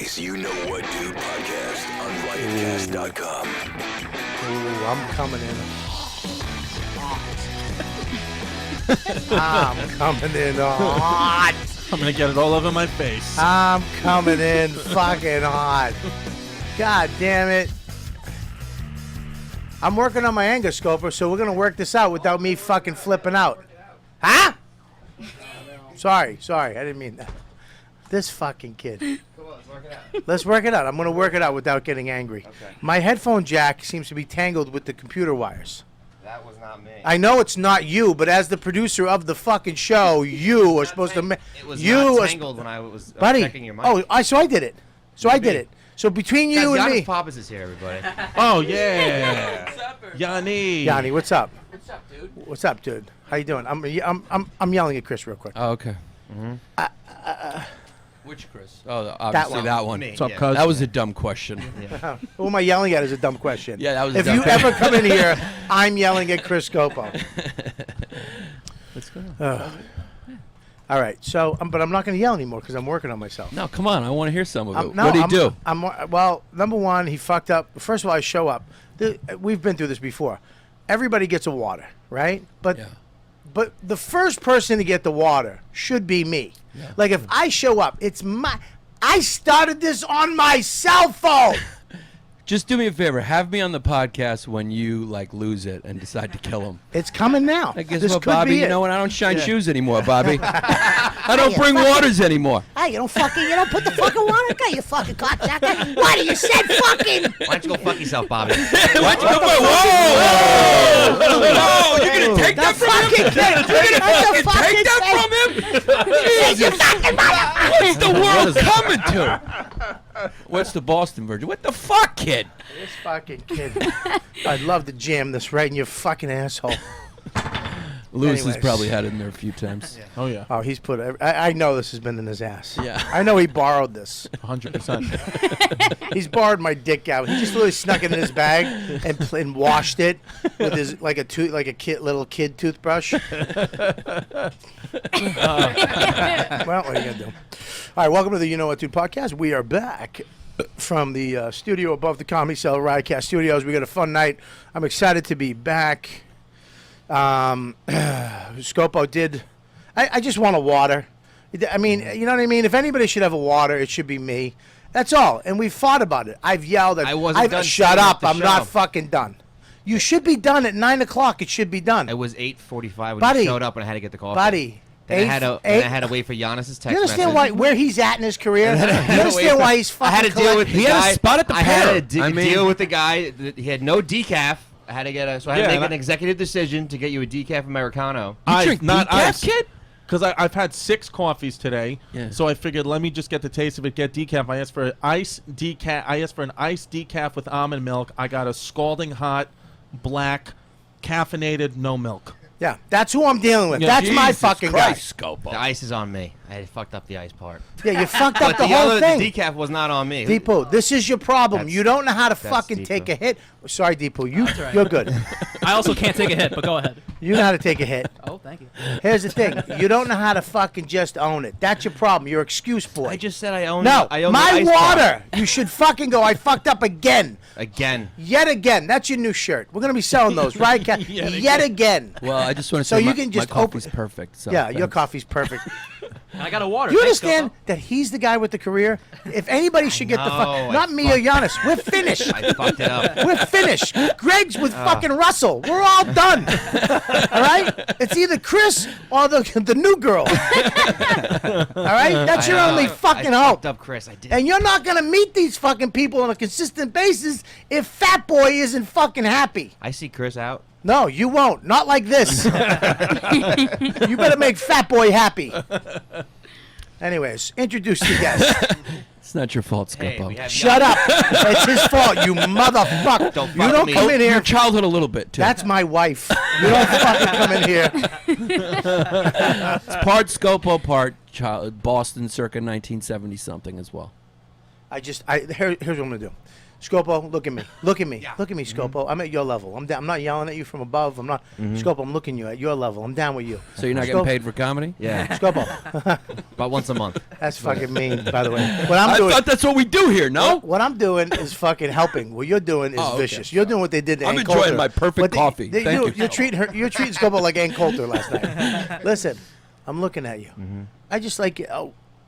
Bobby's You Know What Dude podcast on riotcast.com. Ooh, I'm coming in. I'm coming in hot. I'm going to get it all over my face. I'm coming in fucking hot. God damn it. I'm working on my anger scoper, so we're going to work this out without me fucking flipping out. Huh? Sorry. I didn't mean that. This fucking kid. Come on, let's work it out. Let's work it out. I'm going to work it out without getting angry. Okay. My headphone jack seems to be tangled with the computer wires. That was not me. I know it's not you, but as the producer of the fucking show, you are supposed to... It was you not are tangled when I was buddy. checking your mic. So I did it. So between you and me... YANNIS PAPPAS is here, everybody. Oh, yeah. Yanni. Yanni, what's up? What's up, dude? What's up, dude? How you doing? I'm yelling at Chris real quick. Oh, okay. Which Chris? Oh, obviously that one. Me, What's up, yeah. cuz? That was a dumb question. Who am I yelling at is a dumb question. Yeah, that was a If dumb you ever come in here, I'm yelling at Chris Scopo. Let's go. All right, so, but I'm not going to yell anymore because I'm working on myself. No, come on. I want to hear some of it. No, What did he do? Well, number one, he fucked up. First of all, I show up. We've been through this before. Everybody gets a water, right? Yeah. But the first person to get the water should be me. Yeah. Like if I show up, I started this on my cell phone. Just do me a favor. Have me on the podcast when you lose it and decide to kill him. It's coming now. I guess This what, could Bobby? be You it. know what? I don't shine shoes anymore, Bobby. I don't bring waters anymore. Hey, you don't put the fucking water in there, you fucking cocksucker. Why do you said fucking? Why don't you go fuck yourself, Bobby? Why'd you go for Whoa! Whoa! You're gonna take that from him? You're gonna fucking take that from him? Jesus! What's the world coming to? What's the Boston version? What the fuck, kid? This fucking kid. I'd love to jam this right in your fucking asshole. Lewis has Anyways. probably had it in there a few times. Oh, yeah. Oh, he's put. I know this has been in his ass. Yeah. I know he borrowed this. 100%. He's borrowed my dick out. He just literally snuck it in his bag and washed it with his little kid toothbrush. Well, what are you gonna do? All right, welcome to the You Know What Dude podcast. We are back from the studio above the Comedy Cellar Riotcast Studios. We got a fun night. I'm excited to be back. Scopo did. I just want a water. I mean, you know what I mean? If anybody should have a water, it should be me. That's all. And we fought about it. I've yelled. I wasn't done Shut setting up up. the I'm not show. fucking done. You should be done at 9 o'clock. It should be done. It was 8:45 when Buddy. you showed up and I had to get the coffee. Buddy. Then I had to wait for Giannis's text You understand message. where he's at in his career? You understand why he's fucking I had to deal with the He guy. had a spot at the I had pier. to deal with the guy. He had no decaf. I had to get a. So I had to Yeah, make an executive decision to get you a decaf Americano. You drink not decaf, ice. kid? Because I've had 6 coffees today, Yeah. so I figured let me just get the taste of it. Get decaf. I asked for an iced decaf. I asked for an iced decaf with almond milk. I got a scalding hot, black, caffeinated, no milk. Yeah, that's who I'm dealing with. Yeah, That's my Jesus fucking Christ, guy. Scopo. The ice is on me. I fucked up the ice part. Yeah, you fucked up But the whole thing. the decaf was not on me. Deepu, this is your problem. That's- You don't know how to that's fucking Deepu. take a hit. Sorry, Deepu. right. You're good. I also can't take a hit, but go ahead. You know how to take a hit. Oh, thank you. Here's the thing. You don't know how to fucking just own it. That's your problem. You're excuse boy. I just said I own. No, I own my the ice water. You should fucking go. I fucked up again. Part. Again. Yet again. That's your new shirt. We're going to be selling those, right? Yet again. Well, I just want to So say you my, can just my coffee's open- perfect. So Yeah, your thanks. coffee's perfect. And I got a water. You Thanks, understand Coco. that he's the guy with the career? If anybody should get the know, fuck, not me or Giannis. We're finished. I fucked it up. We're finished. Greg's with fucking Russell. We're all done. All right? It's either Chris or the new girl. All right? That's your only fucking I hope. fucked up, Chris. I did. And you're not going to meet these fucking people on a consistent basis if Fat Boy isn't fucking happy. I see Chris out. No, you won't. Not like this. You better make Fat Boy happy. Anyways, introduce the guest. It's not your fault, Hey, Scopo. we have Shut up. It's his fault, you motherfucker. Don't You fuck don't me. come in Your here. childhood a little bit, too. That's my wife. You don't fucking come in here. It's part Scopo, part Boston circa 1970-something as well. here's what I'm gonna do. Scopo, look at me. Look at me. Look at me, Scopo. I'm at your level. I'm not yelling at you from above. I'm not. Scopo, I'm looking you at your level. I'm down with you. So you're not getting paid for comedy? Yeah. Scopo. About once a month. That's fucking mean, by the way. What I'm doing. I thought that's what we do here, no? What I'm doing is fucking helping. What you're doing is vicious. You're doing what they did to I'm Ann Coulter. enjoying my perfect coffee. Thank you. You're treating her. You're treating Scopo like Ann Coulter last night. Listen, I'm looking at you. I just like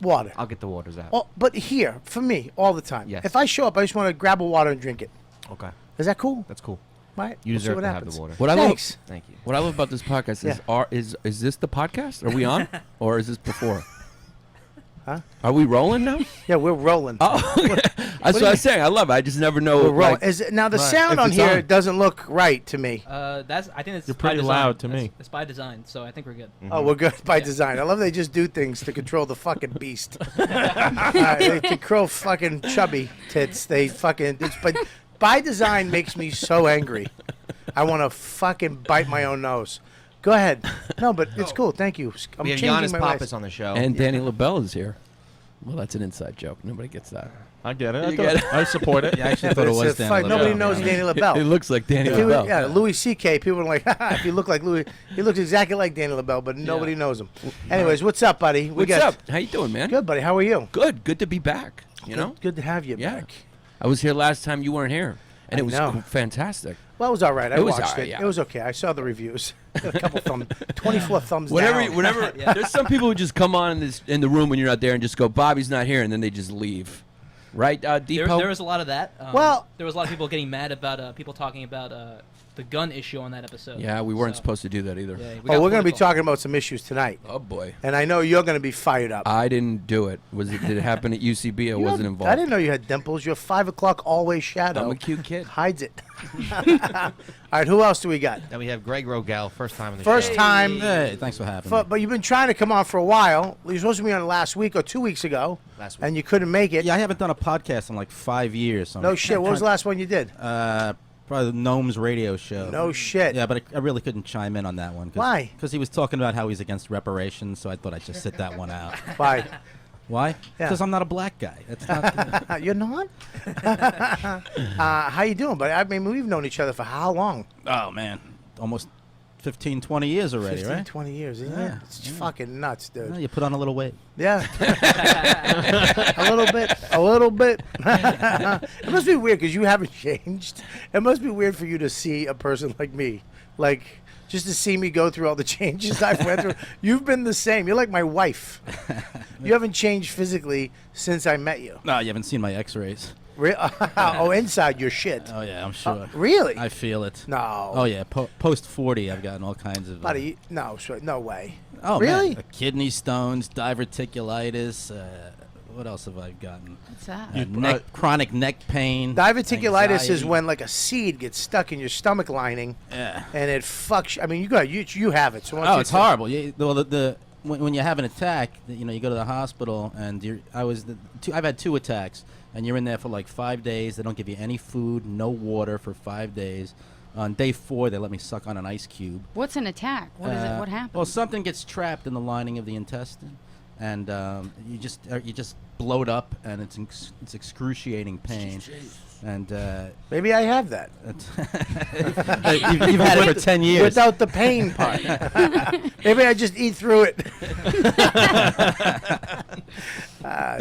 water. I'll get the waters out. Oh, but here, for me, all the time. Yes. If I show up, I just want to grab a water and drink it. Okay. Is that cool? That's cool. Right. You We'll see deserve what to happens. have the water. What I love, Thanks. Thank you. what I love about this podcast is this the podcast? Are we on? Or is this before? Huh? Are we rolling now? Yeah, we're rolling. Oh, that's what I was saying. I love it. I just never know. We're rolling. like- Is it, now the Right. sound If on it's here on. doesn't look right to me. I think it's You're by pretty design. loud to me. It's by design, so I think we're good. Oh, we're good by design. I love they just do things to control the fucking beast. They control fucking chubby tits. They fucking. But by design makes me so angry. I want to fucking bite my own nose. Go ahead. No, but it's cool. Thank you. I'm We have changing YANNIS my PAPPAS ways. on the show. and Danny LaBelle is here. Well, that's an inside joke. Nobody gets that. I get it. You get it? I support it. Yeah, I actually But thought it it's was a Danny fight. LaBelle. Nobody knows Danny LaBelle. It looks like Danny If he was- LaBelle. yeah, Louis C.K. People were like, if you look like Louis, he looks exactly like Danny LaBelle, but nobody knows him. Anyways, what's up, buddy? What's up? How you doing, man? Good, buddy. How are you? Good. Good to be back. You know? Good to have you Yeah. back. I was here last time you weren't here, and I it was know. fantastic. Well, it was all right. I It was watched all right, it. yeah. It was okay. I saw the reviews. A couple 24 thumbs Whenever, down. whenever there's some people who just come on in the room when you're not there and just go, Bobby's not here, and then they just leave. Right, Deepu? There was a lot of that. Well- there was a lot of people getting mad about people talking about the gun issue on that episode. Yeah, we weren't So, supposed to do that either. yeah, Oh, we're going to be political. talking about some issues tonight. Oh boy, And I know you're going to be fired up. I didn't do it. Did it happen at UCB? I You wasn't have- involved. I didn't know you had dimples. You're 5 o'clock always shadow. I'm a cute kid. Hides it. All right, who else do we got? Then we have Greg Rogell, first time on the First show. time. Hey, thanks for having me. But you've been trying to come on for a while. You were supposed to be on last week or 2 weeks ago. Last week. And you couldn't make it. Yeah, I haven't done a podcast in like 5 years. So No I'm shit. What was the trying- last one you did? Probably the Gnomes radio show. No shit. Yeah, but I really couldn't chime in on that one. Why? Because he was talking about how he's against reparations, so I thought I'd just sit that one out. Bye. Why? Yeah. Because I'm not a black guy. That's not. You're not? How you doing, buddy? I mean, we've known each other for how long? Oh man, almost 15, 20 years already, 15, right? 20 years, isn't Yeah, it? It's fucking nuts, dude. Yeah, you put on a little weight. Yeah. A little bit. A little bit. It must be weird because you haven't changed. It must be weird for you to see a person like me. Like, just to see me go through all the changes I've went through. You've been the same. You're like my wife. You haven't changed physically since I met you. No, you haven't seen my X-rays. Oh, inside your shit. Oh yeah, I'm sure. Really? I feel it. No. Oh yeah, post 40, I've gotten all kinds of. Buddy, no, no way. Oh really? man, kidney stones, diverticulitis. What else have I gotten? What's that? Chronic neck pain. Diverticulitis is anxiety. when like a seed gets stuck in your stomach lining Yeah. and it fucks. I mean, you have it. So why don't Oh, you it's tell- horrible. Well, when you have an attack, you know, you go to the hospital, and I've had 2 attacks, and you're in there for like 5 days. They don't give you any food, no water for 5 days. On day 4, they let me suck on an ice cube. What's an attack? What is it? What happened? Well, something gets trapped in the lining of the intestine, and you just bloat up, and it's excruciating pain. And Maybe I have that. you've had it for 10 years. Without the pain part. Maybe I just eat through it.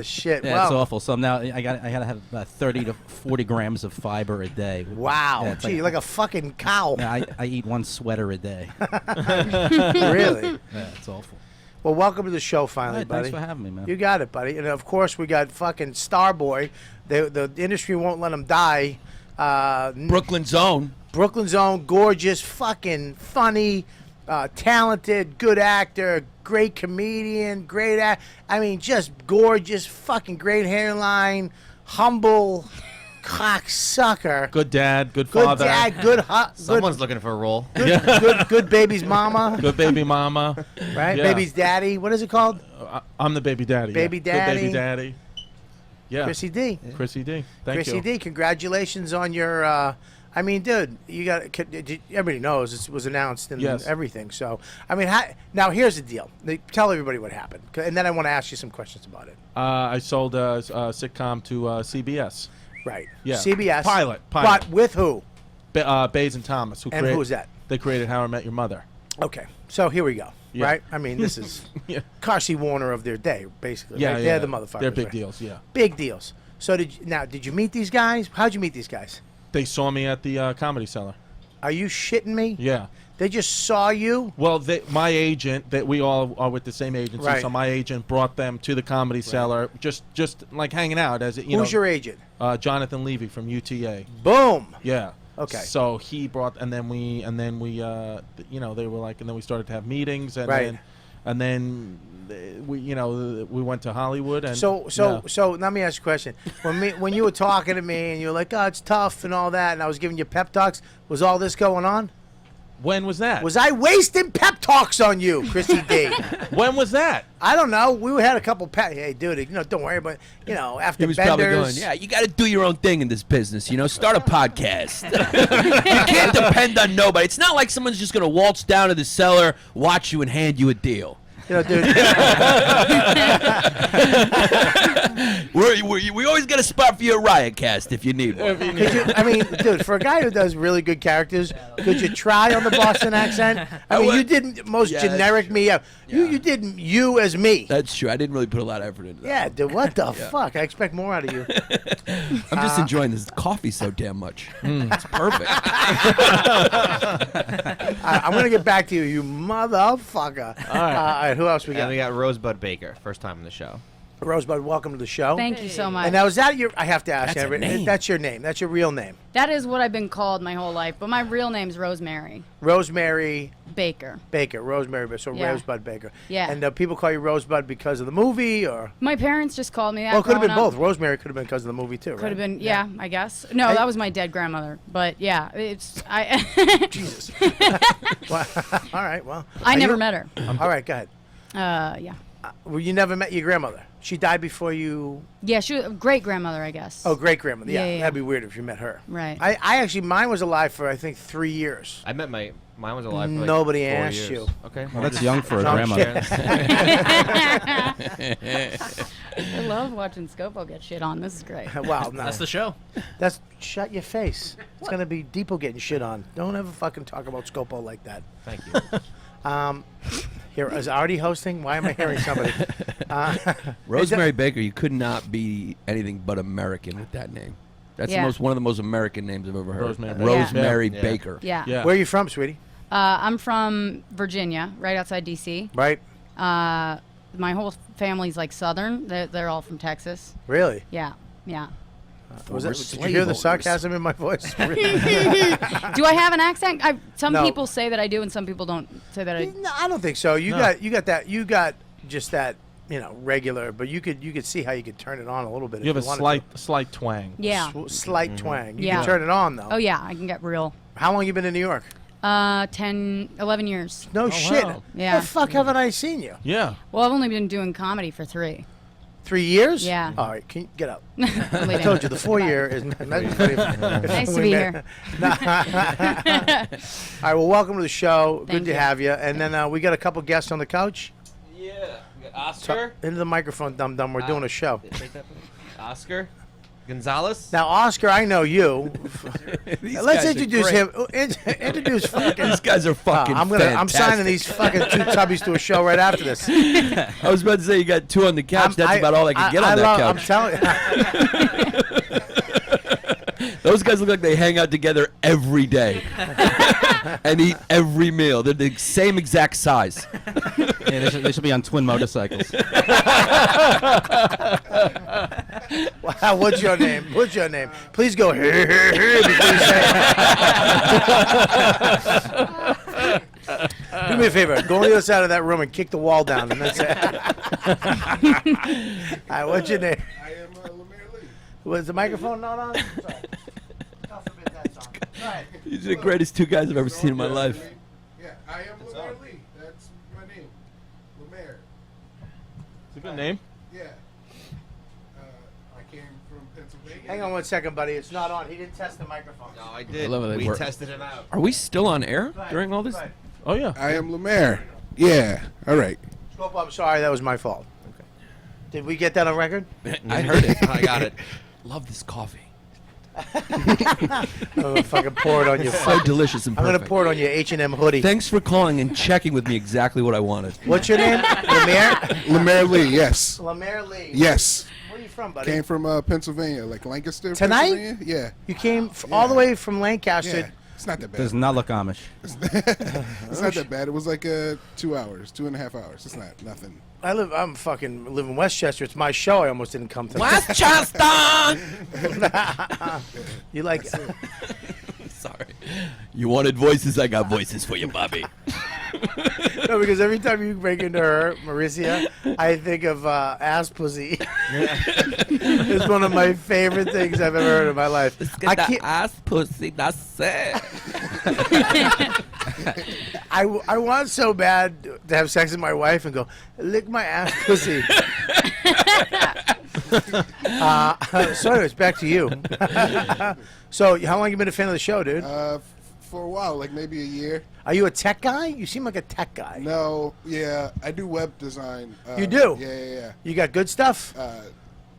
Shit. Yeah, Wow. it's awful. So now I got to have about 30 to 40 grams of fiber a day. Wow. Yeah, it's Gee, you're like a fucking cow. Yeah, I eat 1 sweater a day. Really? Yeah, it's awful. Well, welcome to the show finally, Hey, buddy. thanks for having me, man. You got it, buddy. And of course, we got fucking Starboy. The industry won't let him die. Brooklyn's own. Brooklyn's own, gorgeous, fucking funny, talented, good actor, great comedian, I mean, just gorgeous, fucking great hairline, humble, cocksucker. Good dad, good Good father. dad, good Someone's looking for a role. good baby's mama, Good baby mama. right? Yeah. Baby's daddy. What is it called? I'm the baby daddy. Baby yeah. daddy. Good baby daddy. Yeah. Chrissy D. Chrissy D. Thank Chrissy you. D. Congratulations on your I mean, dude, you got everybody knows it was announced and Yes. everything. So, I mean, now here's the deal. Tell everybody what happened, and then I want to ask you some questions about it. I sold a sitcom to CBS. Right. Yeah. CBS. Pilot. But with who? Bays and Thomas. And who was that? They created How I Met Your Mother. Okay. So here we go. Yeah. Right? I mean, this is Yeah. Carsey Warner of their day, basically. Yeah, right? yeah. They're the motherfuckers. They're big right? deals, yeah. Big deals. So did you meet these guys? How'd you meet these guys? They saw me at the Comedy Cellar. Are you shitting me? Yeah. They just saw you? Well, my agent, that we all are with the same agency, Right. so my agent brought them to the Comedy Cellar, just like hanging out as you know. Who's your agent? Jonathan Levy from UTA. Boom. Yeah. Okay. So he brought, and then we, they were like, and then we started to have meetings, and Right. then we went to Hollywood, and So let me ask you a question. When you were talking to me and you were like, "Oh, it's tough" and all that, and I was giving you pep talks, was all this going on? When was that? Was I wasting pep talks on you, Chrissy D? When was that? I don't know. We had a couple Hey, dude, don't worry about after He was Benders. probably going, yeah, you got to do your own thing in this business, Start a podcast. You can't depend on nobody. It's not like someone's just going to waltz down to the cellar, watch you, and hand you a deal. Dude. We always got a spot for your riot cast if you need one. Dude, for a guy who does really good characters, could you try on the Boston accent? You didn't most generic me. You did you as me. That's true. I didn't really put a lot of effort into that. Yeah, dude, what the fuck? I expect more out of you. I'm just enjoying this coffee so damn much. It's perfect. I'm going to get back to you, you motherfucker. All right, who else we got? And we got Rosebud Baker, first time on the show. Rosebud, welcome to the show. Thank you so much. And now, is that your... I have to ask That's a name. That's your name. That's your real name. That is what I've been called my whole life, but my real name's Rosemary Rosemary Baker. Baker. Rosemary Baker. So Yeah. Rosebud Baker. Yeah. And people call you Rosebud because of the movie, or... My parents just called me that. Well, it could have been growing both. up. Rosemary could have been because of the movie, too, right? Could have been, yeah, I guess. No, Hey. that was my dead grandmother. But yeah, Jesus. Well, all right, well... I Are never you- met her. All right, go ahead. Yeah. Well, you never met your grandmother. She died before you... Yeah, she was a great grandmother, I guess. Oh, great-grandmother. Yeah, Yeah. that'd be weird if you met her. Right. I actually... Mine was alive for, I think, 3 years. I met mine was alive for like Nobody 4 asked years. you. Okay. Well, that's young for a No, I'm grandmother. I love watching Scopo get shit on. This is great. Wow, no. That's the show. Shut your face. It's going to be Deepu getting shit on. Don't ever fucking talk about Scopo like that. Thank you. Here, is Artie hosting? Why am I hearing somebody? Rosemary Baker, you could not be anything but American with that name. That's Yeah. one of the most American names I've ever heard. Rosemary Baker. Rosemary Yeah. Baker. Yeah. Yeah. Where are you from, sweetie? I'm from Virginia, right outside D.C. Right? My whole family's like Southern. They're all from Texas. Really? Yeah. Yeah. Did you hear the sarcasm in my voice? Do I have an accent? Some No. people say that I do, and some people don't say that I. No, I don't think so. You got that. You got just that. Regular. But you could see how you could turn it on a little bit. You have if a wanted slight twang. Yeah. to. Slight twang. You Yeah. can turn it on though. Oh yeah, I can get real. How long you been in New York? 10, 11 years. No shit. wow. Yeah. The fuck haven't I seen you? Yeah. Well, I've only been doing comedy for 3. 3 years? Yeah. All right. Can you get up? I'm I leaving. told you the 4 year is. Nice to be here. All right. Well, welcome to the show. Thank Good to you. have you. And then we got a couple guests on the couch. Yeah. We got Oscar. Into the microphone, dum dum. We're doing a show. Take that, please. Oscar Gonzalez. Now, Oscar, I know you. These Let's guys are introduce great. him. Introduce fucking. These guys are fucking I'm signing fantastic. these fucking 2 tubbies to a show right after this. I was about to say you got 2 on the couch. That's about all I can get on that I'm couch. telling you. Those guys look like they hang out together every day and eat every meal. They're the same exact size. Yeah, they should be on twin motorcycles. Wow, what's your name? What's your name? Please go here before you say it. Do me a favor. Go on the other side of that room and kick the wall down, and that's it. All right, what's your name? I am Lemire Lee. Was the microphone not on? Sorry. God forbid that's on. All right. These are the greatest 2 guys I've ever seen in my life. Yeah, I am Lemire Lee. That's my name. Lemire. It's a good name. Yeah. I came from Pennsylvania. Hang on one second, buddy. It's not on. He didn't test the microphone. No, I did. love it. We We're- tested him out. Are we still on air during all this? Right. Oh yeah. I am Lemaire. Yeah. All right. Scope, I'm sorry. That was my fault. Okay. Did we get that on record? I heard it. I got it. Love this coffee. I'm gonna fucking pour it on your. So delicious and I'm perfect. gonna pour it on your H&M hoodie. Thanks for calling and checking with me exactly what I wanted. What's your name? Lemaire. Lemaire Lee. Yes. Lemaire Lee. Yes. Where are you from, buddy? Came from Pennsylvania, like Lancaster. Tonight? Pennsylvania? Yeah. You came all the way from Lancaster. Yeah. It's not that bad. Does not look Amish. It's not that bad. It was like 2 hours, 2.5 hours. It's not nothing. I'm fucking live in Westchester. It's my show. I almost didn't come to. Westchester! You like? Sorry. You wanted voices? I got voices for you, Bobby. No, because every time you break into her, Mauricia, I think of ass pussy. It's one of my favorite things I've ever heard in my life. I can't. ass pussy. That's it. I want so bad to have sex with my wife and go, lick my ass pussy. So anyways, back to you. So how long you been a fan of the show, dude? For a while, like maybe a year. Are you a tech guy? You seem like a tech guy. No, yeah, I do web design. You do? Yeah. You got good stuff? I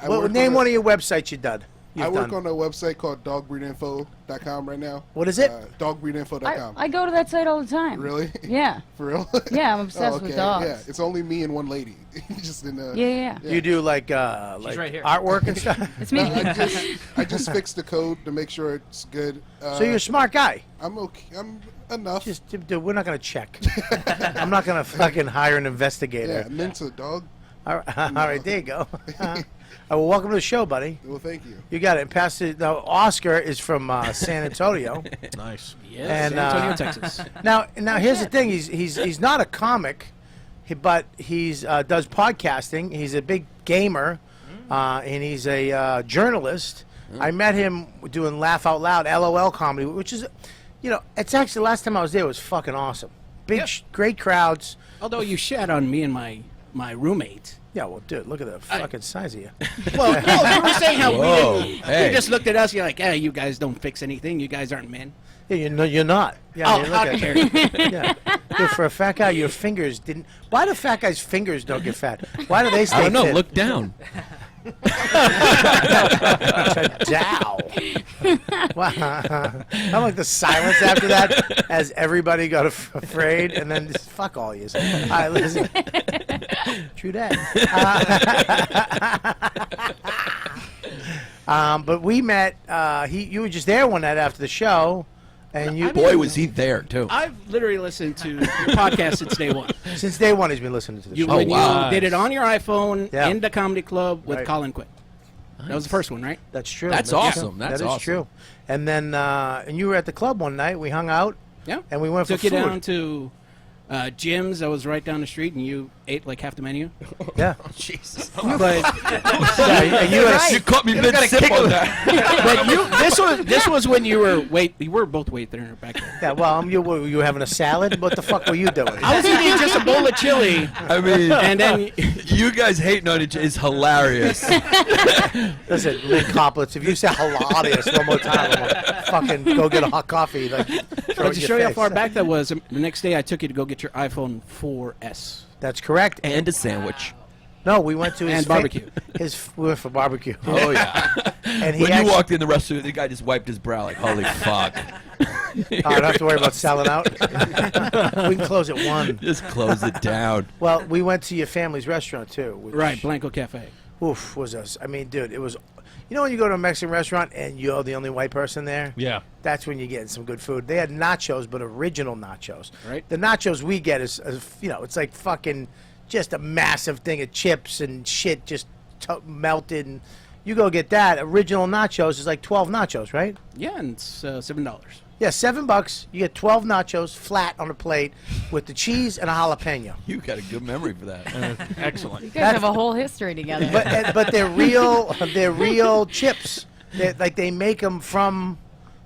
Well, work name on one of your websites you've done. I work on a website called dogbreedinfo.com right now. What is it? Dogbreedinfo.com. I go to that site all the time. Really? Yeah. For real? Yeah, I'm obsessed with dogs. Yeah, it's only me and one lady. Just in Yeah. You do like right here. artwork and stuff? It's me. I just fixed the code to make sure it's good. So you're a smart guy. I'm okay. I'm enough. Just, dude, we're not gonna check. I'm not gonna fucking hire an investigator. Yeah, Minta, dog. All right, there you go. Well, welcome to the show, buddy. Well, thank you. You got it. Pass it. Now, Oscar is from San Antonio. Nice. Yes, And, San Antonio, Texas. Now here's the thing. He's not a comic, but he's does podcasting. He's a big gamer, and he's a journalist. I met him doing Laugh Out Loud, LOL comedy, which is, it's actually the last time I was there. It was fucking awesome. Big, great crowds. Although you shat on me and my roommate. Yeah, well, dude, look at the fucking size of you. Well, no, you were saying how Whoa, we hey. you just looked at us. You're like, yeah, you guys don't fix anything. You guys aren't men. Yeah, you're not. Yeah, Oh, look how at dare you. you. Yeah. Dude, for a fat guy, your fingers didn't. Why do fat guys' fingers don't get fat? Why do they stay I don't know. thin? Look down. Dow. Wow. I like the silence after that as everybody got afraid and then just fuck all you. All right, listen. True that. But we met. You were just there one night after the show, and you. Boy, was he there, too. I've literally listened to your podcast since day one. Since day one, he's been listening to the You, show. when wow. you did it on your iPhone Yeah. in the comedy club with Right. Colin Quinn. That was the first one, right? That's true. That's awesome. That That's is awesome. true. And then, and you were at the club one night. We hung out, Yeah. and we went Took for you food. down to Jim's. That was right down the street, and you ate like half the menu. Yeah. Jesus. But Yeah, and you had a You caught me mid-sip on that. this was when you were both weight there back then. Yeah, well, you were having a salad? What the fuck were you doing? I was eating just a bowl of chili, I mean, and then you guys hating on each is hilarious. Listen, Lynn Coplitz, if you say hilarious one more time, I'm gonna fucking go get a hot coffee. Like, throw it but in to your show you how face. far back that was, the next day I took you to go get your iPhone 4S. That's correct. And a sandwich. No, we went to his And barbecue. We went for barbecue. Oh, yeah. And he When actually, you walked in the restaurant, the guy just wiped his brow like, holy fuck. I don't have to worry about selling out. We can close at 1. Just close it down. Well, we went to your family's restaurant too. Which, Right, Blanco Cafe. Oof, was us. I mean, dude, it was. You know when you go to a Mexican restaurant and you're the only white person there? Yeah. That's when you're getting some good food. They had nachos, but original nachos. Right. The nachos we get is it's like fucking just a massive thing of chips and shit just melted. And you go get that. Original nachos is like 12 nachos, right? Yeah, and it's $7. Yeah, $7. You get 12 nachos flat on a plate with the cheese and a jalapeno. You got a good memory for that. Excellent. You guys have a whole history together. But they're real. They're real chips. They make them from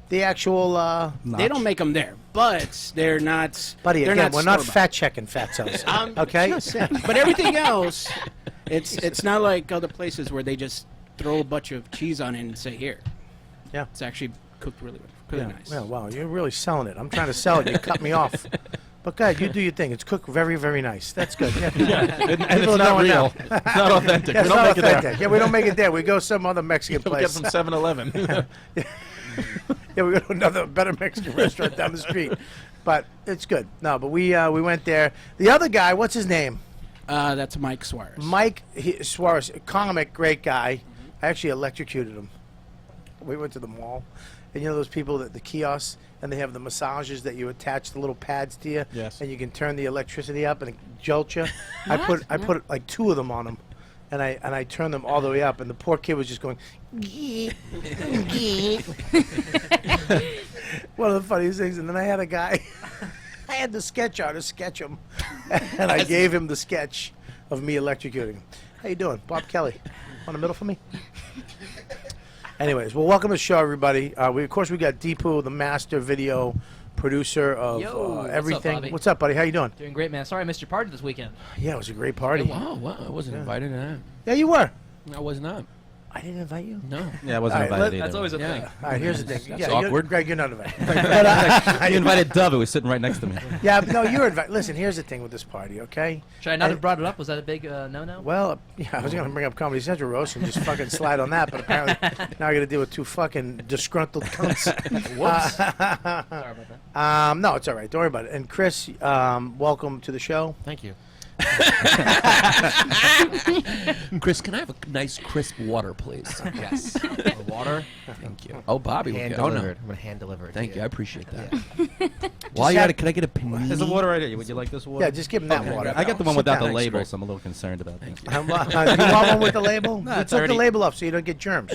the actual. They don't make them there, but they're not. Buddy, they're again, not we're not store-bought. fat checking fatzos. Okay. Just saying. But everything else, it's not like other places where they just throw a bunch of cheese on it and say, here. Yeah. It's actually cooked really nice. Yeah, wow, you're really selling it. I'm trying to sell it. You cut me off. But God, you do your thing. It's cooked very, very nice. That's good. Yeah. And People it's not know it now. real. It's not authentic. Yeah, We it's don't not make it there. authentic. Yeah, we don't make it there. We go some other Mexican We get place. from 7-Eleven. Yeah, we go to another better Mexican restaurant down the street. But it's good. No, but we went there. The other guy, what's his name? That's Mike Suarez. Mike Suarez, comic, great guy. I actually electrocuted him. We went to the mall, and you know those people that the kiosks, and they have the massages that you attach the little pads to you, Yes. and you can turn the electricity up and it jolts you. I put like 2 of them on him, and I turned them all the way up, and the poor kid was just going. One of the funniest things, and then I had a guy. I had the sketch artist sketch him, and I gave him the sketch of me electrocuting him. How you doing, Bob Kelly? Want a middle for me? Anyways, well, welcome to the show, everybody. Of course, we got Deepu, the master video producer of everything. Bobby? What's up, buddy? How you doing? Doing great, man. Sorry I missed your party this weekend. Yeah, it was a great party. Wow, I wasn't invited to that. Yeah, you were. I was not. I didn't invite you. No. Yeah, I wasn't All right, invited either. That's always a thing. All right, here's the thing. That's Yeah, awkward. Greg, you're not invited. You invited Dove, who was sitting right next to me. Yeah, no, you're invited. Listen, here's the thing with this party, okay? Should I not have brought it up? Was that a big no-no? Well, yeah, I was going to bring up Comedy Central roast and just fucking slide on that, but apparently now I got to deal with 2 fucking disgruntled cunts. Whoops. Sorry about that. No, it's all right. Don't worry about it. And Chris, welcome to the show. Thank you. Chris, can I have a nice crisp water, please? Yes. Water. Thank you. Oh, Bobby. Hand oh, no. delivered. I'm gonna hand deliver it. Thank to you. I appreciate that. Yeah. While you have- at it, can I get a panini? There's a water right here. Would you like this water? Yeah, just give him that water. I got the one Sit without down. the label, Thanks, so I'm a little concerned about that. you want one with the label? No, We it's took already- the label off so you don't get germs.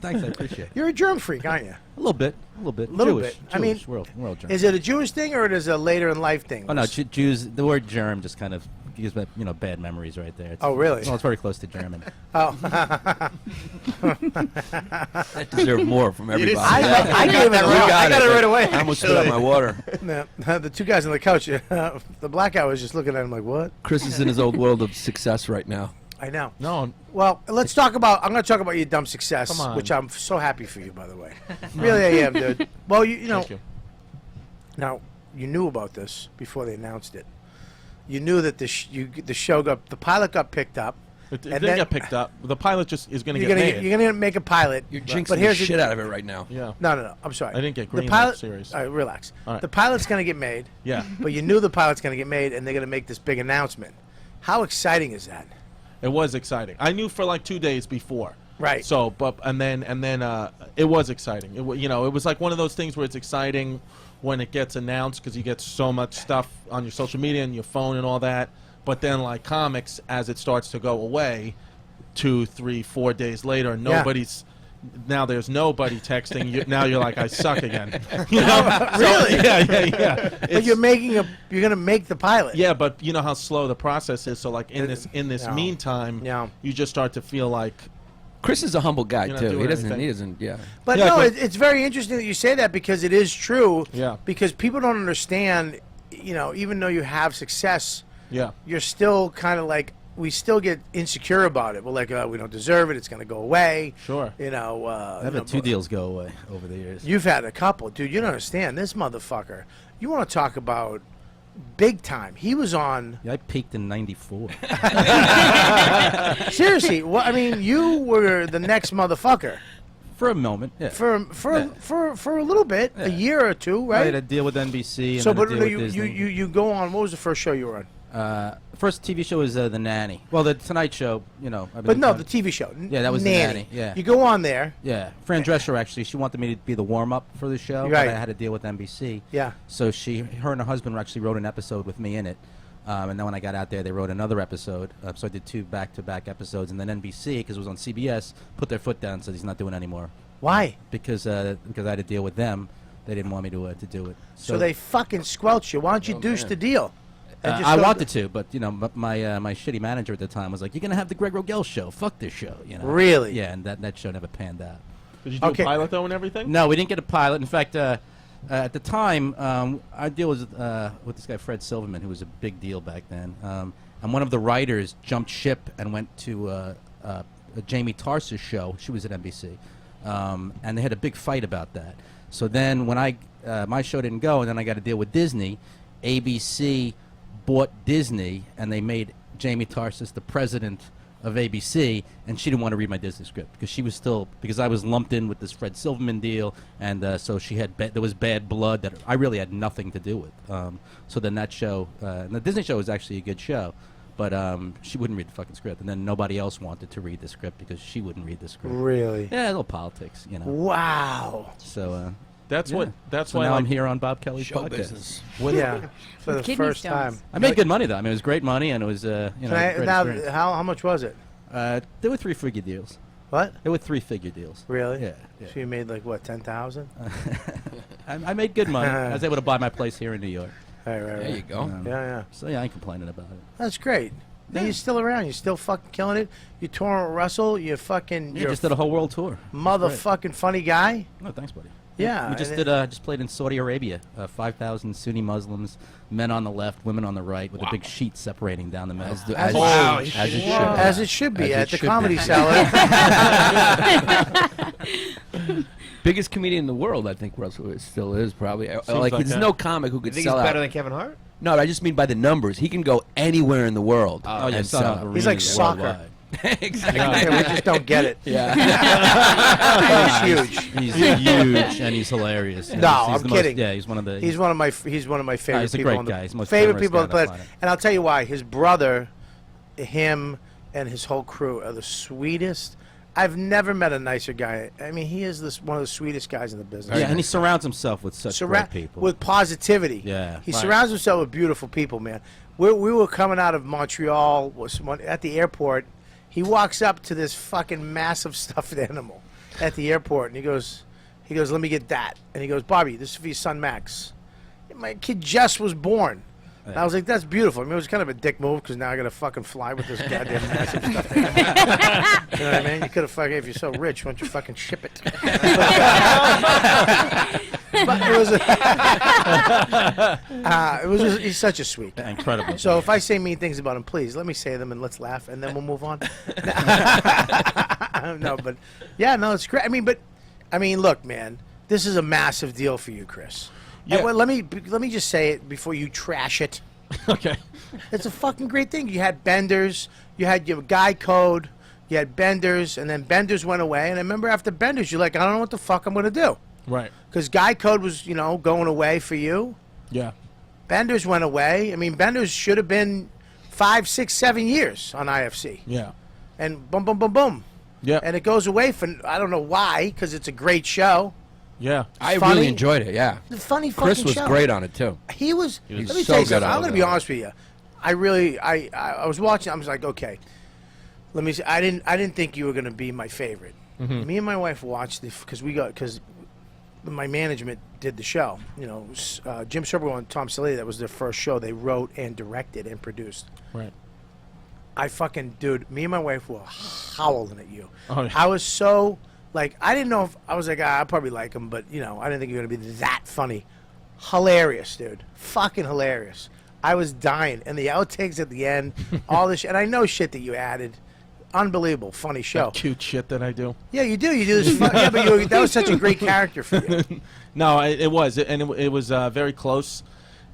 Thanks, I appreciate it. You're a germ freak, aren't you? A little bit. A little bit. Little Jewish, bit. I mean, Jewish. We're all German. Is it a Jewish thing or it is a later in life thing? Oh, no, Jews, the word germ just kind of gives me, bad memories right there. It's, Oh, really? Well, it's very close to German. Oh. I deserve more from everybody. I gave it You away. got it right away. I almost spit out my water. No, the 2 guys on the couch, the black guy was just looking at him like, what? Chris is in his old world of success right now. I know. No, Well, let's talk about. I'm going to talk about your dumb success, Come on. which I'm so happy for you, by the way. Really, I am, dude. Well, you know. thank you. Now, you knew about this before they announced it. You knew that the pilot got picked up. It And didn't then- get picked up. The pilot just is going to You're get gonna made. you're gonna make a pilot. You're but jinxing the here's shit out of it right now. Yeah. No. I'm sorry. I didn't get the greenlit pilot series. All right, relax. All right. The pilot's gonna get made. Yeah. But you knew the pilot's gonna get made, and they're gonna make this big announcement. How exciting is that? It was exciting. I knew for like 2 days before. Right. So, but and then it was exciting. It was like one of those things where it's exciting when it gets announced because you get so much stuff on your social media and your phone and all that. But then, like comics, as it starts to go away, 2, 3, 4 days later, nobody's. Now there's nobody texting you. Now you're like, I suck again. You know? Really? Yeah. But you're gonna make the pilot. Yeah, but you know how slow the process is. So like in this No. meantime, Yeah. you just start to feel like. Chris is a humble guy You're not too. doing He doesn't. anything. Yeah. But Yeah, no, but- it's very interesting that you say that because it is true. Yeah. Because people don't understand. Even though you have success, Yeah. you're still kind of like we still get insecure about it. We're like, we don't deserve it. It's going to go away. Sure. I've had 2 deals go away over the years. You've had a couple, dude. You don't understand this motherfucker. You want to talk about big time? He was on. Yeah, I peaked in '94. Seriously, I mean, you were the next motherfucker For a moment, yeah. for a little bit, a year or 2, I had right? a deal with NBC and So, then a but deal no, with you Disney. you go on. What was the first show you were on? First TV show was The Nanny. Well, the Tonight Show, I've But been no, on- the TV show. Yeah, that was The Nanny, yeah. You go on there. Yeah, Fran Drescher actually. She wanted me to be the warm-up for the show. Right. But I had to deal with NBC. Yeah. So her and her husband actually wrote an episode with me in it. And then when I got out there, they wrote another episode. So I did 2 back-to-back episodes. And then NBC, because it was on CBS, put their foot down and said he's not doing it anymore. Why? Because I had to deal with them. They didn't want me to do it. So they fucking squelch you. Why don't you douche the deal? And just I go- wanted to, but my shitty manager at the time was like, "You're gonna have the Greg Rogell show. Fuck this show." Really? Yeah, and that show never panned out. Did you do Okay. a pilot though and everything? No, we didn't get a pilot. In fact, at the time, our deal was with this guy Fred Silverman, who was a big deal back then. And one of the writers jumped ship and went to Jamie Tarse's show. She was at NBC, and they had a big fight about that. So then when my show didn't go, and then I got to deal with Disney, ABC bought Disney, and they made Jamie Tarses the president of ABC, and she didn't want to read my Disney script because she was still, because I was lumped in with this Fred Silverman deal, and so she had there was bad blood that I really had nothing to do with. So then that show, and the Disney show was actually a good show, but she wouldn't read the fucking script, and then nobody else wanted to read the script because she wouldn't read the script. Really? Yeah, a little politics, you know. Wow. So That's what. That's so why now I'm like, here on Bob Kelly's Show podcast. business. Yeah, for the Kidney first stones. time. I made good money though. I mean, it was great money, and it was great Now, experience. how much was it? There were 3-figure deals. What? There were 3-figure deals. Really? Yeah. So you made like what, 10,000? I made good money. I was able to buy my place here in New York. Right. There you go. Yeah. So yeah, I ain't complaining about it. That's great. And you're still around. You're still fucking killing it. You touring with Russell. You're fucking. Yeah, You're just did a whole world tour. motherfucking funny guy. Oh, thanks, buddy. Yeah, we just and did. Just played in Saudi Arabia. 5,000 Sunni Muslims, men on the left, women on the right, with a big sheet separating down the middle. As it should be at the Comedy Cellar. Biggest comedian in the world, I think Russell still is probably. Like, like there's that. no comic who could think sell he's out. better than Kevin Hart? No, I just mean by the numbers. He can go anywhere in the world. Oh yeah, and son sell of out. a He's like reed soccer. worldwide. Exactly. Yeah, we just don't get it. Yeah. He's huge. He's huge and he's hilarious. No, I'm the kidding. He's one of the. He's one of my favorite he's a people. great on the guy. He's the most favorite generous people on guy the on the planet. planet. And I'll tell you why. His brother, him, and his whole crew are the sweetest. I've never met a nicer guy. I mean, he is one of the sweetest guys in the business. Yeah, and he surrounds himself with such great people. With positivity. Yeah. He Right. surrounds himself with beautiful people, man. We were coming out of Montreal at the airport. He walks up to this fucking massive stuffed animal at the airport, and he goes, let me get that. And he goes, Bobby, this is for your son Max. And my kid just was born. And I was like, that's beautiful. I mean, it was kind of a dick move because now I got to fucking fly with this goddamn massive stuffed animal. You know what I mean? You could have fucking, if you're so rich, why don't you fucking ship it? But it was he's such a sweet guy. Incredible. So if I say mean things about him, please let me say them and let's laugh, and then we'll move on. No, but yeah, no, it's great. I mean, look, man, this is a massive deal for you, Chris. Yeah. Well, let me just say it before you trash it. Okay. It's a fucking great thing. You had Benders, you had your Guy Code, you had Benders, and then Benders went away. And I remember after Benders, you're like, I don't know what the fuck I'm gonna do. Right. Because Guy Code was, going away for you. Yeah. Benders went away. I mean, Benders should have been 5, 6, 7 years on IFC. Yeah. And boom, boom, boom, boom. Yeah. And it goes away for, I don't know why, because it's a great show. Yeah. I Funny. really enjoyed it, yeah. The funny Chris fucking was show. great on it, too. He was was let me so tell you good something. on I'm going it. to be honest with you. I was watching. I was like, okay, let me see. I didn't think you were going to be my favorite. Mm-hmm. Me and my wife watched it because my management did the show. Jim Sorbo and Tom Selletti, that was their first show. They wrote and directed and produced. Right. Me and my wife were howling at you. Oh, yeah. I was so, I didn't know if, I was like, I probably like him, but, I didn't think you were going to be that funny. Hilarious, dude. Fucking hilarious. I was dying. And the outtakes at the end, all this shit. And I know shit that you added. Unbelievable. Funny show. That cute shit that I do. Yeah, you do. You do this. Yeah, but that was such a great character for you. No, it was. It was very close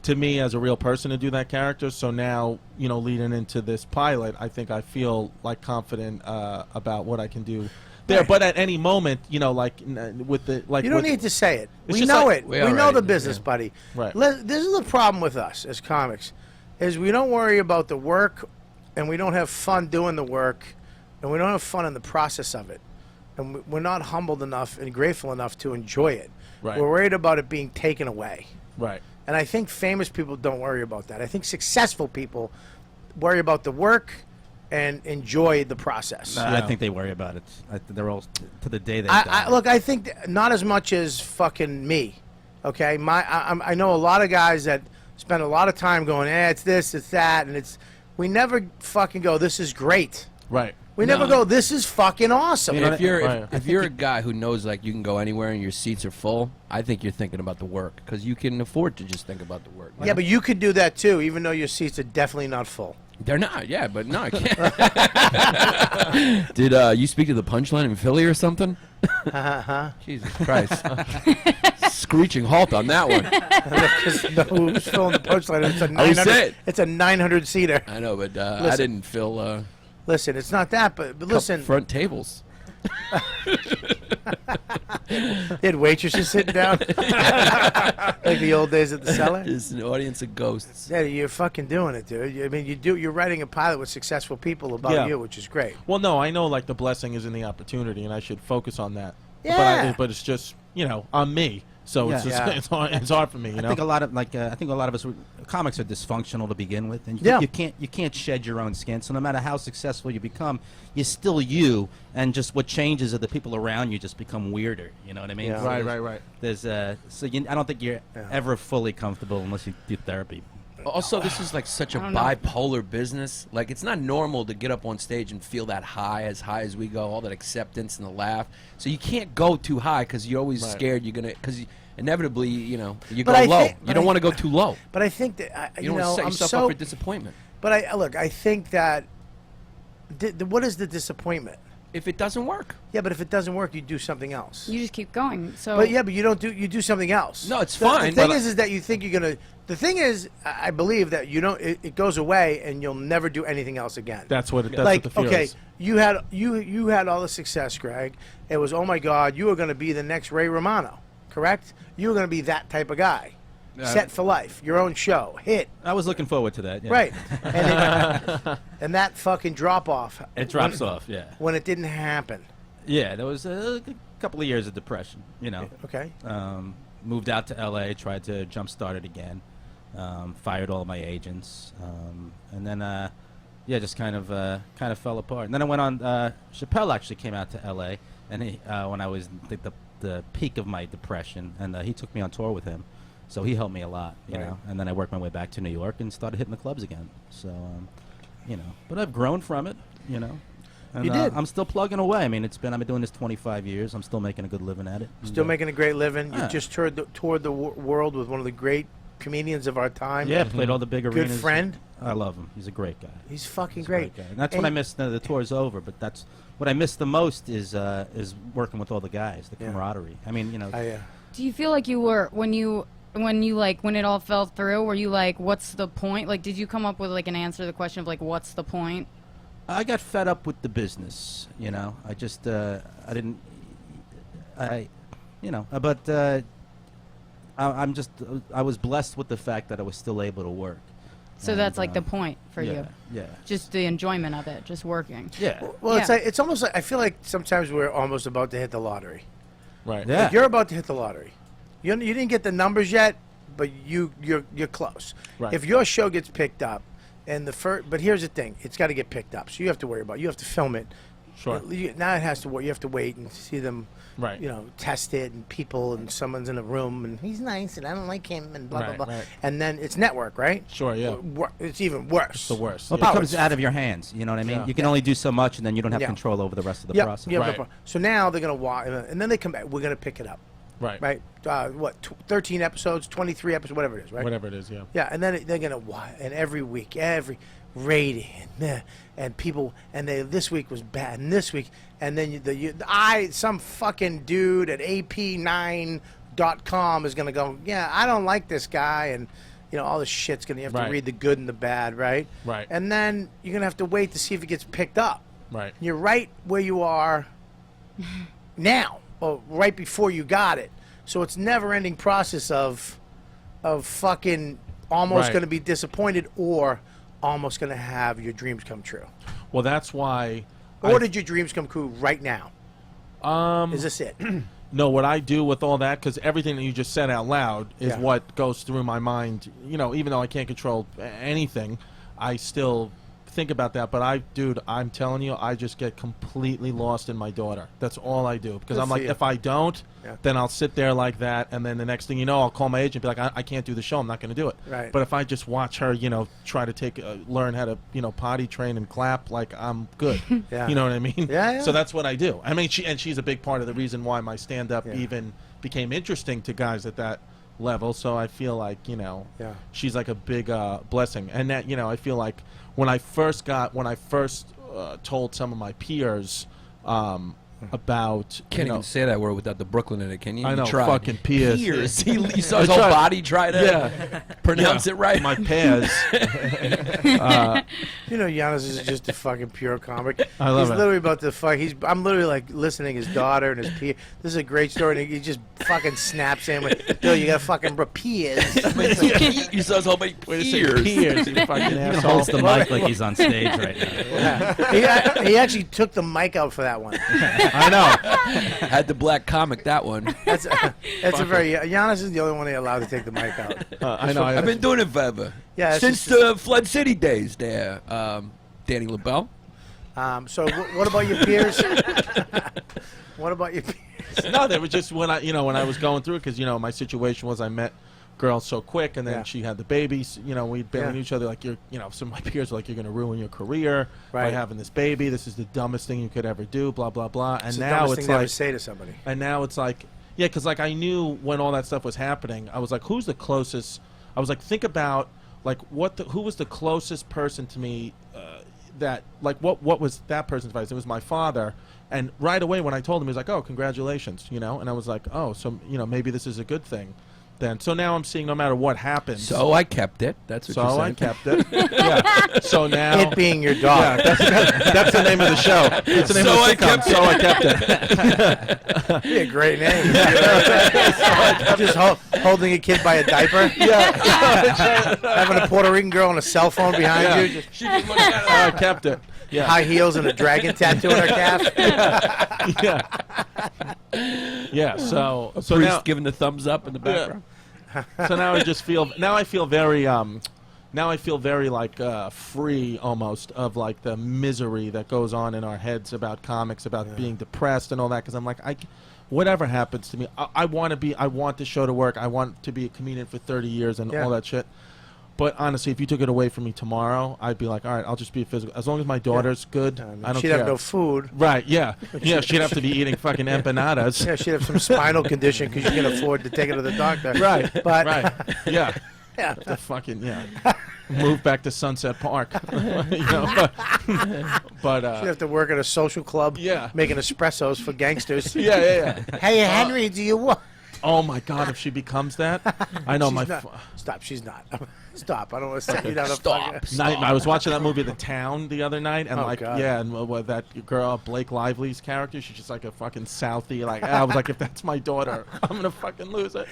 to me as a real person to do that character. So now, leading into this pilot, I think I feel confident about what I can do there. Right. But at any moment, with the you don't need to say it. It's We just know like- it. We We know already the do, business, yeah. buddy. Right. This is the problem with us as comics, is we don't worry about the work, and we don't have fun doing the work, and we don't have fun in the process of it, and we're not humbled enough and grateful enough to enjoy it. Right. We're worried about it being taken away. Right. And I think famous people don't worry about that. I think successful people worry about the work and enjoy the process. I think they worry about it. They're all to the day they I die. look, I think not as much as fucking me. Okay, I know a lot of guys that spend a lot of time going, it's this, it's that, and we never fucking go, this is great. Right. We never go, this is fucking awesome. If you're Right. if you're a guy who knows you can go anywhere and your seats are full, I think you're thinking about the work because you can afford to just think about the work. Yeah, but you could do that too, even though your seats are definitely not full. They're not, yeah, but no, I can't. Did you speak to the punchline in Philly or something? Jesus Christ. Screeching halt on that one. Who's filling the punchline? It's a 900 seater. I know, but I didn't fill. Listen, it's not that, but listen. Front tables. They had waitresses sitting down like the old days at the cellar. It's an audience of ghosts. Yeah, you're fucking doing it, dude. I mean, you're writing a pilot with successful people about you, which is great. Well, no, I know like the blessing is in the opportunity, and I should focus on that. Yeah. But it's just on me. So it's just it's hard for me. You know? I think a lot of us comics are dysfunctional to begin with, and you can't shed your own skin. So no matter how successful you become, you're still you, and just what changes are the people around you just become weirder. You know what I mean? Yeah. So Right. There's I don't think you're ever fully comfortable unless you do therapy. Also, this is like such a bipolar business. Like, it's not normal to get up on stage and feel that high as we go, all that acceptance and the laugh. So you can't go too high because you're always scared you're going to, because inevitably, you go low. You don't want to go too low. But I think that, you don't want to set yourself up for disappointment. But I think that, what is the disappointment? If it doesn't work. Yeah, but if it doesn't work, you do something else. You just keep going. So. But you do something else. No, it's fine. The thing is that you think you're gonna. The thing is, I believe that you don't. It goes away, and you'll never do anything else again. That's what the fear is. You had all the success, Greg. It was, oh my God, you were going to be the next Ray Romano, correct? You were going to be that type of guy. Set for life, your own show, hit. I was looking forward to that. Yeah. Right, and that fucking drop off. It drops off, yeah. When it didn't happen. Yeah, there was a couple of years of depression. Okay. Moved out to L.A., tried to jumpstart it again. Fired all of my agents, and then just kind of fell apart. And then I went on. Chappelle actually came out to L.A. and he when I was the peak of my depression, and he took me on tour with him. So he helped me a lot, you know. And then I worked my way back to New York and started hitting the clubs again. So, but I've grown from it, And, you did. I'm still plugging away. I mean, I've been doing this 25 years. I'm still making a good living at it. Still making a great living. You just toured the world with one of the great comedians of our time. Yeah, played all the big arenas. Good friend. I love him. He's a great guy. He's fucking great guy. And that's what I miss. The tour's over, but that's what I miss the most is working with all the guys, the camaraderie. I mean, Do you feel like you were when it all fell through? Were you like, what's the point? Like, did you come up with like an answer to the question of like, what's the point? I got fed up with the business. I just I was blessed with the fact that I was still able to work. So that's like the point for you. Yeah. Just the enjoyment of it, just working. Yeah. Well, it's almost like I feel like sometimes we're almost about to hit the lottery. Right. Yeah. Like you're about to hit the lottery. You didn't get the numbers yet, but you're close. Right. If your show gets picked up, but here's the thing, it's got to get picked up. So you have to worry about. You have to film it. Sure. Now it has to work. You have to wait and see them. Right. Test it and people and someone's in a room and he's nice and I don't like him and blah blah blah. Right. And then it's network, right? Sure. Yeah. It's even worse. It's the worst. Well, it becomes out of your hands. You know what I mean? Yeah. You can only do so much, and then you don't have control over the rest of the process. Yeah. Right. So now they're gonna watch, and then they come back. We're gonna pick it up. Right. Right. 13 episodes, 23 episodes, whatever it is, right? Whatever it is, yeah. Yeah, and then they're gonna watch, and every week, every rating, and people, and this week was bad, and this week, and then some fucking dude at ap9.com is gonna go, yeah, I don't like this guy, and all this shit's gonna you have to read the good and the bad, right? Right. And then you're gonna have to wait to see if it gets picked up. Right. You're right where you are now, or right before you got it. So it's never-ending process of fucking almost going to be disappointed or almost going to have your dreams come true. Well, that's why. Or did your dreams come true right now? Is this it? No, what I do with all that, because everything that you just said out loud is what goes through my mind. Even though I can't control anything, I still think about that. But I'm telling you, I just get completely lost in my daughter. That's all I do. Because I'm like, if I don't, then I'll sit there like that, and then the next thing you know, I'll call my agent and be like, I can't do the show. I'm not going to do it. Right. But if I just watch her, try to learn how to, potty train and clap, like, I'm good. Yeah. You know what I mean? Yeah. So that's what I do. I mean, she's a big part of the reason why my stand-up even became interesting to guys at that level. So I feel like Yeah. she's like a big blessing. And that I feel like when I first told some of my peers about Can't even say that word without the Brooklyn in it, can you? I You know, tried. fucking peers. Peers. He saw his whole body try to pronounce it right. My peers. Giannis is just a fucking pure comic. I love He's it. literally about to fuck. I'm literally like listening to his daughter and his peer. This is a great story. And he just fucking snaps in with, "Yo, you got fucking peers." You saw his whole body. Wait a second, peers, you fucking He asshole. holds the mic like he's on stage right now. Yeah. He actually took the mic out for that one. I know. Had the black comic, that one. That's a very Giannis is the only one they allowed to take the mic out. I know. I've been doing it forever. Yeah, it's Since just- the Flood City days there, Danny LaBelle. So what about your peers? What about your peers? No, they were just when I was going through it because my situation was I met girl so quick, and then Yeah. she had the babies. We'd been with each other like some of my peers were like, you're going to ruin your career by having this baby. This is the dumbest thing you could ever do. Blah blah blah. And It's the now dumbest it's thing to ever like, say to somebody. and now it's like, yeah, because like I knew when all that stuff was happening, I was like, who's the closest? I was like, think about like who was the closest person to me that like what was that person's advice? It was my father. And right away when I told him, he was like, oh, congratulations, and I was like, oh, so maybe this is a good thing. Then so now I'm seeing no matter what happens. So I kept it. That's what So you said. I kept it. Yeah. So now It being your dog. Yeah, that's the name of the show. It's the name So of the I sitcom. kept So I kept it. Be a great name. Just holding a kid by a diaper. Yeah. Having a Puerto Rican girl on a cell phone behind Yeah. you. Just She just looked at So I kept it. Yeah. high heels and a dragon tattoo on her calf. Yeah. Yeah. So priest now giving the thumbs up in the background. so now I just feel I feel very like free almost of like the misery that goes on in our heads about comics, about being depressed and all that, because I'm like, whatever happens to me, I want the show to work. I want to be a comedian for 30 years and all that shit. But honestly, if you took it away from me tomorrow, I'd be like, all right, I'll just be a physical. As long as my daughter's good, I don't She'd care. have no food. Right, yeah. Yeah, she'd have to be eating fucking empanadas. Yeah, she'd have some spinal condition because you can afford to take her to the doctor. Right, But right. Yeah. Yeah. The fucking, move back to Sunset Park. But she'd have to work at a social club. Yeah. Making espressos for gangsters. yeah. Hey, Henry, do you want? Oh my God, if she becomes that, I know She's not. Stop, she's not. Stop, I don't want to set you down. I was watching that movie The Town the other night, and God. and that girl Blake Lively's character, she's just like a fucking Southie. Like I was like, if that's my daughter, I'm gonna fucking lose it.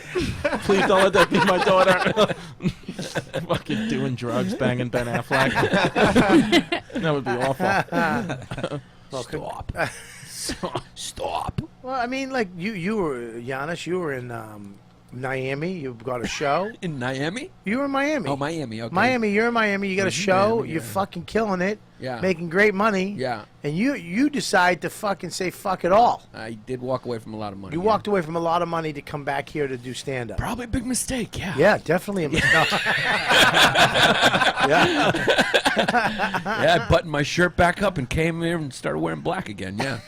Please don't let that be my daughter. Fucking doing drugs, banging Ben Affleck. That would be awful. Stop. Well, I mean, like you were Giannis. You were in Miami. You got a show in Miami. You were in Miami. Oh, Miami. Okay. Miami. You're in Miami. You got a show. Miami, You're fucking killing it. Yeah. Making great money. Yeah. And you decide to fucking say fuck it all. I did walk away from a lot of money. You walked away from a lot of money to come back here to do stand up. Probably a big mistake. Yeah. Yeah, definitely a mistake. Yeah, I buttoned my shirt back up and came here and started wearing black again. Yeah.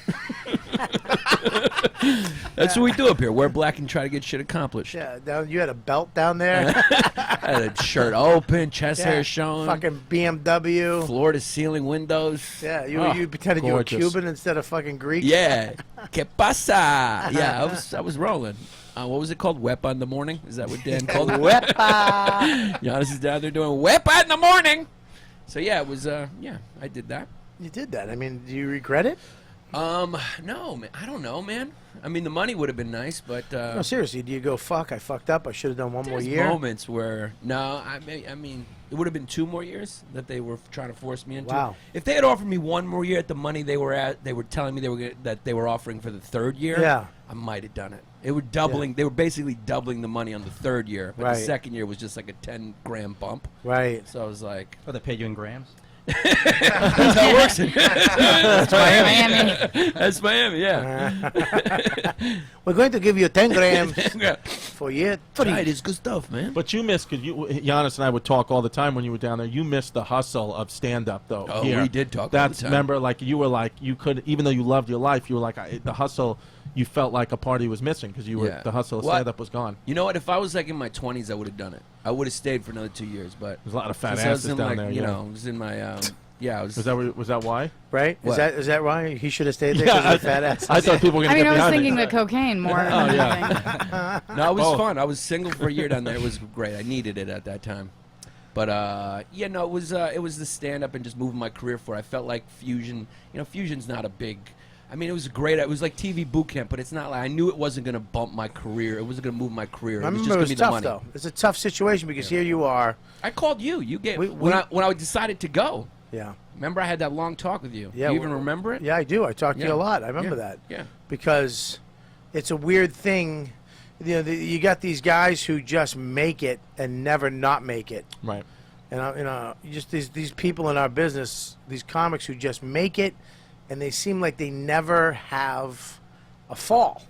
That's what we do up here. Wear black and try to get shit accomplished. Yeah, you had a belt down there. I had a shirt open, chest hair showing. Fucking BMW. Floor to ceiling windows. Yeah, you pretended gorgeous. you were Cuban instead of fucking Greek. Yeah. Que pasa? Yeah, I was rolling. What was it called? Wepa in the morning? Is that what Dan called it? Wepa. Giannis is down there doing Wepa in the morning. So yeah, it was I did that. You did that. I mean, do you regret it? No, man. I don't know, man. I mean, the money would have been nice, but No, seriously, do you go, fuck, I fucked up, I should have done one more there's year? moments where I mean, it would have been 2 more years that they were trying to force me into. Wow. If they had offered me 1 more year at the money they were telling me that they were offering for the 3rd year. Yeah. I might have done it. It were doubling. They were basically doubling the money on the 3rd year, but Right. the 2nd year was just like a 10-gram bump. Right. So I was like, Oh, they paid you in grams? That's how it works. That's Miami. That's Miami, yeah. We're going to give you 10 grams for year 3. Right, it's good stuff, man. But you missed, because Giannis and I would talk all the time when you were down there. You missed the hustle of stand-up, though. Oh, here. we did talk all That's, the time. remember, like, you were like, you could, even though you loved your life, you were like, the hustle, you felt like a party was missing, because you were, Yeah. the hustle of Well, stand-up was gone. You know what? If I was like in my 20s, I would have done it. I would have stayed for another 2 years, but There's a lot of fat since I was asses in, down like, there, you yeah. know, I was in my yeah, I was. Was that why? Right? What? Is that why he should have stayed there? Yeah, Because of the fat ass. I thought people were I going to mean, get I was behind me. thinking the cocaine more than Oh, yeah. anything. No, it was Oh. fun. I was single for a year down there. It was great. I needed it at that time. But yeah, no, it was the stand up and just moving my career forward. I felt like Fusion. You know, Fusion's not a big. I mean, it was great. It was like TV boot camp, but it's not like I knew it wasn't going to bump my career. It wasn't going to move my career. I It was remember just it was going to be the tough, money. though. It's a tough situation because here you are. I called you. You gave We- when I decided to go. Yeah. Remember, I had that long talk with you. Yeah, You even well, remember it? Yeah, I do. I talked to you Yeah. a lot. I remember Yeah. that. Yeah. Because it's a weird thing. You know, you got these guys who just make it and never not make it. Right. And you know, just these people in our business, these comics who just make it, and they seem like they never have a fall.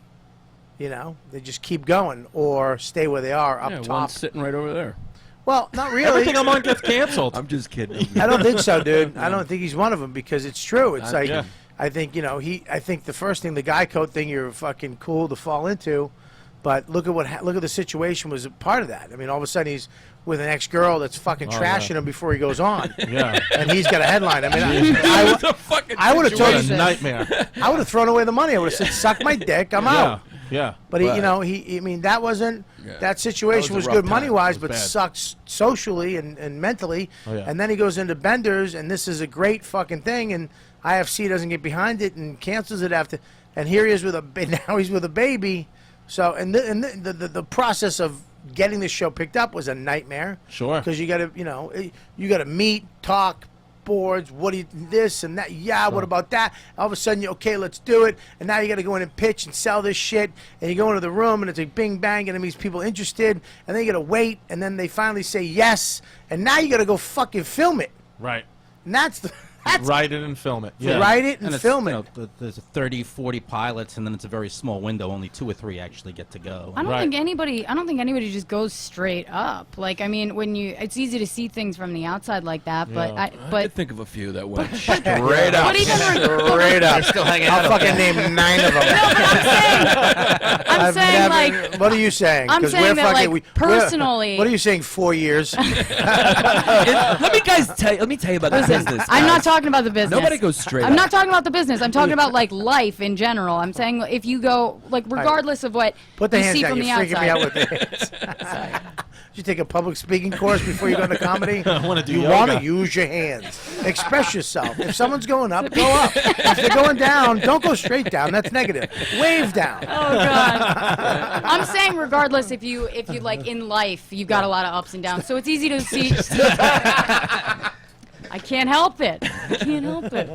You know, they just keep going or stay where they are up Yeah, top. one's sitting right over there. Well, not really. Everything I'm on gets canceled. I'm just kidding. I don't think so, dude. I don't think he's one of them because it's true. It's like yeah. I think I think the first thing, the guy code thing, you're fucking cool to fall into, but look at the situation was a part of that. I mean, all of a sudden he's with an ex-girl that's fucking trashing him before he goes on. Yeah. And he's got a headline. I mean, I would have told What you, a nightmare. I would have thrown away the money. I would have said, "Suck my dick, I'm out." Yeah. But he, you know, I mean, that wasn't that situation That was was a good rough money wise, It was but bad. sucks socially and mentally. Oh, yeah. And then he goes into Benders, and this is a great fucking thing, and IFC doesn't get behind it and cancels it after. And here he is with now he's with a baby. So the process of getting this show picked up was a nightmare. Sure. Because you got to meet, talk. Boards, what do you this and that? Yeah, what about that? All of a sudden, okay, let's do it. And now you got to go in and pitch and sell this shit. And you go into the room and it's a bing bang, and it means people interested. And then you got to wait, and then they finally say yes. And now you got to go fucking film it. Right. And that's Write it and film it. Yeah. write it and it's, film you it. know, there's 30, 40 pilots, and then it's a very small window. Only 2 or 3 actually get to go. I don't Right. think anybody just goes straight up. Like, I mean, it's easy to see things from the outside like that, but Yeah. I could think of a few that went straight up. but even Straight up. Still hanging I'll out. fucking name 9 of them. I'm saying like What are you saying? I'm 'Cause saying we're that, like, we're- personally- What are you saying? 4 years? Let me tell you about the business. I'm not guys. talking about the business. Nobody goes straight I'm up. not talking about the business. I'm talking about like life in general. I'm saying if you go like regardless of what Put the you hands see down. from You're the freaking me out outside. with the hands. Did you take a public speaking course before you go into comedy? I wanna do You yoga. want to use your hands. Express yourself. If someone's going up, go up. If they're going down, don't go straight down. That's negative. Wave down. Oh god. I'm saying regardless if you like in life you've got a lot of ups and downs. So it's easy to see I can't help it. I can't help it.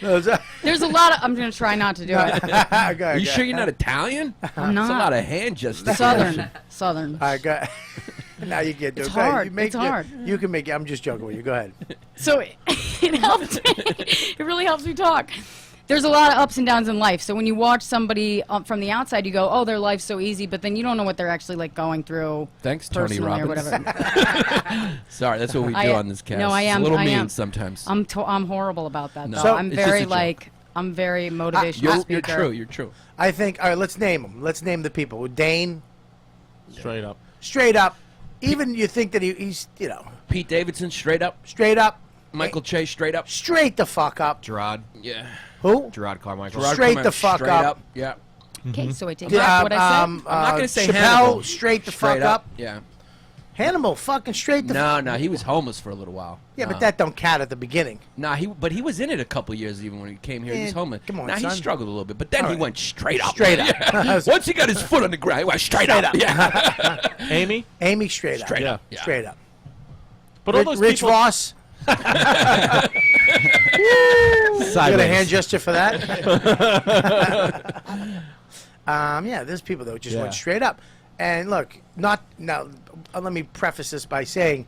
No, is that- There's a lot of I'm gonna try not to do it. Go Are you sure you're not Italian? I'm That's a not. lot of hand gesticulation. Southern. All right, go. Now you get to It's it. Go ahead. hard. You make It's it- hard. You can make it. I'm just joking with you. Go ahead. So it helps me. It really helps me talk. There's a lot of ups and downs in life. So when you watch somebody from the outside, you go, "Oh, their life's so easy," but then you don't know what they're actually like going through. Thanks, Tony personally or Robbins. whatever. Sorry, that's what we do I- on this cast. no, I It's am- a little I mean am. sometimes. I'm horrible about that. No. Though. So- I'm It's just very a joke. like I'm very motivational You're speaker. true. You're true. I think. All right, let's name them. Let's name the people. Dane, Straight up. straight up. Even you think that he's, you know, Pete Davidson, straight up. straight up. Michael Chase, straight up. Straight the fuck up. Gerard. Yeah. Who? Gerard Carmichael. Gerard Straight Clement, the fuck straight up. Yeah. Okay, so I take back what I said. I'm not gonna say Chappelle, Hannibal. straight the Straight fuck up. Yeah. Hannibal, fucking straight the fuck No, he was homeless for a little while. Yeah, but that don't count at the beginning. Nah, he was in it a couple years even when he came here. He was Yeah, homeless. come on, Now he son. struggled a little bit, but then All he right. went straight up. Straight up. Yeah. Once he got his foot on the ground, he went straight up. Yeah. Amy? Amy, straight up. Straight Yeah. up. Yeah. Straight up. But all Rich, those Rich people. Voss. You got a hand gesture for that? Yeah, there's people that just Yeah. went straight up. And look, let me preface this by saying,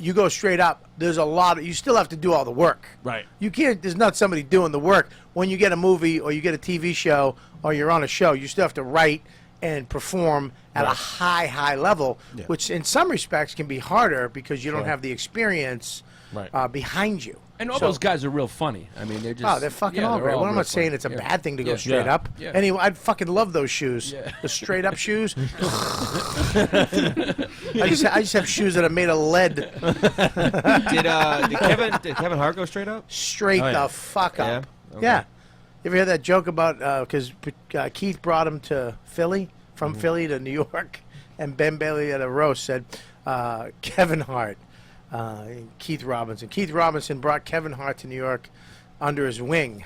you go straight up. There's a lot of, you still have to do all the work. Right. You can't. There's not somebody doing the work when you get a movie or you get a TV show or you're on a show. You still have to write and perform at a high level, which in some respects can be harder because you don't have the experience behind you. And all those guys are real funny. I mean, they're just... Oh, they're fucking all great. Well, I'm not saying it's a bad thing to go straight up. Yeah. Anyway, I'd fucking love those shoes. The straight up shoes. I just have shoes that are made of lead. Did Kevin Hart go straight up? Straight the fuck up. Yeah. You ever hear that joke about, because Keith brought him to Philly, from Philly to New York, and Ben Bailey at a roast said, Kevin Hart, Keith Robinson. Keith Robinson brought Kevin Hart to New York under his wing.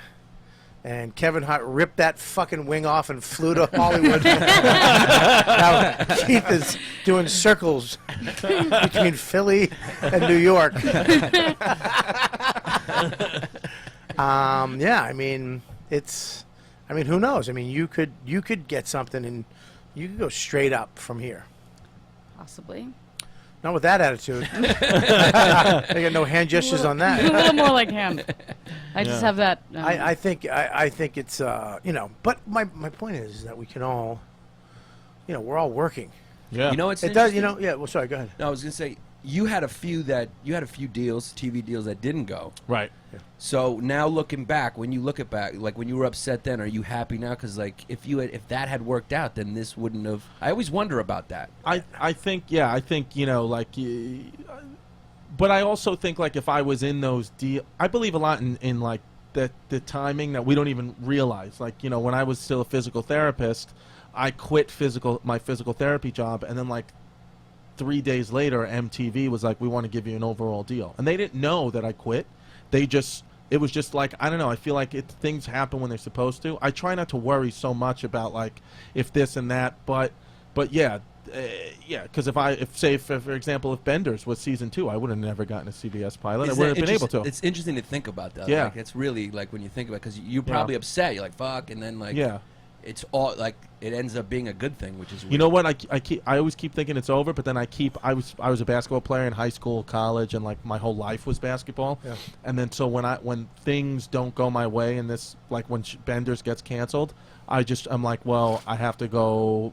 And Kevin Hart ripped that fucking wing off and flew to Hollywood. Now, Keith is doing circles between Philly and New York. Yeah, I mean, who knows? I mean, you could get something and you could go straight up from here. Possibly. Not with that attitude. I got no hand gestures on that. A little more like him. I just have that. I think it's But my point is that we can all, we're all working. Yeah. You know what's It does. interesting? Yeah. Well, sorry. Go ahead. No, I was gonna say you had a few deals, TV deals that didn't go. Right. So now looking back, when you look at back, like when you were upset then, are you happy now? Because like if that had worked out, then this wouldn't have. I always wonder about that. I think but I also think like if I was in those I believe a lot in like the timing that we don't even realize. Like when I was still a physical therapist, I quit my physical therapy job, and then like 3 days later, MTV was like, we want to give you an overall deal. And they didn't know that I quit. It was just like, I don't know, I feel like things happen when they're supposed to. I try not to worry so much about like if this and that, but yeah, because if for example, if Benders was season 2, I would have never gotten a CBS pilot. I wouldn't have been able to. It's interesting to think about that. Yeah. Like, it's really like when you think about it, because you're probably upset. You're like, fuck, and then like, it's all like it ends up being a good thing, which is weird. You know what? I always keep thinking it's over, but then I was a basketball player in high school, college, and like my whole life was basketball. Yeah. And then so when things don't go my way, and this like when Benders gets canceled, I'm like, well, I have to go,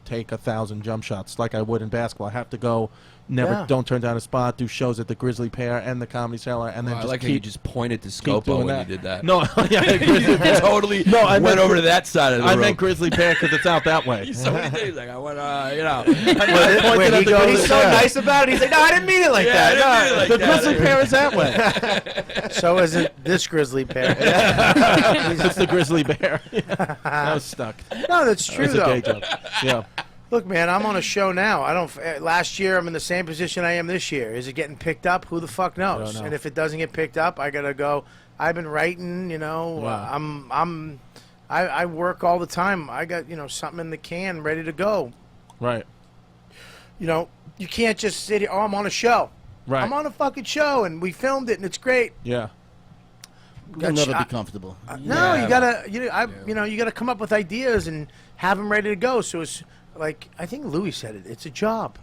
take 1,000 jump shots like I would in basketball. I have to go, don't turn down a spot, do shows at the Grizzly Pear and the Comedy Cellar, and then I just like how you just pointed to Scopo when you did that. No, you totally went over to that side of the room. I meant Grizzly Pear because it's out that way. So many things like I went, He's so nice about it. He's like, no, I didn't mean it like that. The Grizzly Pear is that way. So isn't this Grizzly Pear? It's the Grizzly Bear. I was stuck. No, that's true It's a gay joke. Yeah. Look, man, I'm on a show now. Last year, I'm in the same position I am this year. Is it getting picked up? Who the fuck knows? know. And if it doesn't get picked up, I gotta go. I've been writing, Wow. I work all the time. I got something in the can ready to go. Right. You can't just sit here. Oh, I'm on a show. Right. I'm on a fucking show, and we filmed it, and it's great. Yeah. You'll never be comfortable. No, you gotta come up with ideas and have them ready to go. So it's like I think Louis said it. It's a job.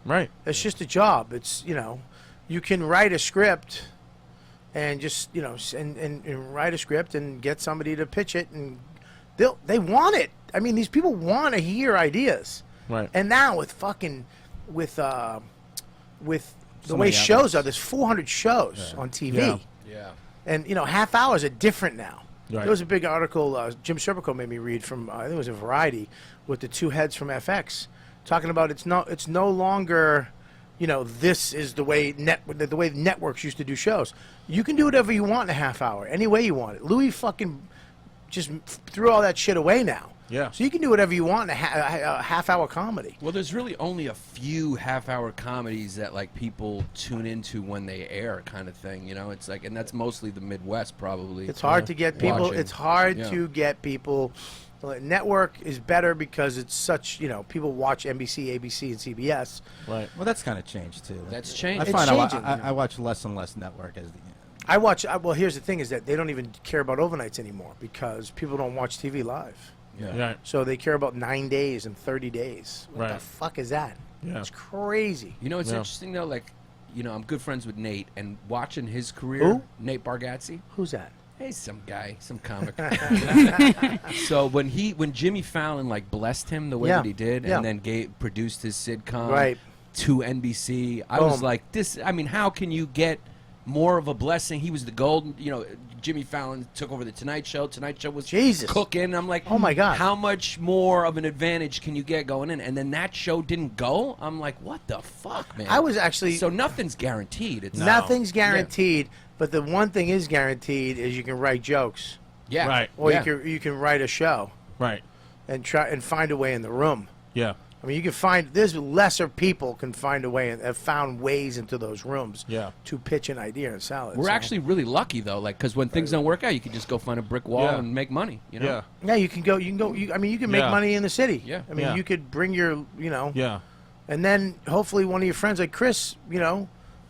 Right. It's just a job. It's you can write a script, and just and write a script and get somebody to pitch it, and they want it. I mean, these people want to hear ideas. Right. And now with the way shows are, there's 400 shows on TV. Yeah. And half hours are different now. Right. There was a big article Jim Serpico made me read from I think it was a Variety with the two heads from FX talking about it's no longer this is the way networks used to do shows. You can do whatever you want in a half hour, any way you want it. Louis fucking just threw all that shit away now. Yeah. So you can do whatever you want in a half-hour comedy. Well, there's really only a few half-hour comedies that like people tune into when they air, kind of thing. It's like, and that's mostly the Midwest, probably. It's hard to get people. Watching. It's hard to get people. Network is better because it's such. People watch NBC, ABC, and CBS. Right. Well, that's kind of changed too. That's changed. I It's find changing. I watch less and less network as the. I watch. Well, here's the thing: is that they don't even care about overnights anymore because people don't watch TV live. Yeah. Right. So they care about 9 days and 30 days. What the Right. fuck is that? Yeah. It's crazy. It's Yeah. interesting though. Like, I'm good friends with Nate, and watching his career, Who? Nate Bargatze. Who's that? Hey, some guy, some comic. So when Jimmy Fallon like blessed him the way that he did, and then produced his sitcom to NBC, I was like, this. I mean, how can you get more of a blessing? He was the golden, Jimmy Fallon took over the Tonight Show. Tonight Show was cooking. I'm like, oh my God, how much more of an advantage can you get going in? And then that show didn't go. I'm like, what the fuck, man? I was actually so nothing's guaranteed. It's nothing's guaranteed, but the one thing is guaranteed is you can write jokes. Yeah, right. Or you can write a show. Right. And try and find a way in the room. Yeah. I mean, you can find there's lesser people can find a way and have found ways into those rooms. To pitch an idea and sell it. We're actually really lucky though, like because when things don't work out, you can just go find a brick wall and make money. Yeah, you can go. I mean, you can make money in the city. Yeah. I mean, you could bring your, Yeah. and then hopefully one of your friends like Chris,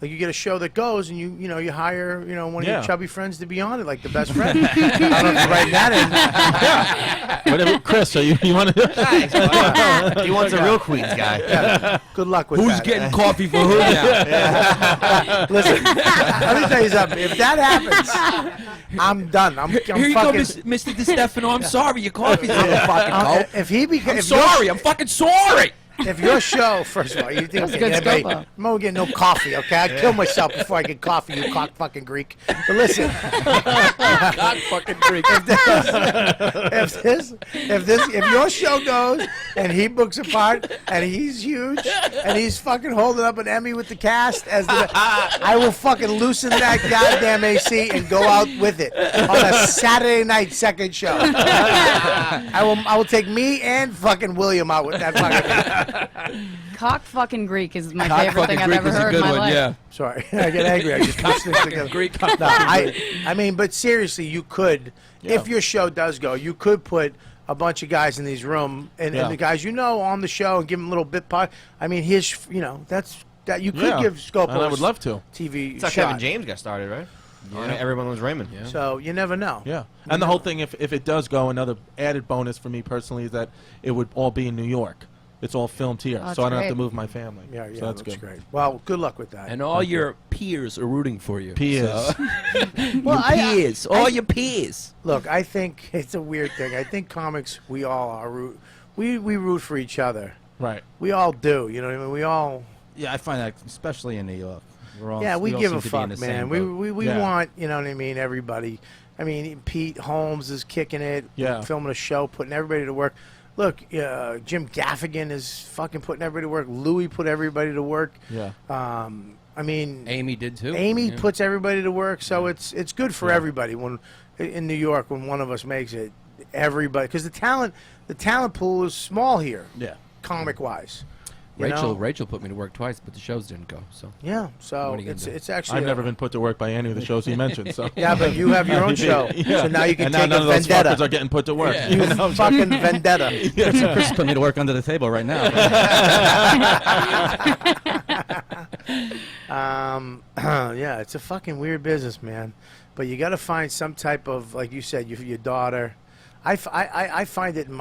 like you get a show that goes and you hire one of your chubby friends to be on it, like the best friend. I don't know if you're writing that in. Whatever, Chris, you want to? He wants a real Queens guy. Yeah. Good luck with Who's that. getting coffee for who now? Listen, let me tell you something. If that happens, I'm done. I'm Here you fucking, go, Mr. Distefano. I'm sorry, your coffee's not fucking cold. If he I'm sorry. I'm fucking sorry. If your show, first of all, you think I'm gonna get no coffee, okay? I'd kill myself before I get coffee, you cock fucking Greek. But listen, cock fucking Greek. If your show goes and he books a part and he's huge and he's fucking holding up an Emmy with the cast, I will fucking loosen that goddamn AC and go out with it on a Saturday night second show. I will take me and fucking William out with that fucking. Cock fucking Greek is my favorite thing I've ever heard in my life. Yeah. Sorry, I get angry. I just push things together. Greek. No, I mean, but seriously, you could, if your show does go, you could put a bunch of guys in these room and the guys on the show and give them a little bit part. I mean, that's that you could give Scopus. And I would love to. TV. It's how Kevin James got started, right? Yeah. Everyone was Raymond. Yeah. So you never know. Yeah. And the whole thing, if it does go, another added bonus for me personally is that it would all be in New York. It's all filmed here, so I don't have to move my family. Yeah, so that's good. great. Well, good luck with that. And all your peers are rooting for you. Peers. So. Well, peers. All your peers. Look, I think it's a weird thing. I think comics, we all are we root for each other. Right. We all do. You know what I mean? We all. Yeah, I find that especially in New York. We're all, Yeah, we all give seem a to be in fuck, the man. same We boat. want, you know what I mean, everybody. I mean, Pete Holmes is kicking it, filming a show, putting everybody to work. Look, Jim Gaffigan is fucking putting everybody to work. Louis put everybody to work. Yeah. I mean, Amy did too. Amy puts everybody to work, so it's good for everybody. When in New York, when one of us makes it, everybody, because the talent pool is small here. Yeah. Comic wise. Rachel put me to work twice, but the shows didn't go. So so it's actually. I've never been put to work by any of the shows he mentioned. So yeah, but you have your own show, so now you can and take now none a of those vendetta. fuckers are getting put to work. Yeah. You fucking vendetta. Chris put me to work under the table right now. Yeah, it's a fucking weird business, man. But you got to find some type of, like you said, your daughter. I find it in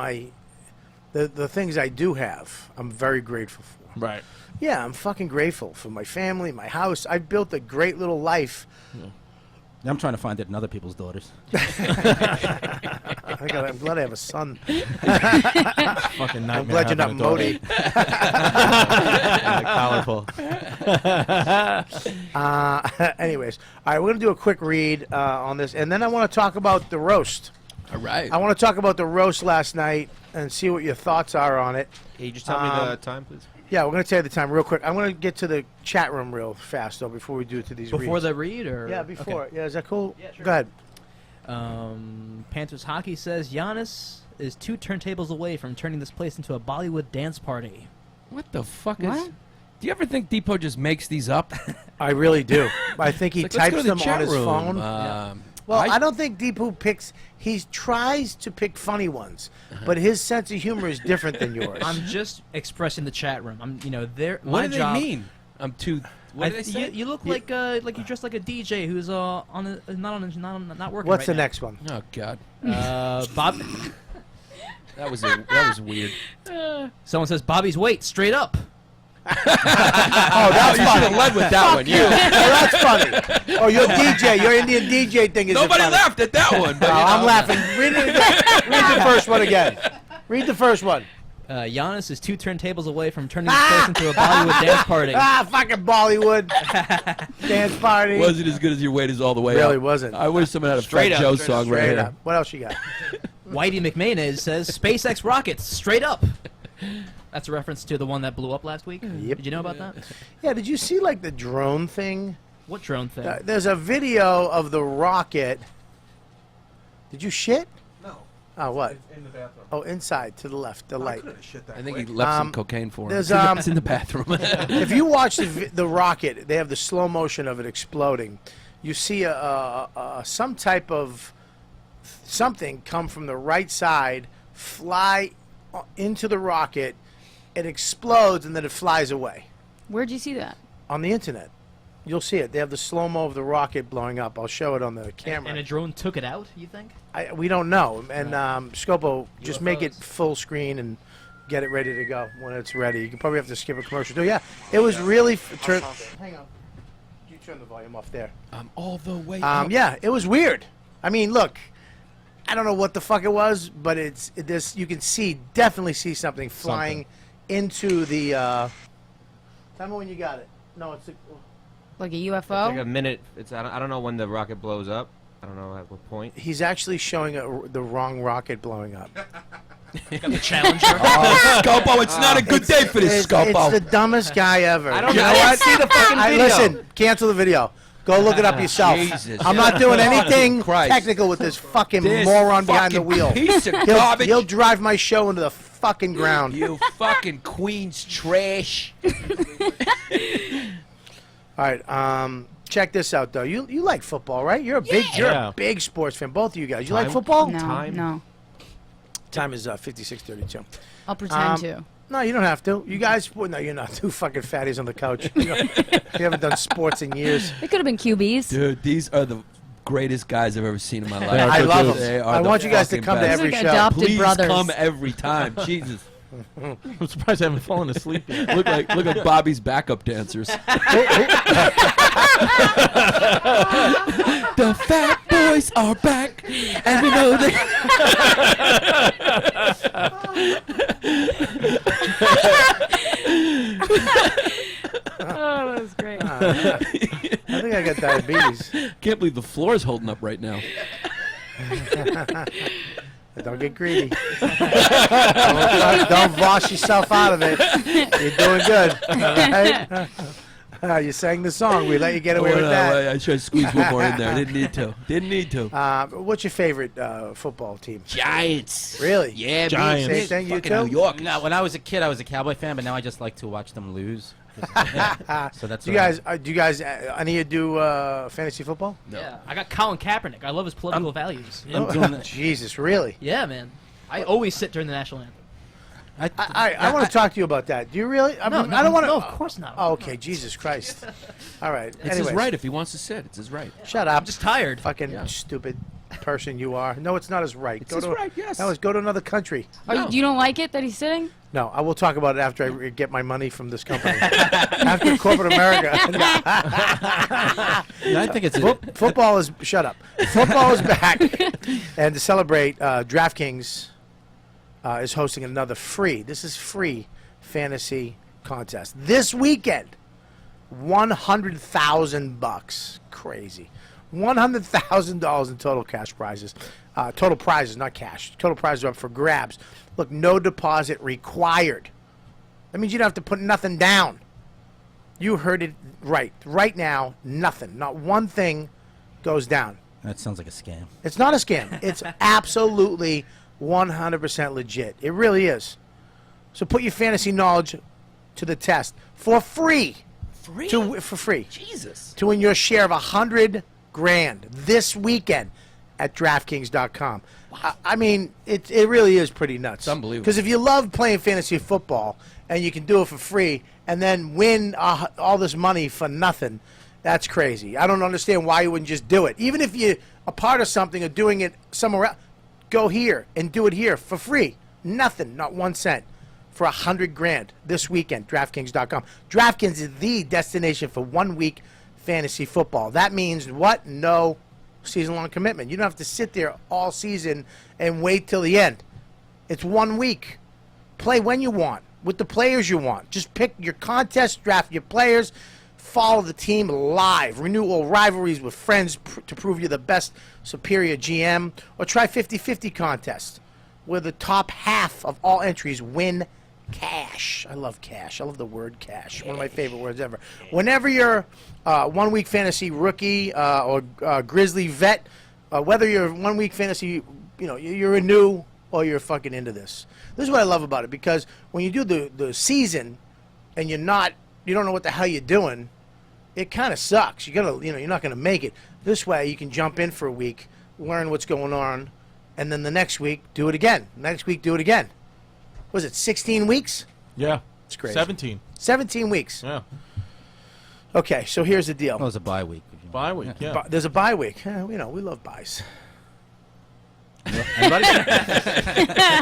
the things I do have, I'm very grateful for. Right. Yeah, I'm fucking grateful for my family, my house. I've built a great little life. I'm trying to find it in other people's daughters. I'm glad I have a son. Fucking nightmare. I'm glad you're not Modi. Anyways, all right, we're going to do a quick read on this, and then I want to talk about the roast. All right. I want to talk about the roast last night and see what your thoughts are on it. Can you just tell me the time, please? Yeah, we're going to tell you the time real quick. I'm going to get to the chat room real fast, though, before we do to these Before reads. the read, or Yeah, before. Okay. Yeah, is that cool? Yeah, sure. Go ahead. Panthers Hockey says Giannis is 2 turntables away from turning this place into a Bollywood dance party. What the fuck What? is? Do you ever think Deepu just makes these up? I really do. I think he It's like, types let's go to the them on chat his room. phone. Well, I don't think Deepu picks. He tries to pick funny ones, but his sense of humor is different than yours. I'm just expressing the chat room. I'm, there. What my do job, they mean? I'm too. What did they say? You look like you dress like a DJ who's not working. What's right the next one? Oh God. Bob. That was weird. Someone says Bobby's weight straight up. Oh, that's You should funny. have led with that one. You. Oh, that's funny. Oh, your DJ, your Indian DJ thing is Nobody funny. laughed at that one. But, No, you know. I'm laughing. Read it again. Read the first one again. Read the first one. Giannis is 2 turntables away from turning this place into a Bollywood dance party. Fucking Bollywood dance party. Wasn't as good as your weight is all the way Really up. wasn't. I wish someone had a Straight Fat up, Joe straight song right Straight here. up. What else you got? Whitey McMahon says SpaceX rockets straight up. That's a reference to the one that blew up last week. Yep. Did you know about that? Yeah, did you see like the drone thing? What drone thing? There's a video of the rocket. Did you shit? No. Oh, what? In the bathroom. Oh, inside to the left, the light. I think he left some cocaine for him. There's, It's in the bathroom. If you watch the rocket, they have the slow motion of it exploding. You see some type of something come from the right side, fly into the rocket, it explodes, and then it flies away. Where'd you see that? On the internet. You'll see it. They have the slow-mo of the rocket blowing up. I'll show it on the camera. And a drone took it out, you think? We don't know. And Scopo, just make it full screen and get it ready to go when it's ready. You can probably have to skip a commercial too. Yeah, it was really... Hang on. You turn the volume off there. I'm all the way up. Yeah, it was weird. I mean, look, I don't know what the fuck it was, but it's this. You can definitely see something flying into the... tell me when you got it. No, it's... Like a It's UFO? like a minute. I don't know when the rocket blows up. I don't know at what point. He's actually showing the wrong rocket blowing up. Got the Challenger. Scopo, it's not a good day for this, Scopo. It's the dumbest guy ever. I don't You know. know I didn't what? see the fucking video. Listen, cancel the video. Go look it up yourself. Jesus. I'm not doing anything Christ. technical with this fucking This moron behind the fucking wheel. piece of He'll garbage. drive my show into the fucking ground. You fucking Queen's trash. All right, check this out though. You like football, right? You're a big sports fan. Both of you guys. You like football? No, no. Time is 56:32. I'll pretend to. No, you don't have to. You guys, no, you're not. Two fucking fatties on the couch. You haven't done sports in years. It could have been QBs. Dude, these are the greatest guys I've ever seen in my life. I love them. They are I the want you guys to fucking come to best. every Like show. adopted Please brothers. come every time. Jesus. I'm surprised I haven't fallen asleep yet. Look like Bobby's backup dancers. The fat boys are back, and we know they. Oh, that's great. I think I got diabetes. Can't believe the floor is holding up right now. Don't get greedy. Don't wash yourself out of it. You're doing good. All right? You sang the song. We let you get away with that. I tried to squeeze one more in there. Didn't need to. What's your favorite football team? Giants. Really? Yeah, Giants. man. Same thing, you Fucking too? New York. No, when I was a kid, I was a Cowboy fan, but now I just like to watch them lose. So that's Do you guys? Any of you do fantasy football? Yeah, I got Colin Kaepernick. I love his political values. I'm doing that. Jesus, really? Yeah, man. I always sit during the national anthem. I want to talk to you about that. Do you really? I No, mean, I don't want to. No, of course not. Oh, okay. Jesus Christ. All right. It's his Anyways, right if he wants to sit. It's his right. Shut up. I'm just tired. Fucking stupid person you are. No, it's not his right. It's his right, yes. No, go to another country. You don't like it that he's sitting? No, I will talk about it after I get my money from this company. After corporate America. I think it's Football is... Shut up. Football is back. And to celebrate, DraftKings is hosting another free fantasy contest. This weekend, $100,000. Crazy. $100,000 in total cash prizes. Total prizes, not cash. Total prizes are up for grabs. Look, no deposit required. That means you don't have to put nothing down. You heard it right. Right now, nothing. Not one thing goes down. That sounds like a scam. It's not a scam. It's absolutely 100% legit. It really is. So put your fantasy knowledge to the test for free. For free. Jesus. To win your share of $100,000 this weekend at DraftKings.com. Wow. I mean, it really is pretty nuts. It's unbelievable. Because if you love playing fantasy football and you can do it for free and then win all this money for nothing, that's crazy. I don't understand why you wouldn't just do it. Even if you're a part of something or doing it somewhere else, go here and do it here for free. Nothing, not 1 cent. for $100,000 this weekend. DraftKings.com. DraftKings is the destination for 1 week fantasy football. That means what? No season-long commitment. You don't have to sit there all season and wait till the end. It's 1 week. Play when you want, with the players you want. Just pick your contest, draft your players, follow the team live. Renew all rivalries with friends to prove you're the best, superior GM. Or try 50-50 contests, where the top half of all entries win cash. I love cash. I love the word cash. One of my favorite words ever. Whenever you're 1 week fantasy rookie or grizzly vet, whether you're 1 week fantasy, you're a new or you're fucking into this. This is what I love about it, because when you do the season and you don't know what the hell you're doing, it kind of sucks. You're not gonna make it. This way you can jump in for a week, learn what's going on, and then the next week do it again. Next week do it again. Was it 16 weeks? Yeah. It's crazy. 17. 17 weeks. Yeah. Okay, so here's the deal. Well, it was a bye week. Bye week, yeah. There's a bye week. We love buys. Anybody?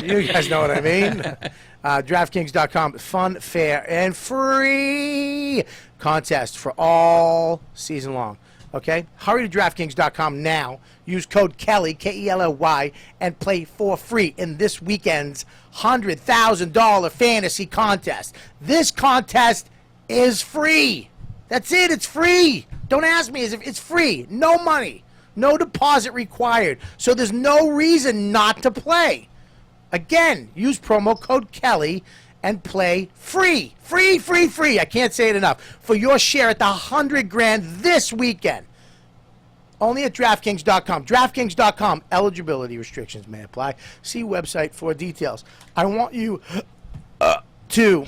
You guys know what I mean. DraftKings.com. Fun, fair, and free contest for all season long. Okay? Hurry to DraftKings.com now. Use code Kelly, K-E-L-L-Y, and play for free in this weekend's $100,000 fantasy contest. This contest is free. That's it. It's free. Don't ask me. It's free. No money. No deposit required. So there's no reason not to play. Again, use promo code Kelly and play free. Free, free, free. I can't say it enough. For your share at the $100,000 this weekend. Only at DraftKings.com. DraftKings.com. Eligibility restrictions may apply. See website for details. I want you to go to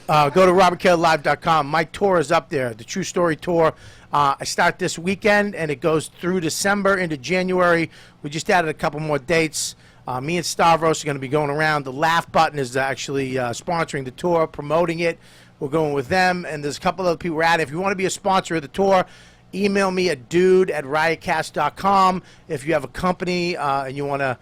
RobertKellyLive.com. My tour is up there. The True Story Tour. I start this weekend, and it goes through December into January. We just added a couple more dates. Me and Stavros are going to be going around. The Laugh Button is actually sponsoring the tour, promoting it. We're going with them, and there's a couple other people we're at. If you want to be a sponsor of the tour, email me at dude@riotcast.com. If you have a company and you want to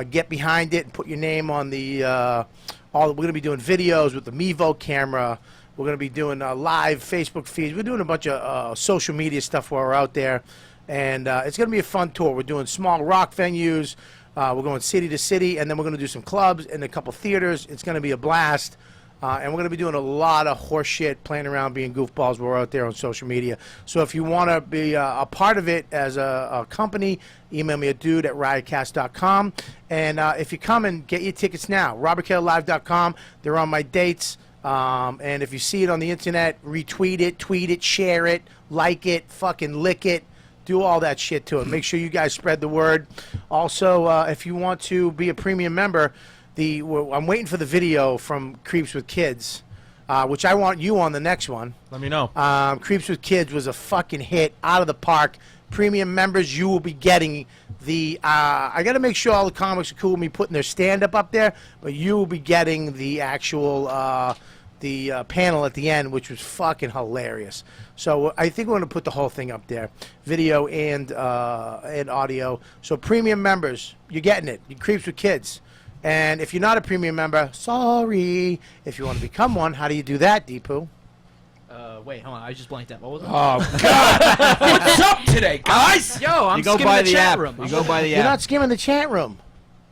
get behind it and put your name on the we're going to be doing videos with the Mevo camera. We're going to be doing live Facebook feeds. We're doing a bunch of social media stuff while we're out there. And it's going to be a fun tour. We're doing small rock venues. We're going city to city. And then we're going to do some clubs and a couple theaters. It's going to be a blast. And we're going to be doing a lot of horse shit, playing around, being goofballs while we're out there on social media. So if you want to be a part of it as a company, email me at dude@riotcast.com. And if you come and get your tickets now, RobertKellyLive.com. They're on my dates. And if you see it on the internet, retweet it, tweet it, share it, like it, fucking lick it. Do all that shit to it. Make sure you guys spread the word. Also, if you want to be a premium member, I'm waiting for the video from Creeps with Kids, which I want you on the next one. Let me know. Creeps with Kids was a fucking hit, out of the park. Premium members, you will be getting the I got to make sure all the comics are cool with me putting their stand-up up there, but you will be getting the actual panel at the end, which was fucking hilarious. So I think we're going to put the whole thing up there, video and audio. So premium members, you're getting it. You Creeps with Kids. And if you're not a premium member, sorry. If you want to become one, how do you do that, Deepu? Wait, hold on. I just blanked out. What was it? Oh, God. What's up today, guys? Yo, I'm skimming the chat room. You go by the You're app. not skimming the chat room.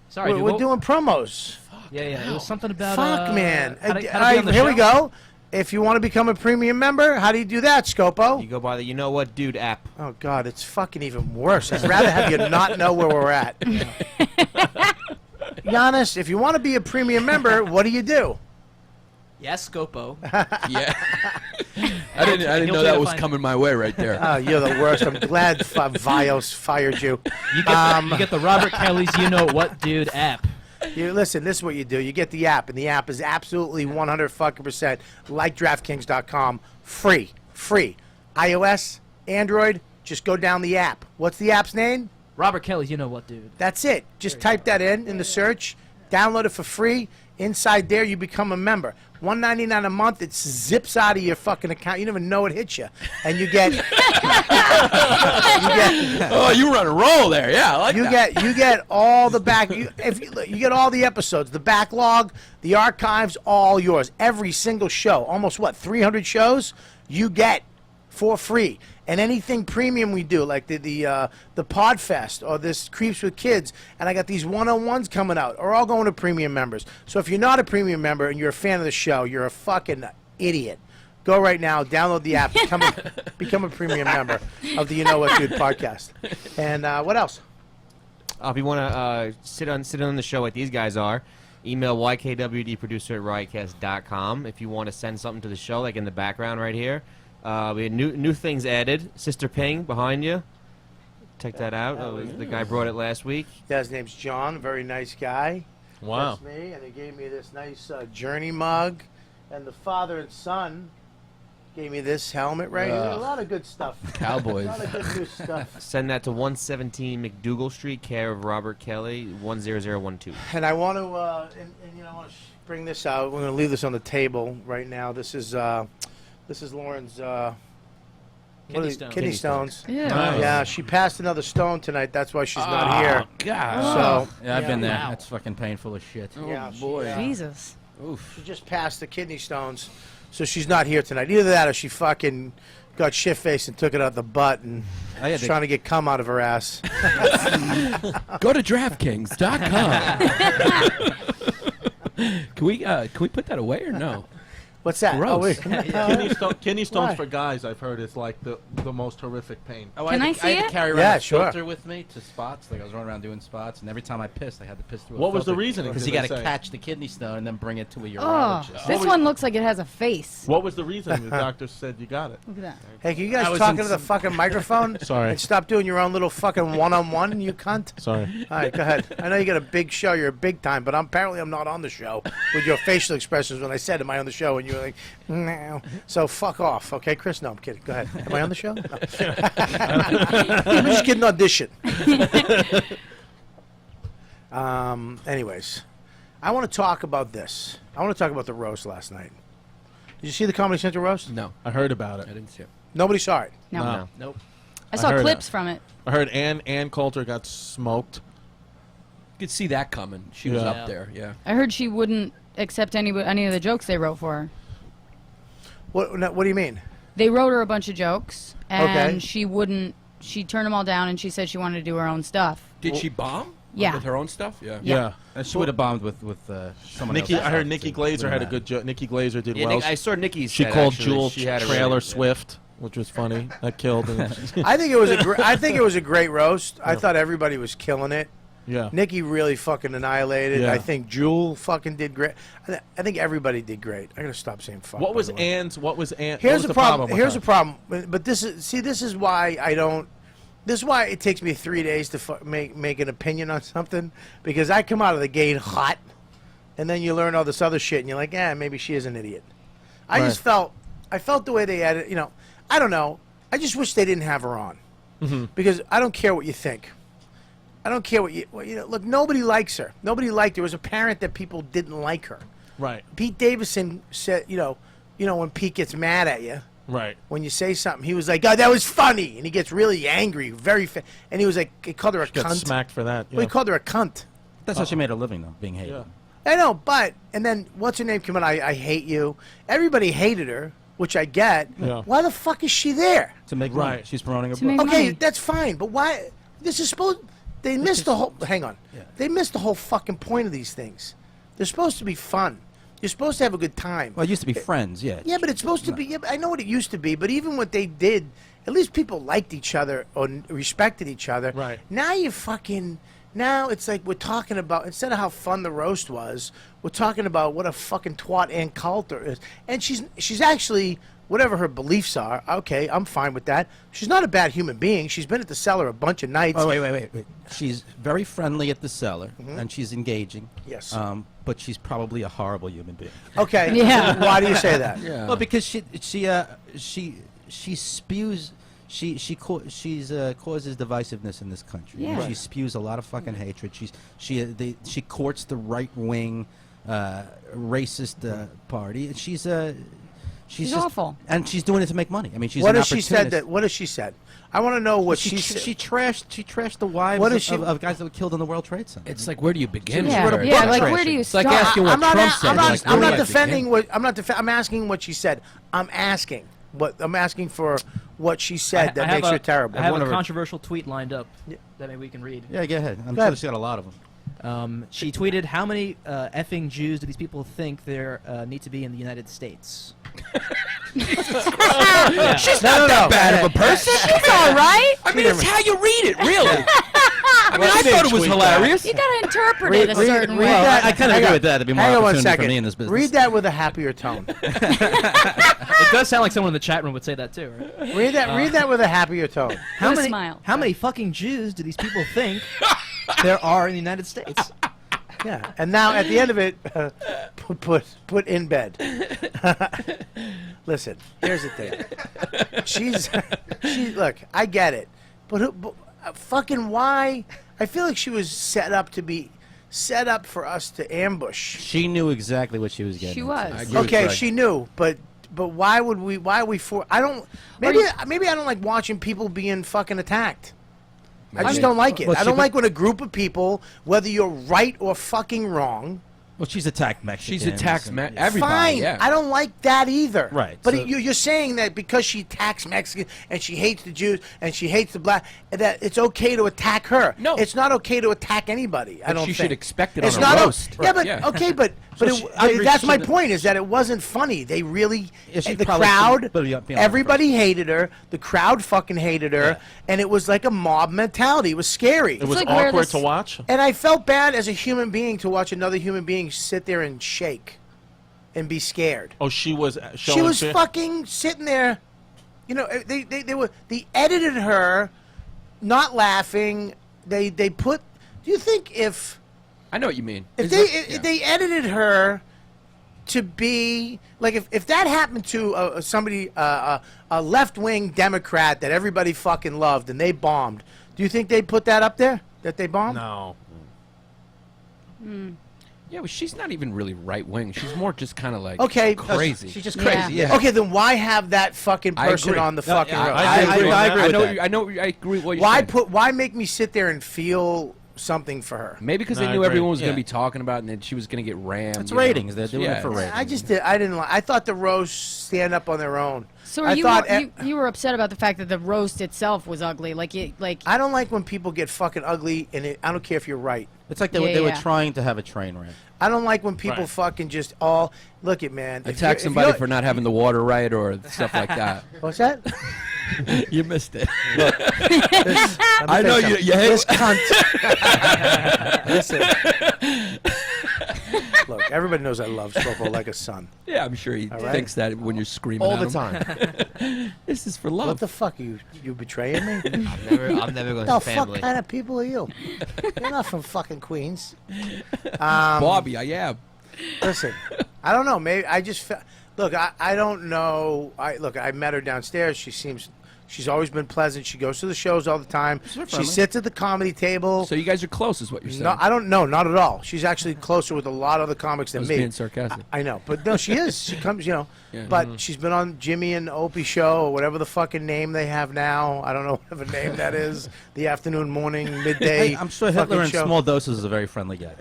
Sorry, We're doing promos. Yeah. It was something about. Fuck, man. How to be All right, on the here show? we go. If you want to become a premium member, how do you do that, Scopo? You go by the You Know What Dude app. Oh, God, it's fucking even worse. I'd rather have you not know where we're at. Giannis, if you want to be a premium member, what do you do? Yes, Scopo. Yeah. I didn't know that was coming my way right there. Oh, you're the worst. I'm glad Vios fired you. You get the Robert Kelly's You Know What Dude app. Listen, this is what you do. You get the app, and the app is absolutely 100% like DraftKings.com. Free. iOS, Android, just go down the app. What's the app's name? Robert Kelly's You Know What Dude. Just type that in the search. Download it for free. Inside there, you become a member. $1.99 a month. It zips out of your fucking account. You never know it hits you, and you get. Oh, you run a roll there. Yeah, I like that. You get all the back. You get all the episodes, the backlog, the archives, all yours. Every single show, almost 300 shows, you get for free. And anything premium we do, like the Podfest or this Creeps with Kids, and I got these one-on-ones coming out, are all going to premium members. So if you're not a premium member and you're a fan of the show, you're a fucking idiot. Go right now, download the app, become a premium member of the You Know What Dude podcast. And what else? If you want to sit on the show like these guys are, email YKWDproducer@riotcast.com. If you want to send something to the show, like in the background right here. We had new things added. Sister Ping behind you. Check that out. The guy brought it last week. Yeah, his name's John. Very nice guy. Wow. That's me. And he gave me this nice Journey mug. And the father and son gave me this helmet right here. A lot of good stuff. Cowboys. A lot of good new stuff. Send that to 117 McDougal Street, care of Robert Kelly, 10012. And I want to, I want to bring this out. We're going to leave this on the table right now. This is Lauren's kidney stones. Yeah. Nice. Yeah, she passed another stone tonight. That's why she's not here. God. So Yeah, I've been there. Wow. That's fucking painful as shit. yeah, boy. Jesus. she just passed the kidney stones, so she's not here tonight. Either that, or she fucking got shit faced and took it out the butt and was trying to get cum out of her ass. Go to DraftKings.com. Can we put that away or no? What's that? Gross. Oh, wait. Kidney stones Why? for guys, I've heard, is like the most horrific pain. Oh, Can I I see had to it? carry around Yeah, a sure. filter with me to spots. Like I was running around doing spots, and every time I pissed, I had to piss through. What was the reasoning, Because did you they got to say? catch the kidney stone and then bring it to a Oh, urologist. this one looks like it has a face. What was the reason? The doctor said you got it. Look at that. Hey, can you I guys was talk in into the some- fucking microphone? Sorry. And stop doing your own little fucking one-on-one, you cunt? Sorry. All right, go ahead. I know you got a big show. You're a big time, but apparently I'm not on the show with your facial expressions when I said, am I on the show? And you were like, no. So fuck off, okay, Chris? No, I'm kidding. Go ahead. Am I on the show? No. I'm just getting audition. Anyways, I want to talk about this. I want to talk about the roast last night. Did you see the Comedy Central roast? No, I heard about I it. didn't see it. Nobody saw it. No. No. Nope. I saw heard clips that. from it. I heard Ann Coulter got smoked. You could see that coming. She was Yeah. up there. Yeah. I heard she wouldn't accept any of the jokes they wrote for her. What do you mean? They wrote her a bunch of jokes, and Okay. she wouldn't. She turned them all down, and she said she wanted to do her own stuff. Did she bomb? Yeah. With her own stuff? Yeah. Yeah. And she would have bombed with someone Nikki, else. I heard Nikki Glazer had a good joke. Nikki Glazer did Yeah, well. I saw Nikki's She set, called actually. Jewel She had a Trailer really- Swift, which was funny. That killed. I think it was a great roast. I thought everybody was killing it. Yeah. Nikki really fucking annihilated. Yeah. I think Jewel fucking did great. I think everybody did great. I gotta stop saying fuck. What by was the way. Ann's? What was Ann? Here's what was the the problem. with Here's her? the problem. But this is why I don't. This is why it takes me 3 days to make an opinion on something, because I come out of the gate hot, and then you learn all this other shit, and you're like, maybe she is an idiot. I Right. just felt the way they had it. I don't know. I just wish they didn't have her on, because I don't care what you think. I don't care what you look. Nobody likes her. Nobody liked her. It was apparent that people didn't like her. Right. Pete Davidson said, when Pete gets mad at you. Right. When you say something, he was like, "Oh, that was funny," and he gets really angry, and he was like, he called her a Got cunt. smacked for that. Well, he called her a cunt. That's how she made a living, though, being hated. Yeah. I know, and then what's her name came on? I hate you. Everybody hated her, which I get. Yeah. Why the fuck is she there? To make money. Right. She's promoting her To make book. Okay, money. that's fine, but why? This is supposed. They missed the whole. Hang on. Yeah. They missed the whole fucking point of these things. They're supposed to be fun. You're supposed to have a good time. Well, it used to be friends, yeah. Yeah, but it's supposed to be. Yeah, I know what it used to be, but even what they did, at least people liked each other or respected each other. Right. Now now it's like we're talking about, instead of how fun the roast was, we're talking about what a fucking twat Ann Coulter is, and she's actually, whatever her beliefs are. Okay, I'm fine with that. She's not a bad human being. She's been at the cellar a bunch of nights. Oh, wait. She's very friendly at the cellar, and she's engaging. Yes. But she's probably a horrible human being. Okay. Yeah. Why do you say that? Yeah. Well, because she spews. She causes divisiveness in this country. Yeah. She spews a lot of fucking hatred. She courts the right wing racist party. And she's just awful. And she's doing it to make money. I mean, she's What an has she said? opportunist. What has she said? I want to know what she said. She trashed the wives What is she- of guys that were killed in the World Trade Center. It's like, where do you begin? Yeah, wrote a yeah, book like trashing. where do you It's like start? asking what Trump said. I'm not, Like, I'm where not do I defending begin? what I'm asking what she said. I'm asking for what she said that makes her terrible. I have One a of her- controversial tweet lined up that maybe we can read. Yeah, go ahead. I'm Go sure ahead. she's got a lot of them. She tweeted, "How many effing Jews do these people think there need to be in the United States?" She's not that bad of a person. She's all right. I mean, it's how you read it, really. I mean, I thought it was hilarious. You gotta interpret it a certain way. I kind of agree with that. There'd be more Hang on 1 opportunity second. for me in this business. Read that with a happier tone. It does sound like someone in the chat room would say that too, right? Read that with a happier tone. With a smile. How many fucking Jews do these people think there are in the United States? Yeah, and now at the end of it, put in bed. Listen, here's the thing. She look. I get it, but fucking why? I feel like she was set up for us to ambush. She knew exactly what she was getting. She into. was. I agree with Okay, Greg. she knew, but why would we? Why are we for? I don't. Maybe I don't like watching people being fucking attacked. I just don't like it. Well, I don't like when a group of people, whether you're right or fucking wrong. Well, she's attacked Mexicans. She's attacked and- everybody. Fine, Yeah. I don't like that either. Right, But so- you're saying that because she attacks Mexicans and she hates the Jews and she hates the black, that it's okay to attack her. No. It's not okay to attack anybody. I But don't she think. should expect it It's on a not roast. Yeah, but Yeah. okay, but So it, she- I agree, that's she my should've- point. Is that it wasn't funny. They really, Yeah, she the probably crowd, should've been on the everybody hated her. The crowd fucking hated her, and it was like a mob mentality. It was scary. It was like where awkward this- to watch. And I felt bad as a human being to watch another human being sit there and shake and be scared. Oh, she was showing She was fear? fucking sitting there. You know, they edited her, not laughing. They put. Do you think if I know what you mean. if they edited her to be like if that happened to somebody a left wing Democrat that everybody fucking loved and they bombed, do you think they'd put that up there that they bombed? No. Yeah, well, she's not even really right wing. She's more just kind of like Okay, crazy. She's just Yeah. crazy. Yeah. Okay, then why have that fucking I person agree. on the No, fucking road? I agree with that. I agree with what you're Why saying. why make me sit there and feel something for her? Maybe because No, they I knew agree. everyone was going Yeah. to be talking about it and then she was going to get rammed. It's you know. ratings. They're doing Yeah. it for ratings. I didn't like. I thought the roasts stand up on their own. So I you thought were, you were upset about the fact that the roast itself was ugly. Like I don't like when people get fucking ugly, and I don't care if you're right. It's like they Yeah, were yeah. trying to have a train wreck. I don't like when people Right. fucking just all look at man. if Attack you're- somebody if for not having the water right or stuff like that. What's that? You missed it. Let me I know tell you something. hate This cunt. Listen. Look, everybody knows I love Stropo like a son. Yeah, I'm sure he All right. thinks that when you're screaming All at the him. time. This is for What love. the fuck are you betraying me? I'm never going the to fuck family. kind of people are you? You're not from fucking Queens. Bobby, I am. Listen, I don't know. Maybe I just look. I don't know. I met her downstairs. She's always been pleasant. She goes to the shows all the time. She sits at the comedy table. So you guys are close, is what you're saying. No, I don't know. Not at all. She's actually closer with a lot of the comics I than was me. being sarcastic. I know, but no, she is. She comes, you know. Yeah. But she's been on Jimmy and Opie show or whatever the fucking name they have now. I don't know whatever name that is. The afternoon, morning, midday. Hey, I'm sure fucking Hitler in show. small doses is a very friendly guy.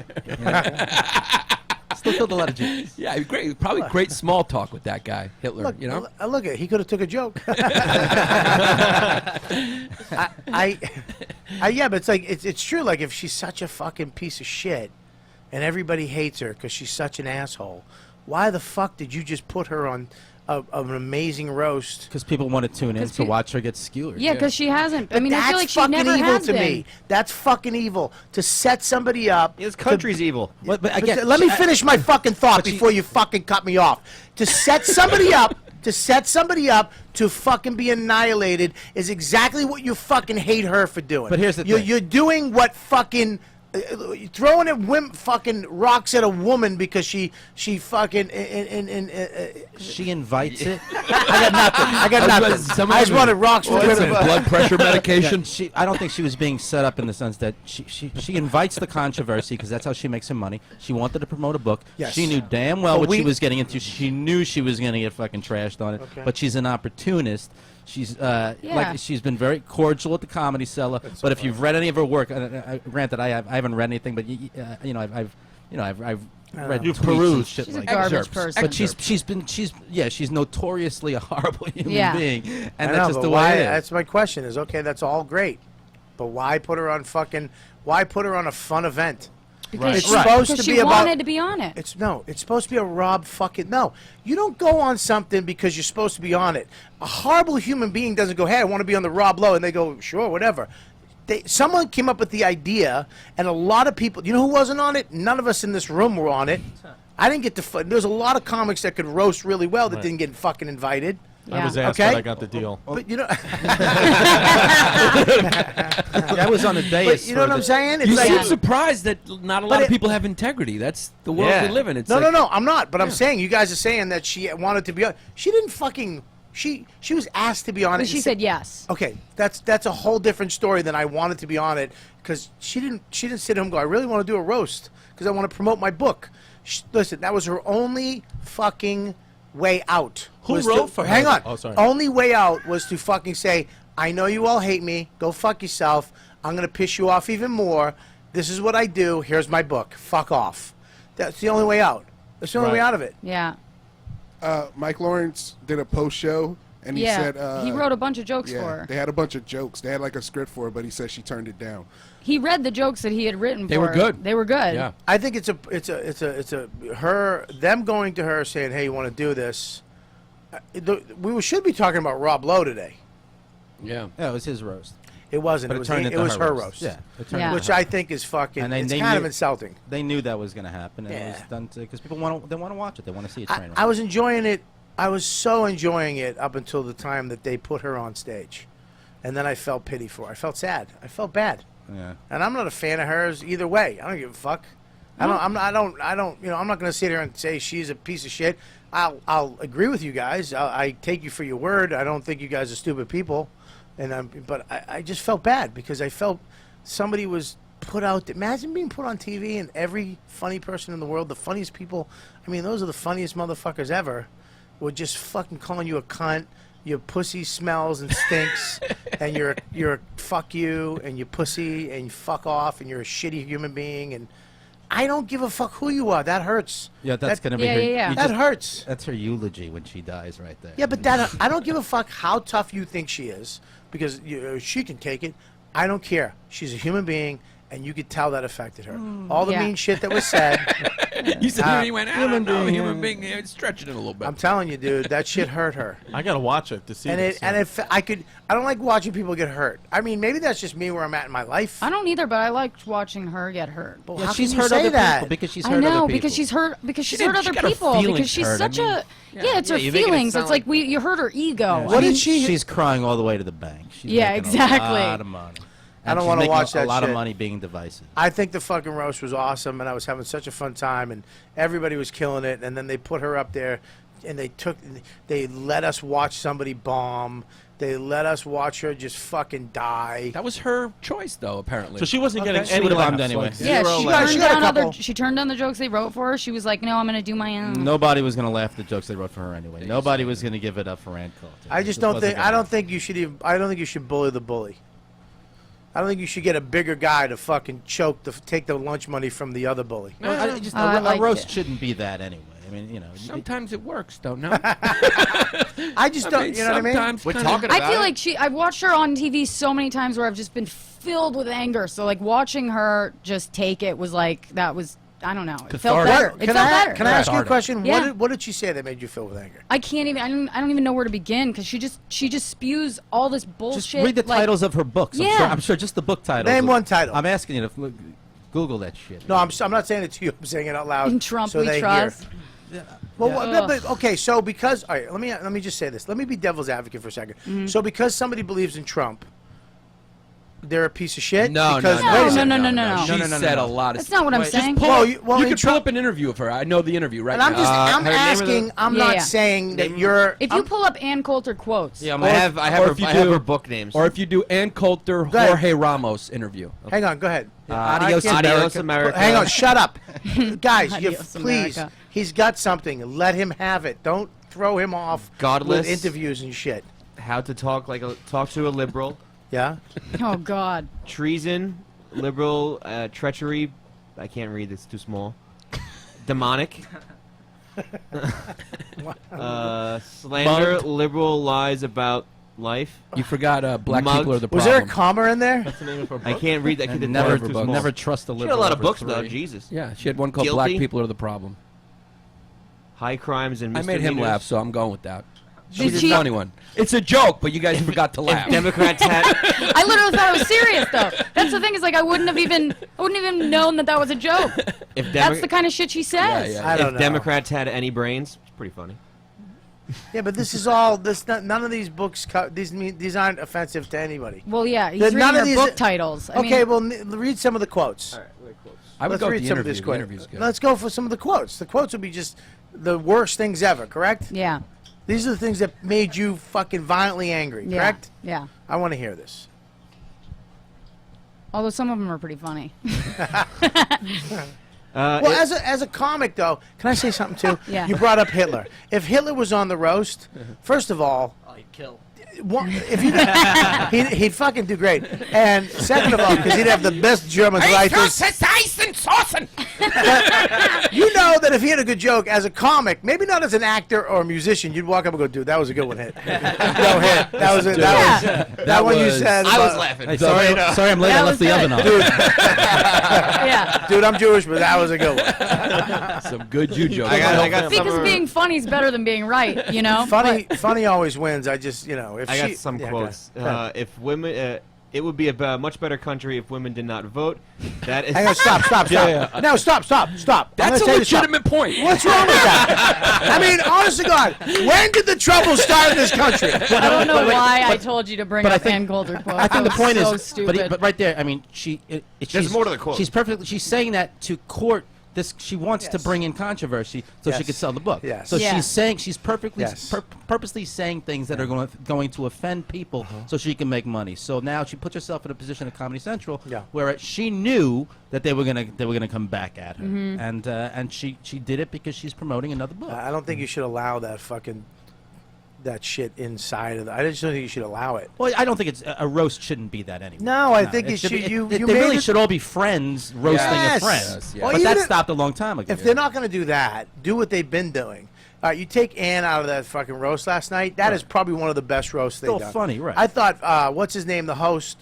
Still killed a lot of Jews. Yeah, great. Probably great small talk with that guy, Hitler. Look, you know. look at he could have took a joke. Yeah, but it's like it's true. Like if she's such a fucking piece of shit, and everybody hates her because she's such an asshole, why the fuck did you just put her on an amazing roast? Because people want to tune in 'Cause to watch her get skewered. yeah, because she hasn't. I mean, I That's feel like she fucking never evil has to been. me. That's fucking evil to set somebody up. This country's evil. But But again, let me finish my fucking thought before you fucking cut me off. To set somebody up, to fucking be annihilated is exactly what you fucking hate her for doing. But here's the you're, thing. You're doing what fucking throwing fucking rocks at a woman because she fucking She invites it. I got nothing. I just wanted rocks for women. Blood pressure medication. I don't think she was being set up in the sense that she invites the controversy because that's how she makes her money. She wanted to promote a book. Yes. She knew damn well But what she was getting into. She knew she was going to get fucking trashed on it. Okay. But she's an opportunist. She's like she's been very cordial at the Comedy Cellar. But if you've read any of her work, granted I haven't read anything, but I've read You've tweets and perused. shit She's like a garbage that. person. But she's notoriously a horrible human Yeah. being, and I that's know, just but the why, way it is. That's my question. Is okay. That's all great, but why put her on Why put her on a fun event? Because It's she, supposed because to she be about. wanted to be on it. It's supposed to be a Rob fucking no. You don't go on something because you're supposed to be on it. A horrible human being doesn't go, "Hey, I want to be on the Rob Lowe," and they go, "Sure, whatever." Someone came up with the idea, and a lot of people. You know who wasn't on it? None of us in this room were on it. I didn't get to. There's a lot of comics that could roast really well that didn't get fucking invited. I was asked, Okay. but I got the deal. But you know, That was on the day. but you know what I'm saying? It's You like, seem surprised that not a lot But of people have integrity. That's the world Yeah. we live in. It's no, like, no, I'm not. But I'm saying you guys are saying that she wanted to be on. She didn't fucking. She was asked to be on it. But she said yes. Okay, that's a whole different story than I wanted to be on it because she didn't sit at home and go, I really want to do a roast because I want to promote my book. Listen, that was her only fucking way out. Who was wrote to, for her? Hang on. Oh, sorry. Only way out was to fucking say, I know you all hate me. Go fuck yourself. I'm gonna piss you off even more. This is what I do. Here's my book. Fuck off. That's the only way out. That's the only way out of it. Yeah. Mike Lawrence did a post show, and he said he wrote a bunch of jokes yeah, for her. they had a bunch of jokes. They had like a script for it, but he said she turned it down. He read the jokes that he had written. They for were her. good. They were good. Yeah. I think it's them going to her saying, "Hey, you want to do this?" We should be talking about Rob Lowe today. Yeah. Yeah, it was his roast. It wasn't. But it was, turned it into was her roast. Yeah, it turned Yeah. into Which her. I think is fucking. And It's they kind of knew- insulting. They knew that was going to happen, and it was Yeah. done because people want to watch it. They want to see a train wreck. I was enjoying it. I was so enjoying it up until the time that they put her on stage, and then I felt pity for her. I felt sad. I felt bad. Yeah. And I'm not a fan of hers either way. I don't give a fuck. I don't. You know, I'm not going to sit here and say she's a piece of shit. I'll agree with you guys. I take you for your word. I don't think you guys are stupid people, but I just felt bad because I felt somebody was put out. Imagine being put on TV and every funny person in the world, the funniest people. I mean, those are the funniest motherfuckers ever. Were just fucking calling you a cunt. Your pussy smells and stinks, and you're a fuck you, and you pussy, and you fuck off, and you're a shitty human being, and I don't give a fuck who you are. That hurts. Yeah, that's That- going to be Yeah, her. yeah, yeah. you That just- hurts. That's her eulogy when she dies, right there. Yeah, but I don't give a fuck how tough you think she is because she can take it. I don't care. She's a human being, and you could tell that affected her. All the Yeah. mean shit that was said. You said he went, I don't know, being, human being, stretching it a little bit. I'm telling you, dude, that shit hurt her. I gotta watch it to see. And this, if I don't like watching people get hurt. I mean, maybe that's just me where I'm at in my life. I don't either, but I liked watching her get hurt. Well, Yeah, how she's can you hurt say other that? people because she's I hurt know other people. because she's hurt didn't- other she got her people feelings because she's hurt. such I mean, a it's her you're making it feelings. sound It's like you hurt her ego. What I did mean, she? She's crying all the way to the bank. She's Yeah, making exactly. A lot of money. I And don't she's wanna making watch that a lot shit. of money being divisive. I think the fucking roast was awesome, and I was having such a fun time, and everybody was killing it. And then they put her up there, and they let us watch somebody bomb. They let us watch her just fucking die. That was her choice, though, apparently. so she wasn't getting She any would've bombed laughs, anyway. like yeah, zero she laughs. She turned got a down couple. she turned down the jokes they wrote for her. She was like, "No, I'm gonna do my own." Nobody was going to laugh at the jokes they wrote for her anyway. Nobody was going to give it up for Ann Coulter. I just don't think. I don't think you should even. I don't think you should bully the bully. I don't think you should get a bigger guy to fucking take the lunch money from the other bully. I A liked roast it. shouldn't be that anyway. I mean, you know. Sometimes it works, don't know. I just don't. You know what I mean? Sometimes We're kinda- talking I about feel it. like I've watched her on TV so many times where I've just been filled with anger. So like watching her just take it was like that was I don't know. It felt Cathartic. better. It felt better. Can I ask you a question? Yeah. What did she say that made you feel with anger? I can't even. I don't even know where to begin because she just spews all this bullshit. Just read the like- titles of her books. Yeah. I'm sure just the book titles. Name one title. I'm asking you to Google that shit. No, I'm not saying it to you. I'm saying it out loud. In Trump so we they trust. Hear. Well, Yeah. but okay. So because all right, let me just say this. Let me be devil's advocate for a second. So because somebody believes in Trump, they're a piece of shit? No, because, no, wait a no, second. no, no, no, no. She No, no, no, said no. a lot of That's stuff. not what I'm Wait, saying. Well, You in can Chub- pull up an interview of her. I know the interview right And I'm now. just, I'm her name is- asking. I'm Yeah, not yeah. saying that you're. If you pull up Ann Coulter quotes, Yeah, I have or her, if you I have do- her book names. Or if you do Ann Coulter, ahead. Jorge Ramos interview. Hang on, go ahead. Adios, I can't- Adios, America. Hang on, shut up, guys. Adios, Please, America. he's got something. Let him have it. Don't throw him off Godless. with interviews and shit. How to talk to a liberal. Yeah. oh God, Treason, liberal, treachery. I can't read. It's too small. Demonic. Slander, liberal lies about life. You forgot black Mugged. people are the Was problem. there a comma in there? That's the name of her book. I can't read that. And The never, too small. never trust a She had liberal. a lot of over books 3. though. Jesus. Yeah, she had one called Black Guilty? People Are the Problem. High crimes and I made him misdemeanors. laugh, so I'm going with that. Did She's a she- funny one. It's a joke, but you guys forgot to If laugh. Democrats had, I literally thought it was serious though. That's the thing is like I wouldn't have even known that was a joke. if That's the kind of shit she says. Yeah, I don't if know. Democrats had any brains, it's pretty funny. Yeah, but this is all. None of these books. These aren't offensive to anybody. Well, yeah, he's None reading of her these- book titles. I Okay, mean, well, read some of the quotes. I would Let's go with read the some of interview. these The quotes. interview's good. Let's go for some of the quotes. The quotes would be just the worst things ever. Correct? yeah, These are the things that made you fucking violently angry. yeah, Correct? yeah. I want to hear this. Although some of them are pretty funny. Well, as a comic, though, can I say something too? Yeah. You brought up Hitler. If Hitler was on the roast, first of all, Oh, you'd kill. if you he'd fucking do great. And second of all, because he'd have the best German writers. You know that if he had a good joke as a comic, maybe not as an actor or a musician, you'd walk up and go, "Dude, that was a good one, hit." No hit. That was it. That one you was- said. I was about- laughing. Hey, sorry, sorry, I'm late. That I was left the good. oven on. Yeah, Dude, I'm Jewish, but that was a good one. Some good Jew jokes. I got some. because being funny is better than being right. You know. Funny always wins. I just, if I got she, some yeah, quotes. go ahead. If women, it would be a much better country if women did not vote. That is. Hang on, stop. No, stop. That's a legitimate point. What's wrong with that? I mean, honest to God, when did the trouble start in this country? I don't know why I told you to bring but I up think- Ann Coulter quote. I think the was point so is, stupid. but right there, I mean, she's more to the quote. She's saying that to court. She wants to bring in controversy so Yes. she could sell the book. Yes. So Yeah. she's purposely saying things that are going to offend people so she can make money. So now she puts herself in a position at Comedy Central where she knew that they were gonna come back at her, and she did it because she's promoting another book. I don't think you should allow that shit inside of I just don't think you should allow it. Well, I don't think a roast shouldn't be that anyway. No, I think it it should should. be- You they made really it- should all be friends roasting Yes. a friend. Yes, yeah. Well, But even that if- stopped a long time ago. If they're not going to do that, do what they've been doing. You take Ann out of that fucking roast last night. That is probably one of the best roasts they've Still done. funny, right. I thought, what's his name, the host?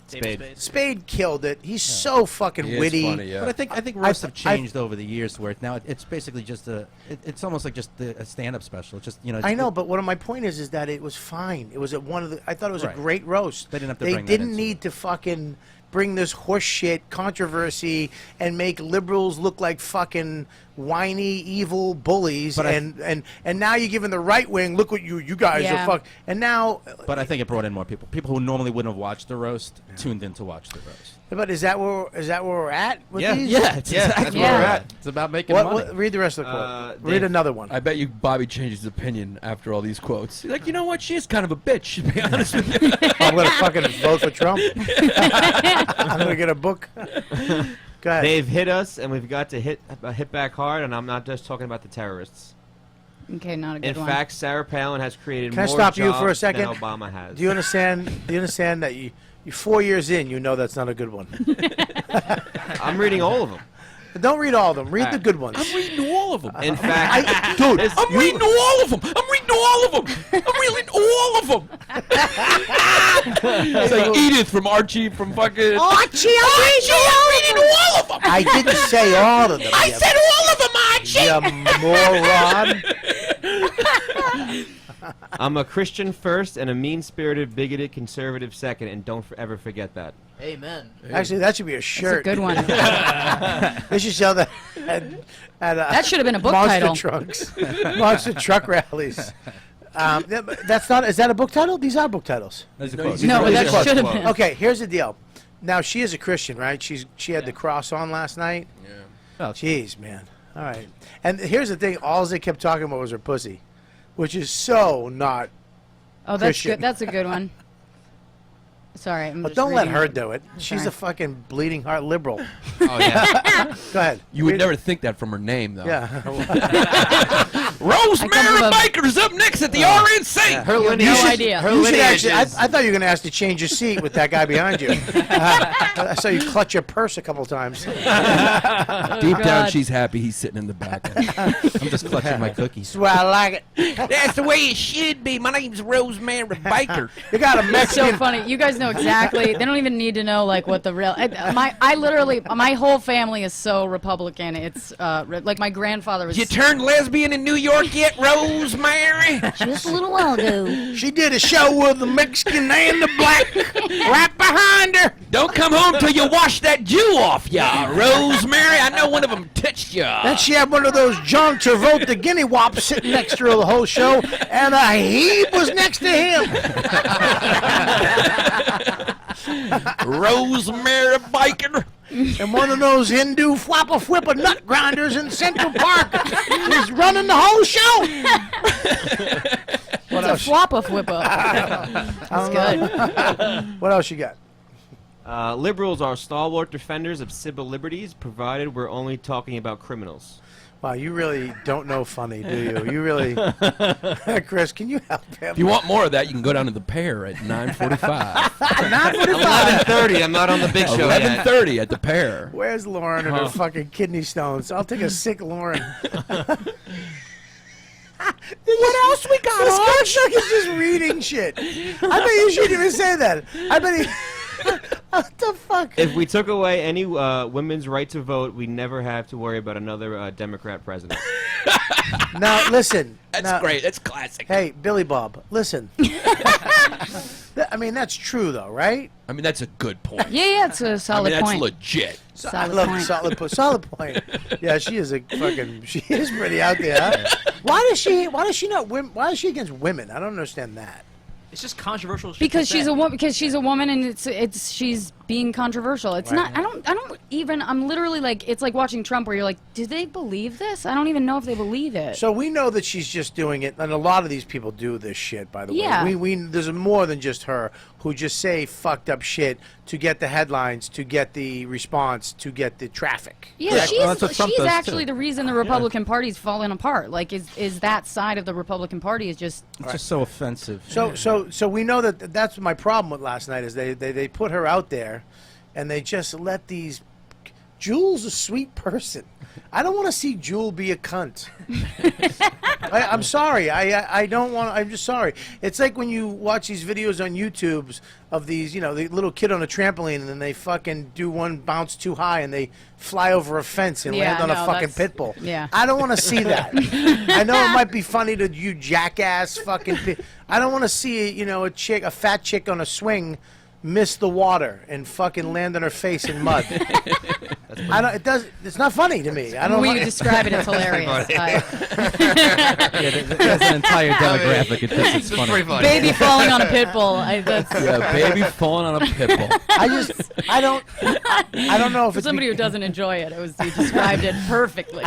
Spade. Spade killed it. He's so fucking He is witty. funny, yeah. But I think roasts have changed over the years, where now it's basically just it's almost like just a stand-up special. It's just I know, but my point is that it was fine. It was I thought it was Right. a great roast. They didn't have to They bring that didn't into need to fucking bring this horse shit controversy and make liberals look like fucking whiny evil bullies. But and now you're giving the right wing, look what you guys Yeah. are fuck. And now, But I think it brought in more people. People who normally wouldn't have watched the roast tuned in to watch the roast. but is that where we're at with Yeah. these? Yeah, it's Yeah, exactly that's where we're right. at. It's about making money. Read the rest of the quote. Read Dave- another one. I bet you Bobby changed his opinion after all these quotes. He's like, you know what? She is kind of a bitch, to be honest with you. I'm gonna fucking vote for Trump. I'm gonna get a book. Go ahead. They've hit us, and we've got to hit back hard. And I'm not just talking about the terrorists. Okay, not a good In one. fact, Sarah Palin has created Can I more stop you jobs for a second? than Obama has. Do you understand? Do you understand that you 4 years in, you know that's not a good one. I'm reading all of them. Don't read all of them. Read the good ones. I'm reading all of them. In fact, Dude, I'm reading all of them. I'm reading all of them. I'm reading all of them. It's like Edith from Archie from fucking. Archie, I'm reading all of them. I didn't say all of them. I said all of them, Archie. You moron. I'm a Christian first and a mean-spirited, bigoted conservative second, and don't ever forget that. Amen. Actually, that should be a That's a shirt. good one. They should sell that at That should have been a book monster title. trucks, monster truck rallies. That's not. Is that a book title? These are book titles. That's a No, quote. No, but that Quote. should have been. Okay, here's the deal. Now she is a Christian, right? She had the cross on last night. Yeah. Oh, Jeez, man. All right. And here's the thing. All they kept talking about was her pussy, which is so not. Oh, that's Christian. good. That's a good one. Sorry, I'm But just don't let reading her it. do it. She's Sorry. a fucking bleeding heart liberal. Oh yeah. Go ahead. You would Read- never think that from her name, though. Yeah. I come from a- Baker's up next at the RNC. Her lineage. No idea. Her You should lineage actually, is. I thought you were going to ask to change your seat with that guy behind you. I saw you clutch your purse a couple times. Deep down, God. she's happy he's sitting in the back. I'm just clutching my cookies. That's why I like it. That's the way it should be. My name's Rosemary Baker. You got a It's Mexican. so funny. You guys know exactly. They don't even need to know like what the real. I literally, my whole family is so Republican. It's like my grandfather was. You turned lesbian in New York yet, Rosemary? Just a little while ago. She did a show with the Mexican and the black right behind her. Don't come home till you wash that Jew off, ya, Rosemary. I know one of them touched ya. Then she had one of those John Travolta guinea wops sitting next to her the whole show, and he was next to him. Rosemary Baker. And one of those Hindu flapper nut grinders in Central Park is running the whole show. What It's a else? floppa flipper. That's good. What else you got? Liberals are stalwart defenders of civil liberties, provided we're only talking about criminals. Wow, you really don't know funny, do you? You really, Chris? Can you help him? If you want more of that, you can go down to the Pear at 9:45. 9:45. 11:30. I'm not on the big show yet. 11:30 at the Pear. Where's Lauren and her fucking kidney stones? I'll take a sick Lauren. What else we got? This guy is just reading shit. I bet you shouldn't even say that. I bet he. What the fuck? If we took away any women's right to vote, we never have to worry about another Democrat president. Now listen. That's now, great. That's classic. Hey, Billy Bob, listen. I mean, that's true though, right? I mean, that's a good point. Yeah, it's a I solid mean, that's point. legit. I Solid love point. solid point. Yeah, she is a fucking. She is pretty out there. Huh? Why does she not? Why is she against women? I don't understand that. It's just controversial. Shit Because to she's say. a woman. Because she's a woman, and she's being controversial. It's not. I don't even. I'm literally like. It's like watching Trump, where you're like, do they believe this? I don't even know if they believe it. So we know that she's just doing it, and a lot of these people do this shit. By the Yeah. way, we there's more than just her who just say fucked up shit to get the headlines, to get the response, to get the traffic. Yeah, Well, that's what she's Trump does, actually too. the reason the Republican Party's falling apart. Like, is that side of the Republican Party is just. It's just so offensive. So we know that that's my problem with last night is they put her out there, and they just let these. Jewel's a sweet person. I don't want to see Jewel be a cunt. I'm sorry. I don't want. I'm just sorry. It's like when you watch these videos on YouTube of these, the little kid on a trampoline, and then they fucking do one bounce too high, and they fly over a fence and Yeah, land on a no, fucking that's- pit bull. yeah. I don't want to see that. I know it might be funny to you jackass fucking. I don't want to see a fat chick on a swing miss the water and fucking land on her face in mud. I don't. It's not funny to me. I don't. When you describe it, it's hilarious. There's an entire demographic. It's funny. Baby falling on a pit bull. That's Yeah, baby falling on a pit bull. I don't know if for it's somebody who doesn't enjoy it. You described it perfectly.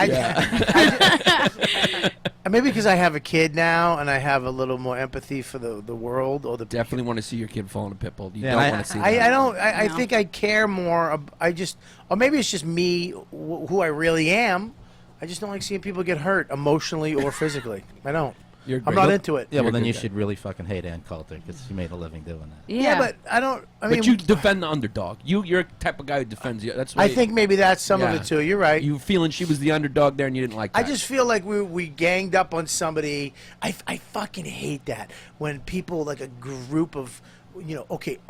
Maybe because I have a kid now and I have a little more empathy for the world or the. Definitely want to see your kid fall in a pit bull. You Yeah, don't I- want to see that. I don't. I No. think I care more. Or maybe it's just me, who I really am. I just don't like seeing people get hurt emotionally or physically. I don't. You're I'm great. not Look- into it. Yeah, well You're then a you good guy. should really fucking hate Ann Coulter because she made a living doing that. Yeah, but I don't. I mean, But you defend the underdog. You're the type of guy who defends you. That's I why think maybe that's some of Yeah. it too. You're right. you feeling she was the underdog there and you didn't like that. I just feel like we ganged up on somebody. I fucking hate that when people, like a group of,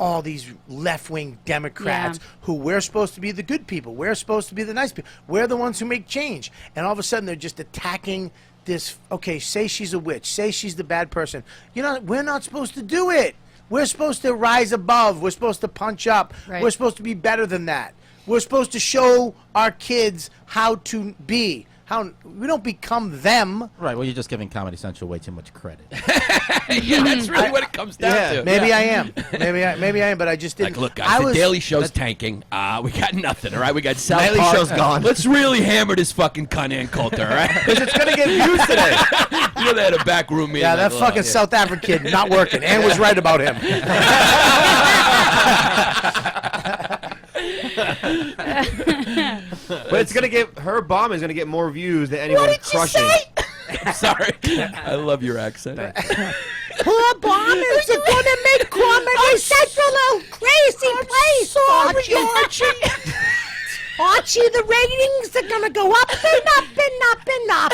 all these left-wing Democrats who we're supposed to be the good people. We're supposed to be the nice people. We're the ones who make change. And all of a sudden they're just attacking this. Okay, say she's a witch. Say she's the bad person. We're not supposed to do it. We're supposed to rise above. We're supposed to punch up. Right. We're supposed to be better than that. We're supposed to show our kids how to be. we don't become them. Right. Well, you're just giving Comedy Central way too much credit. Yeah, that's really what it comes down to. Maybe I am. Maybe I am, but I just didn't. Like, look, guys, the Daily Show's tanking. We got nothing, all right? We got South Daily Park. Show's gone. Let's really hammer this fucking cunt Ann Coulter, all right? Because it's going to get views today. You know, they had a back room meeting. Yeah, that like, fucking South African kid not working. Ann was right about him. But it's going to get, her bomb is going to get more views than anyone crushing. I'm sorry. I love your accent. Poor bomb is going to make Comedy Central a crazy place. Sorry, Archie. Archie, the ratings are going to go up and up and up and up.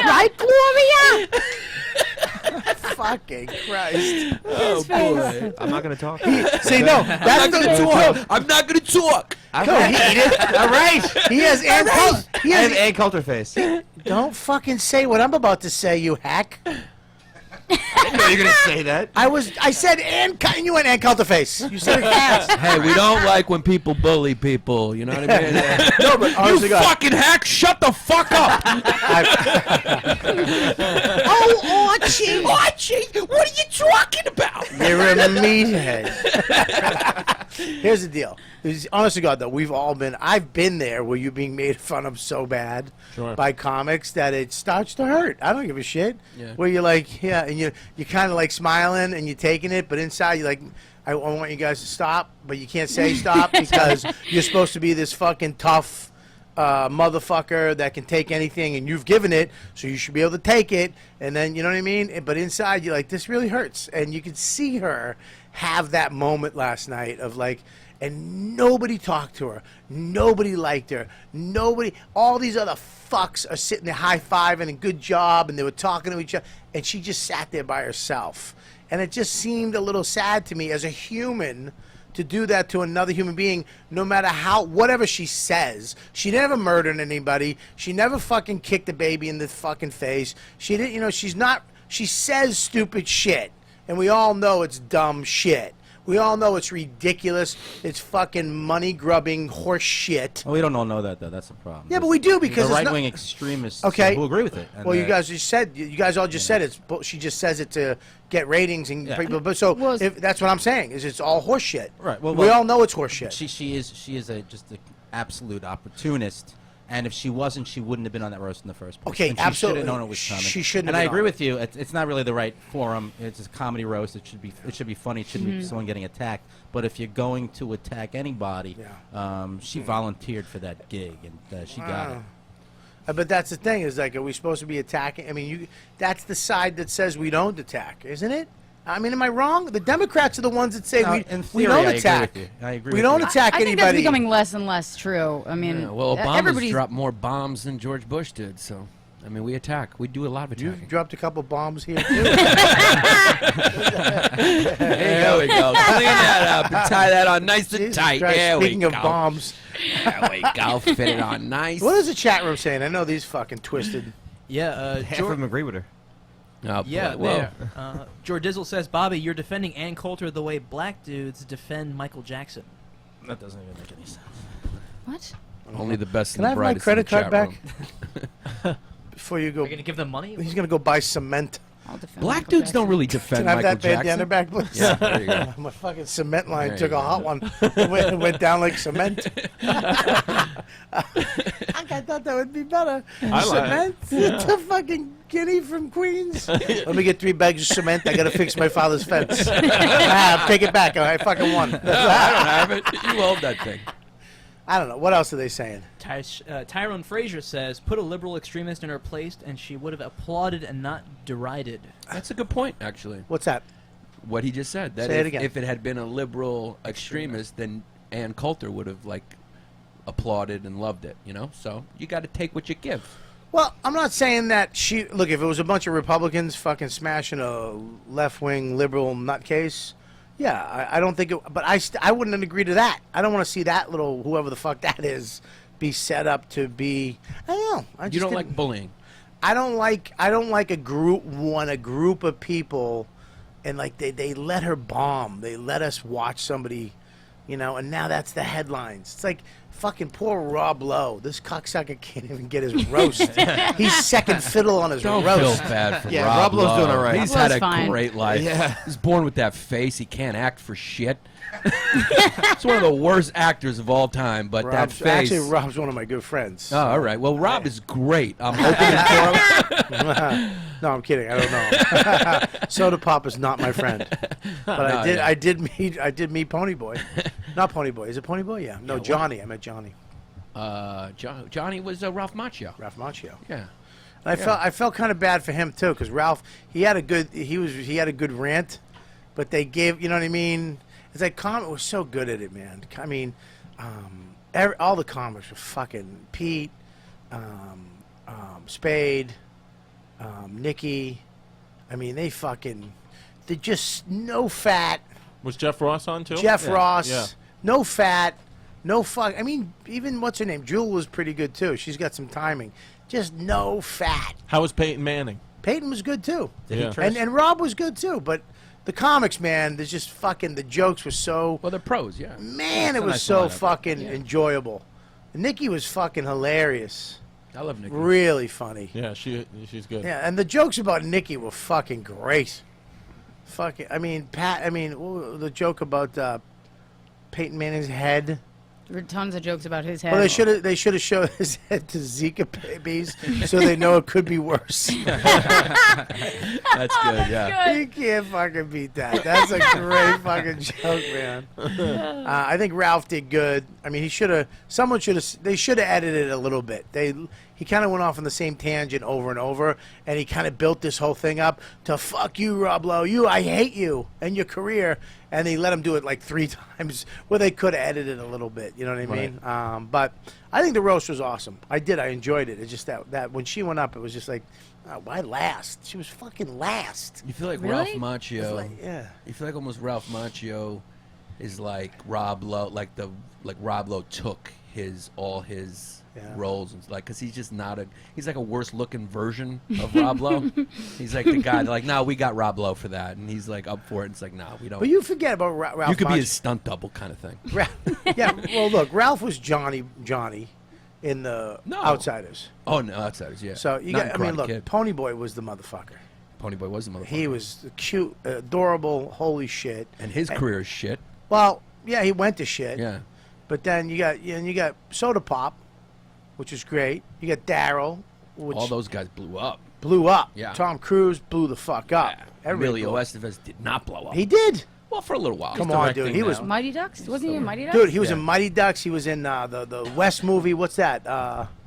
Right, Gloria? Fucking Christ. Oh, boy. I'm not going to talk. See, no, that's the I'm not going to talk. No, he eat it. All right. He has Ann Coulter. He I have has Ann Coulter face. Don't fucking say what I'm about to say, you hack. I didn't know you were going to say that. I said Ann, and you went Ann Coulter face. You said it fast. Hey, we don't like when people bully people. You know what I mean? No, but honestly, You fucking hack! Shut the fuck up! Oh, Archie. Archie, what are you talking about? You're a meathead. Here's the deal. Honest to God, though, I've been there where you're being made fun of so bad by comics that it starts to hurt. I don't give a shit. Yeah. Where you're like, yeah, and you're kind of like smiling and you're taking it, but inside you're like, I want you guys to stop, but you can't say stop because you're supposed to be this fucking tough motherfucker that can take anything, and you've given it, so you should be able to take it. And then, you know what I mean? But inside you're like, this really hurts. And you could see her have that moment last night of like, and nobody talked to her. Nobody liked her. All these other fucks are sitting there high-fiving and good job, and they were talking to each other, and she just sat there by herself. And it just seemed a little sad to me as a human to do that to another human being, no matter whatever she says. She never murdered anybody. She never fucking kicked a baby in the fucking face. She didn't, she says stupid shit, and we all know it's dumb shit. We all know it's ridiculous. It's fucking money-grubbing horse shit. Well, we don't all know that, though. That's the problem. Yeah, but we do because the it's right-wing extremists who agree with it. Well, you guys all just said it's. She just says it to get ratings and people. But that's what I'm saying is it's all horse shit. Right. Well, we all know it's horse shit. She is just an absolute opportunist. And if she wasn't, she wouldn't have been on that roast in the first place. Okay, and absolutely. She should have known it was coming. She shouldn't. And have I been agree on with you. It's not really the right forum. It's a comedy roast. It should be funny. It shouldn't be someone getting attacked. But if you're going to attack anybody, she volunteered for that gig, and she got it. But that's the thing is like, are we supposed to be attacking? I mean, that's the side that says we don't attack, isn't it? I mean, am I wrong? The Democrats are the ones that say we don't attack. I agree. We don't attack I anybody. think that's becoming less and less true. I mean, well, Obama's everybody's dropped more bombs than George Bush did, so I mean, we attack. We do a lot of attacking. You've dropped a couple bombs here too. There we go. Clean that up and tie that on nice and tight. There we go. Speaking of bombs, there we go. Fit it on nice. What is the chat room saying? I know these fucking twisted. Yeah, Half of them agree with her. Oh, yeah, boy. Whoa. there. George Dizzle says, Bobby, you're defending Ann Coulter the way black dudes defend Michael Jackson. That doesn't even make any sense. What? Only the best Can and I the have my brightest credit in the card chat back? room. Before you go, Are you gonna give them money? he's gonna go buy cement. I'll defend Black Michael dudes don't Jackson. really defend Can I have Michael that bandana Jackson. back, please? Yeah, there you go. My fucking cement line There took you a go. hot one. went down like cement. I thought that would be better. Cement? The fucking guinea from Queens? Let me get 3 bags of cement. I gotta fix my father's fence. Take it back. I fucking won. No, I don't have it. You own that thing. I don't know. What else are they saying? Tyrone Frazier says, put a liberal extremist in her place and she would have applauded and not derided. That's a good point, actually. What's that? What he just said. That Say it if, again. if it had been a liberal extremist, then Ann Coulter would have applauded and loved it. You know, so you got to take what you give. Well, I'm not saying that look, if it was a bunch of Republicans fucking smashing a left-wing liberal nutcase, yeah, I don't think it, but I wouldn't agree to that. I don't want to see that little, whoever the fuck that is, be set up to be, I don't know. You don't like bullying. I don't like a group of people, and like they let her bomb. They let us watch somebody, and now that's the headlines. It's like, Fucking poor Rob Lowe. This cocksucker can't even get his roast. He's second fiddle on his Don't roast. feel bad for Yeah, Rob Rob Lowe's Lowe. doing all right. He's Rob had Lowe's a fine. great life. Yeah. He's born with that face. He can't act for shit. He's one of the worst actors of all time, but that face. Actually, Rob's one of my good friends. Oh, all right. Well, Rob is great. I'm hoping for him. No, I'm kidding. I don't know. Soda Pop is not my friend, but No, I did meet Pony Boy. Not Pony Boy. Is it Pony Boy? Yeah. No, Johnny. I met Johnny. Johnny was Ralph Macchio. Ralph Macchio. Yeah. And I felt kind of bad for him too, because Ralph he had a good rant, but they gave, you know what I mean. It's like Comet was so good at it, man. I mean, all the comics were fucking Pete, Spade, Nikki. I mean, they just no fat. Was Jeff Ross on too? Jeff Ross, Yeah. no fat, no fuck. I mean, even what's her name? Jewel was pretty good too. She's got some timing. Just no fat. How was Peyton Manning? Peyton was good too. Yeah. And Rob was good too. But the comics, man, there's just fucking the jokes were so. Well, they're pros, yeah. Man, It's it a was nice so lineup. fucking enjoyable. Nikki was fucking hilarious. I love Nicky. Really funny. Yeah, she's good. Yeah, and the jokes about Nikki were fucking great. Fucking, I mean, the joke about Peyton Manning's head. There were tons of jokes about his head. Well, they should have showed his head to Zika babies, so they know it could be worse. That's good, yeah. You can't fucking beat that. That's a great fucking joke, man. I think Ralph did good. I mean, they should have edited it a little bit. He kind of went off on the same tangent over and over, and he kind of built this whole thing up to fuck you, Rob Lowe. I hate you and your career. And they let him do it like 3 times, where they could have edited a little bit. You know what I mean? But I think the roast was awesome. I enjoyed it. It's just that when she went up, it was just like, why last? She was fucking last. You feel like Really? Ralph Macchio. Like, yeah. You feel like almost Ralph Macchio is like Rob Lowe, like Rob Lowe took all his roles and because he's just he's like a worse looking version of Rob Lowe. He's like the guy like, no, we got Rob Lowe for that, and he's like up for it. And it's like, no, we don't. But you forget about Ralph. You could be Macchio. his stunt double kind of thing. Yeah. Well, look, Ralph was Johnny in the Outsiders. Oh no, Outsiders, yeah. So you Not got. I mean, Karate look, Kid. Pony Boy was the motherfucker. Pony Boy was the motherfucker. He was cute, adorable, holy shit. and his career is shit. Well, yeah, he went to shit. Yeah. But then you got Soda Pop, which is great. You got Daryl, which All those guys blew up. blew up. Yeah. Tom Cruise blew the fuck up. Everybody Emilio blew up. Estevez did not blow up. He did. Well, for a little while. Come on, dude. He was. Mighty Ducks? Wasn't he in Mighty Ducks? Dude, he was Yeah. in Mighty Ducks. He was in the West movie. What's that?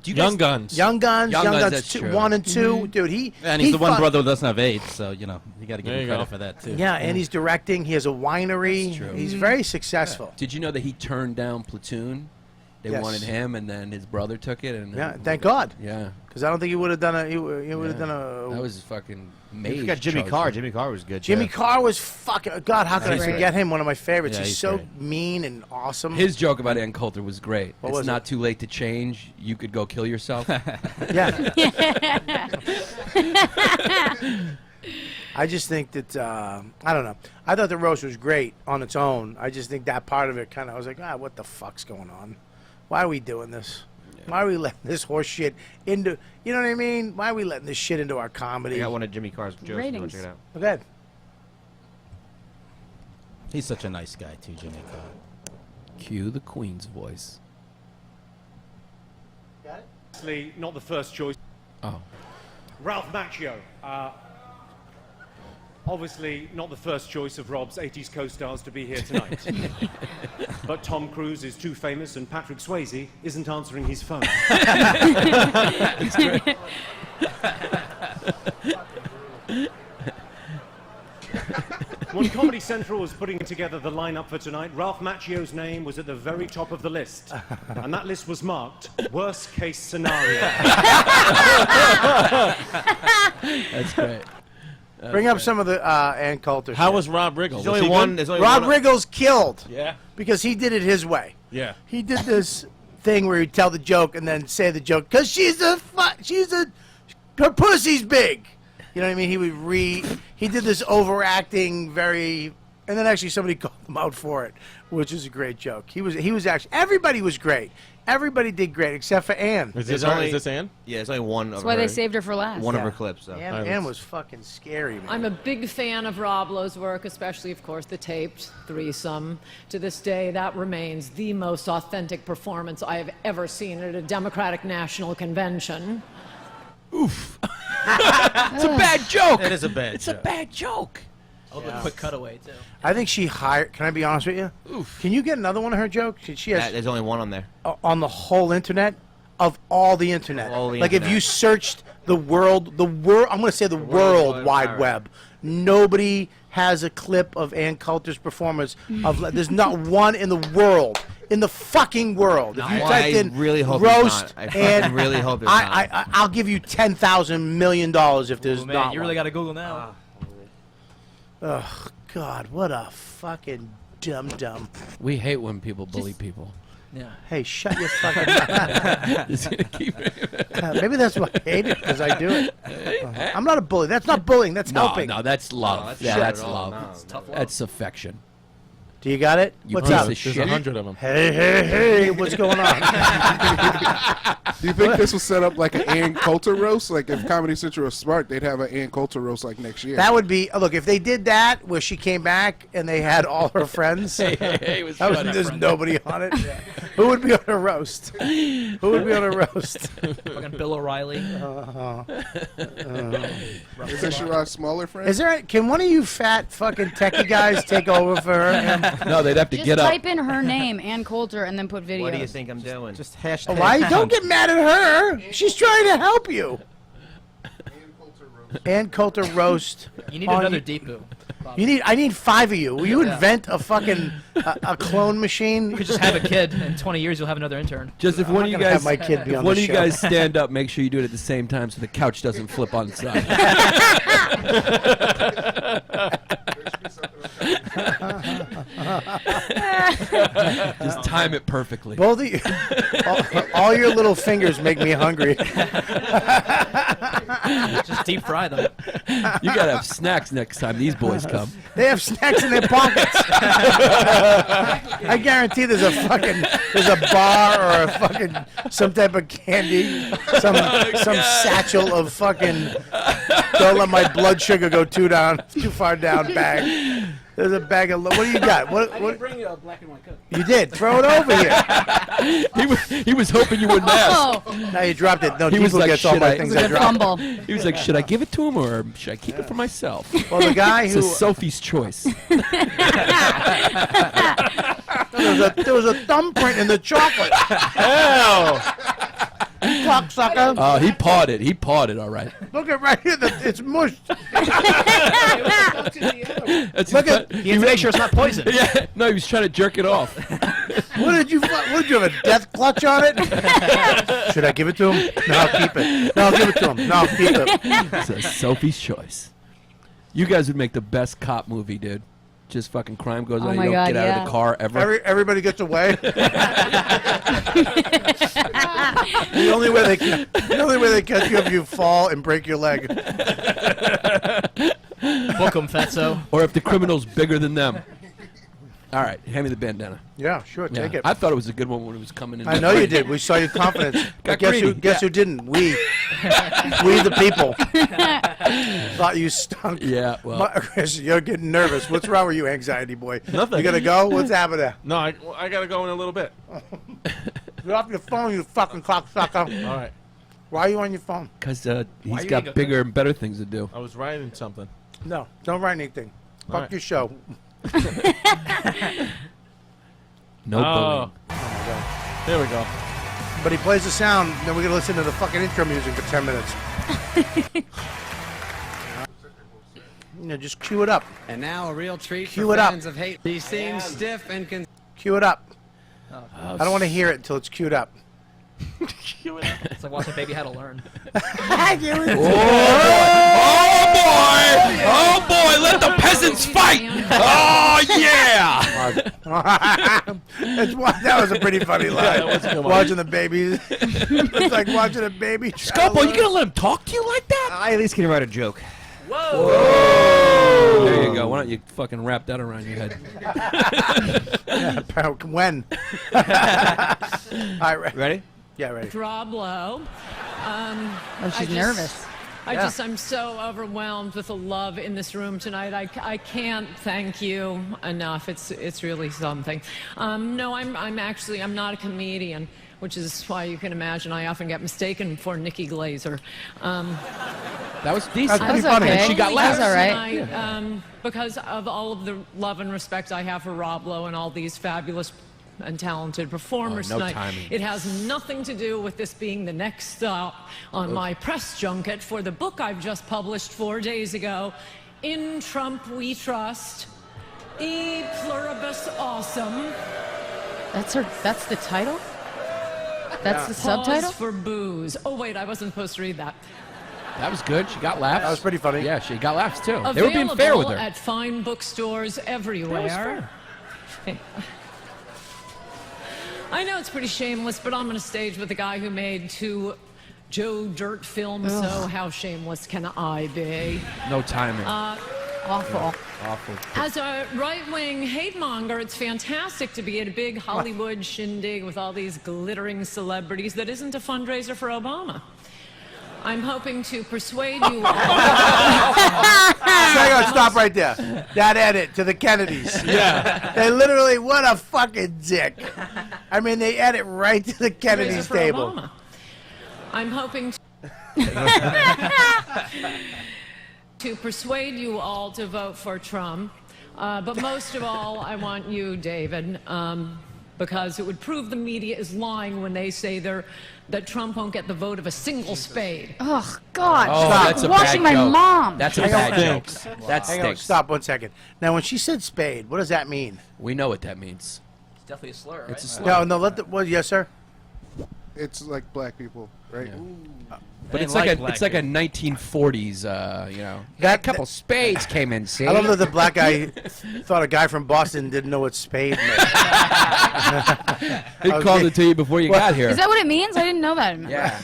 Do you Young guys- Guns. Young Guns. Young Guns, that's true. 1 and 2. Dude, And he's the one fuck- brother who doesn't have AIDS, so you got to give There him you credit go. for that too. Yeah, and he's directing. He has a winery. That's true. He's very successful. Did you know that he turned down Platoon? They Yes. wanted him, and then his brother took it. And Yeah, thank God. Yeah, Because I don't think he would have done a. He would have Yeah. done a. that was fucking You made. got Jimmy Carr. Jimmy Carr was good. Jimmy too. Carr was fucking. God, how could I That's great. forget him? One of my favorites. Yeah, he's he's so great. mean and awesome. His joke about Ann Coulter was great. What It's was not it? too late to change. You could go kill yourself. Yeah. I just think that I don't know. I thought the roast was great on its own. I just think that part of it kind of. I was like, what the fuck's going on? Why are we doing this? Why are we letting this horse shit into? You know what I mean? Why are we letting this shit into our I comedy? got one of Jimmy Carr's jokes. You want Ratings. to check it out? Okay. He's such a nice guy too, Jimmy Carr. Cue the Queen's voice. Obviously, not the first choice. Oh, Ralph Macchio. Obviously, not the first choice of Rob's 80s co-stars to be here tonight. But Tom Cruise is too famous and Patrick Swayze isn't answering his phone. When Comedy Central was putting together the lineup for tonight, Ralph Macchio's name was at the very top of the list. And that list was marked worst case scenario. that's great. Bring up some of the Ann Coulter. How shit. was Rob Riggle? There's Was only he one. good? There's only Rob one. Riggle's killed? Yeah. Because he did it his way. Yeah. He did this thing where he'd tell the joke and then say the joke because her pussy's big. You know what I mean? He did this overacting and then actually somebody called him out for it, which is a great joke. He was actually, everybody was great. Everybody did great except for Ann. Is There's this, only- is this Ann? Yeah, it's only one. That's of why her, they saved her for last. one of her clips. So. Ann was fucking scary, man. I'm a big fan of Rob Lowe's work, especially, of course, the taped threesome. To this day, that remains the most authentic performance I have ever seen at a Democratic National Convention. Oof. It's a bad joke. It is a bad It's joke. a bad joke. Oh, the quick cutaway too. I think she hired. Can I be honest with you? Oof. Can you get another one of her jokes? She has There's only one on there. on the whole internet of all the internet. All the like if internet. you searched the world, I'm going to say the World Wide Web. Nobody has a clip of Ann Coulter's performance. There's not one in the world. In the fucking world. If you Well, typed I in really hope there's roast not. I and fucking really hope there's not. I'll give you $10,000 million if there's Oh, man, not you really one. got to Google now. Oh God, what a fucking dum. We hate when people bully people. Yeah. Hey, shut your fucking mouth. Just gonna keep it. Maybe that's why I hate it, because I do it. I'm not a bully. That's not bullying. That's No, helping. no, that's love. that's Yeah, not that's at all, love. no. It's tough love. That's affection. Do you got it? You What's piece up? of There's shit. 100 of them. Hey, what's going on? Do you think this will set up like an Ann Coulter roast? Like if Comedy Central was smart, they'd have an Ann Coulter roast like next year. That would be look if they did that where she came back and they had all her friends. Hey, was funny. There's nobody on it. Yeah. Who would be on a roast? Who would be on a roast? Fucking Bill O'Reilly. Is that Sherrod's smaller friend? Is there? Can one of you fat fucking techie guys take over for her? No, they'd have to Just get up. type in her name, Ann Coulter, and then put videos. What do you think I'm doing? Just hashtag. Why? Don't get mad at her. She's trying to help you. Ann Coulter roast. You need on- another Deepu. I need 5 of you. Will you invent a fucking a clone machine? You could just have a kid. In 20 years, you'll have another intern. Just if I'm one not of you gonna have guys, my kid be if on one the of you show. guys stand up, make sure you do it at the same time so the couch doesn't flip on its side. Just time it perfectly. Both of you, all your little fingers make me hungry. Just deep fry them. You gotta have snacks next time these boys come. They have snacks in their pockets. I guarantee there's a bar or a fucking some type of candy, some satchel of fucking don't let my blood sugar go too far down bag. There's a bag of what do you got? What bring a black and white cook. you did? Throw it over here. He was hoping you wouldn't ask. Oh, Now you dropped it. No, He was Deepu like, gets all "Should my I-" things it was I a good dropped. fumble. He was like, should I give it to him or should I keep it for myself? Well, the guy It's who Sophie's choice. there was a thumbprint in the chocolate. Hell, you cocksucker! Oh, he pawed it. He pawed it, all right. Look at right here. It's mushed. That's Look at- You have to make sure it's not poison. Yeah, no, he was trying to jerk it off. What did you have? A death clutch on it? Should I give it to him? No, I'll keep it. No, I'll give it to him. No, I'll keep it. It's a Sophie's choice. You guys would make the best cop movie, dude. Just fucking crime goes on. my You don't God, get out of yeah. the car ever. Everybody gets away. The only way they catch you if you fall and break your leg. Book 'em, fatso. Or if the criminal's bigger than them. All right, hand me the bandana. Yeah, sure, take it. I thought it was a good one when it was coming in. I know you did. We saw your confidence. But Got guess greedy. who didn't? We the people. Thought you stunk. Yeah, well. Chris, you're getting nervous. What's wrong with you, anxiety boy? Nothing. You gotta go? What's happening? No, I gotta go in a little bit. Get off your phone, you fucking cocksucker. All right. Why are you on your phone? Because Why he's you got ain't bigger and better things to do. I was writing something. No, don't write anything. All Fuck right. your show. No bullying. Here we go. But he plays the sound, then we're gonna listen to the fucking intro music for 10 minutes. Just cue it up. And now a real treat Cue for it up. fans of hate. He seems stiff and Cue it up. I don't want to hear it until it's queued up. It's like watching Baby How to Learn. Oh boy! Let the peasants fight! Oh yeah! That was a pretty funny line. that was a good one. Watching the babies. It's like watching a baby. Scopo, you gonna let him talk to you like that? I at least can write a joke. Whoa! There you go. Why don't you fucking wrap that around your head? When? All right, Ready? Yeah, ready. Rob Lowe. She's nervous. I'm so overwhelmed with the love in this room tonight. I can't thank you enough. It's really something. No, I'm not a comedian, which is why you can imagine I often get mistaken for Nikki Glaser. That was decent. That was okay. She got That was laughs. all right. Tonight, because of all of the love and respect I have for Rob Lowe and all these fabulous and talented performers no tonight. timing. It has nothing to do with this being the next stop on my press junket for the book I've just published 4 days ago, In Trump We Trust, E Pluribus Awesome. That's the title? That's the Pause subtitle? for booze. Oh, wait, I wasn't supposed to read that. That was good. She got laughs. That was pretty funny. Yeah, she got laughs too. Available They were being fair with her. at fine bookstores everywhere. I know it's pretty shameless, but I'm on a stage with the guy who made 2 Joe Dirt films, so how shameless can I be? No timing. Awful. Awful. As a right-wing hate monger, it's fantastic to be at a big Hollywood shindig with all these glittering celebrities that isn't a fundraiser for Obama. I'm hoping to persuade you all. Hang on, stop right there. That edit to the Kennedys. Yeah. They literally, what a fucking dick. I mean, they edit right to the Kennedys for table. Obama. I'm hoping to persuade you all to vote for Trump. But most of all, I want you, David, because it would prove the media is lying when they say that Trump won't get the vote of a single spade. Oh, God. Oh, Stop that's a watching bad my joke. mom. That's a Hang on. bad joke. That Hang on, stinks. stop 1 second. Now, when she said spade, what does that mean? We know what that means. It's definitely a slur, right? It's a slur. No, well, yes, sir. It's like black people, right? Yeah. But it's like a 1940s, you know. That a couple spades came in. See, I don't know that black guy thought a guy from Boston didn't know what spade meant. He called it to you before you got here. Is that what it means? I didn't know that. Yeah.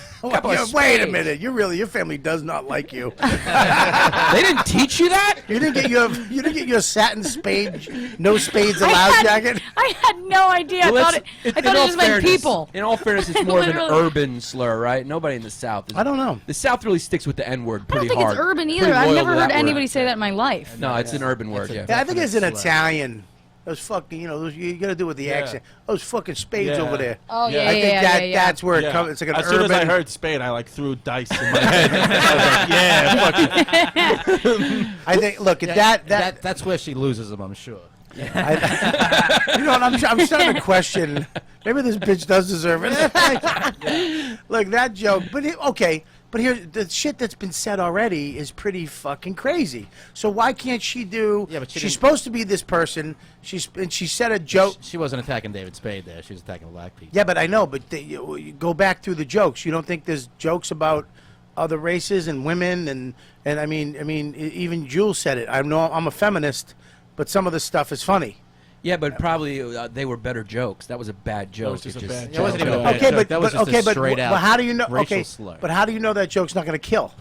Wait a minute. Your family does not like you. They didn't teach you that? You didn't get your satin spade, no spades allowed jacket. I had no idea. Well, I thought it just meant people. In all fairness, it's more of an Literally. urban slur, right? Nobody in the South. I don't know. The South really sticks with the N-word I pretty don't think hard. it's urban either. Pretty I've loyal never to heard that word. anybody say that in my life. No, it's an urban word, yeah. Yeah, I think it's an Italian. Those fucking, you got to do with the accent. Those fucking spades over there. Oh, yeah, I think that's where it comes. It's like an as urban. soon as I heard spade, I threw dice in my head. I was like, yeah, fuck it. I think. Look, that's where she loses them, I'm sure. You know what? I'm starting to question. Maybe this bitch does deserve it. Look, that joke. But okay. But here, the shit that's been said already is pretty fucking crazy. So why can't she do? Yeah, but she's supposed to be this person. She said a joke. She wasn't attacking David Spade there. She was attacking black people. Yeah, but I know. But you go back through the jokes. You don't think there's jokes about other races and women and I mean even Jules said it. I'm a feminist, but some of the stuff is funny. Yeah, but probably they were better jokes. That was a bad joke. was just a bad It joke. wasn't even a bad Okay, joke. That was just a straight out but how do you know? racial Okay, slur. but how do you know that joke's not going to kill?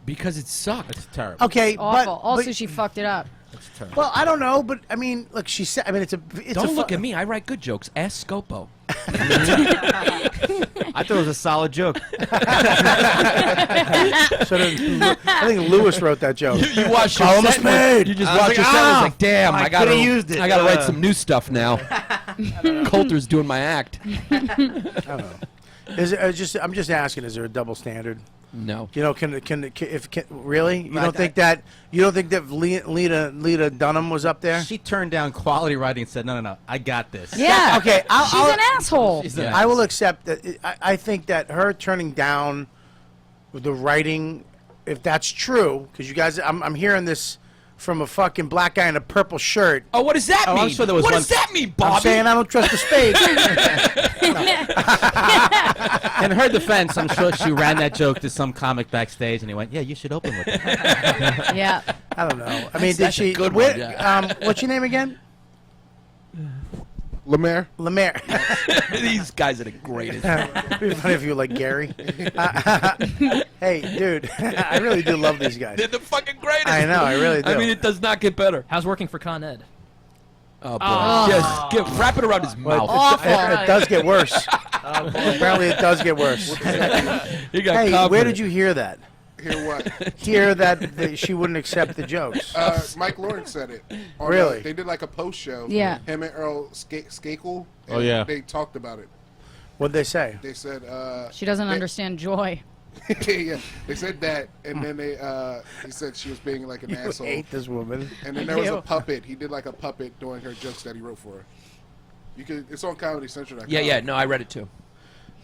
Because it sucked. It's terrible. Okay, Awful. but Also, she fucked it up. It's terrible. well, I don't know, but I mean, look, she said. I mean, Don't look at me. I write good jokes. Ask Scopo. I thought it was a solid joke. So I think Lewis wrote that joke. You watch your Call him a set. spade. You just I was watch your like, set. ah, It's like, damn, I I gotta coulda used it. write some new stuff now. Coulter's doing my act. I don't know. I'm just asking. Is there a double standard? No. You know, really? You don't think that Lita Dunham was up there? She turned down quality writing and said, no, I got this. Yeah. Okay, She's an asshole. I will accept that. I think that her turning down the writing, if that's true, because you guys, I'm hearing this from a fucking black guy in a purple shirt. Oh, what does that mean? I'm sure there was what one- does that mean, Bobby? I'm saying I don't trust the spade. In her defense, I'm sure she ran that joke to some comic backstage, and he went, "Yeah, you should open with it." Yeah. I don't know. I mean, did That's a she? good one, yeah. What's your name again? Lemaire. Lemaire. These guys are the greatest. It'd be funny if you were like Gary. Hey, dude, I really do love these guys. They're the fucking greatest. I know, I really do. I mean, it does not get better. How's working for Con Ed? Oh boy! Oh. Just wrap it around his mouth. It does get worse. Apparently, it does get worse. He got Hey, where confident. did you hear that? Hear what? Hear that she wouldn't accept the jokes. Mike Lawrence said it. Really? They did like a post show. Yeah. Him and Earl Skakel. Oh, yeah. They talked about it. What'd they say? They said She doesn't understand joy. yeah, they said that, and then he said she was being like an You asshole. hate this woman. And then there was a puppet. He did like a puppet doing her jokes that he wrote for her. It's on Comedy Central. Yeah. No, I read it too.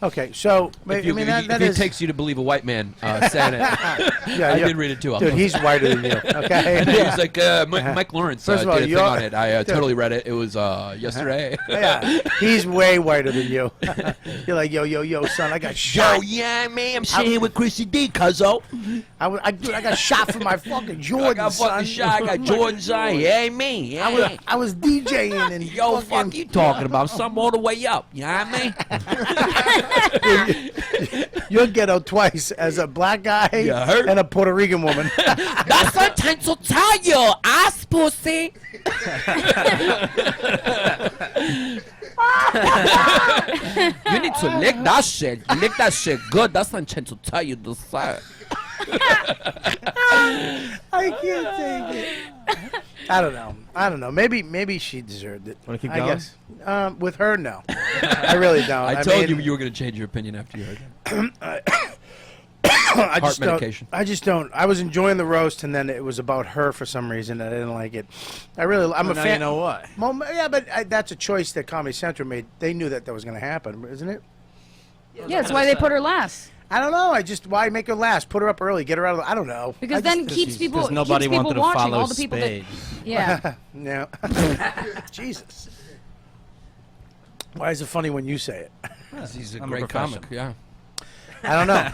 Okay, so If it takes you to believe a white man saying it, I did read it too. Dude, he's whiter than you. Okay, He was like Mike Lawrence First of all, did a thing on it. I totally read it. It was yesterday. Yeah, he's way whiter than you. You're like, yo, son, I got shot. Yeah, man, I'm sitting here with Chrissy D, cuzzo. I got shot for my fucking Jordans, I got fucking shot. I got Jordans on. Yeah, me. Yeah. I was DJing and Yo, fuck you talking about? Something all the way up. You know what I mean? You'll ghetto twice as a black guy and a Puerto Rican woman. That's what I'm trying to tell you, ass pussy. You need to lick that shit. Lick that shit good. That's what I'm trying to tell you this side. I can't take it. I don't know. Maybe she deserved it. Want to keep I going? guess. With her, no. I really don't. I told you were going to change your opinion after you heard it. Heart medication. I just don't. I was enjoying the roast, and then it was about her for some reason. And I didn't like it. I'm a fan. You know what? Well, yeah, but that's a choice that Comedy Central made. They knew that was going to happen, isn't it? Yeah, that's why they put her last. I don't know. why make her last? Put her up early. Get her out of. I don't know. Because then keeps people. Because nobody keeps people wanted to watching. follow All the people Spade. Yeah. Yeah. Jesus. Why is it funny when you say it? He's a I'm a great professional. comic. Yeah. I don't know.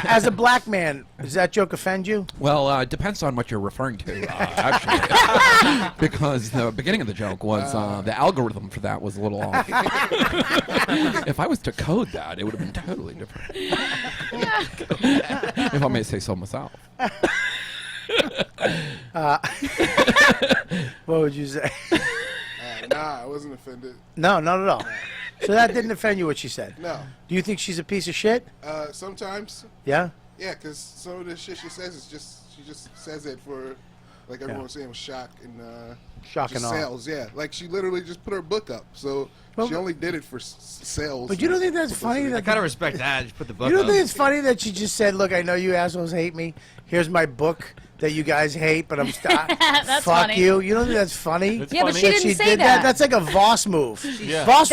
As a black man, does that joke offend you? Well, it depends on what you're referring to, actually. Because the beginning of the joke was the algorithm for that was a little off. If I was to code that, it would have been totally different. If I may say so myself. What would you say? Nah, I wasn't offended. No, not at all. So that didn't offend you what she said? No. Do you think she's a piece of shit? Sometimes. Yeah? Yeah, because some of the shit she says is she just says it for, like everyone was saying, with shock and Shock and awe. sales. Yeah, like she literally just put her book up, so she only did it for sales. But you don't think that's funny? I kind of respect that. Just put the book You don't up. think it's funny that she just said, "Look, I know you assholes hate me. Here's my book that you guys hate, but I'm That's fuck funny. you." You don't think that's funny? It's Yeah, but funny. she didn't say did that. That's like a Voss move. Yeah. Voss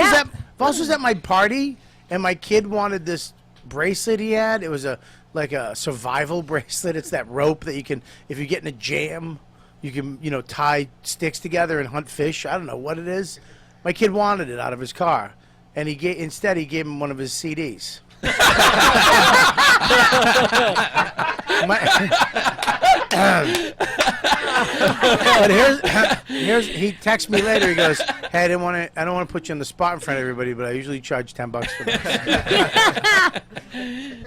was at my party, and my kid wanted this bracelet he had. It was like a survival bracelet. It's that rope that you can, if you get in a jam, you can tie sticks together and hunt fish. I don't know what it is. My kid wanted it out of his car, and instead he gave him one of his CDs. But here's he texts me later. He goes, "Hey, I don't want to put you on the spot in front of everybody, but I usually charge $10 for this."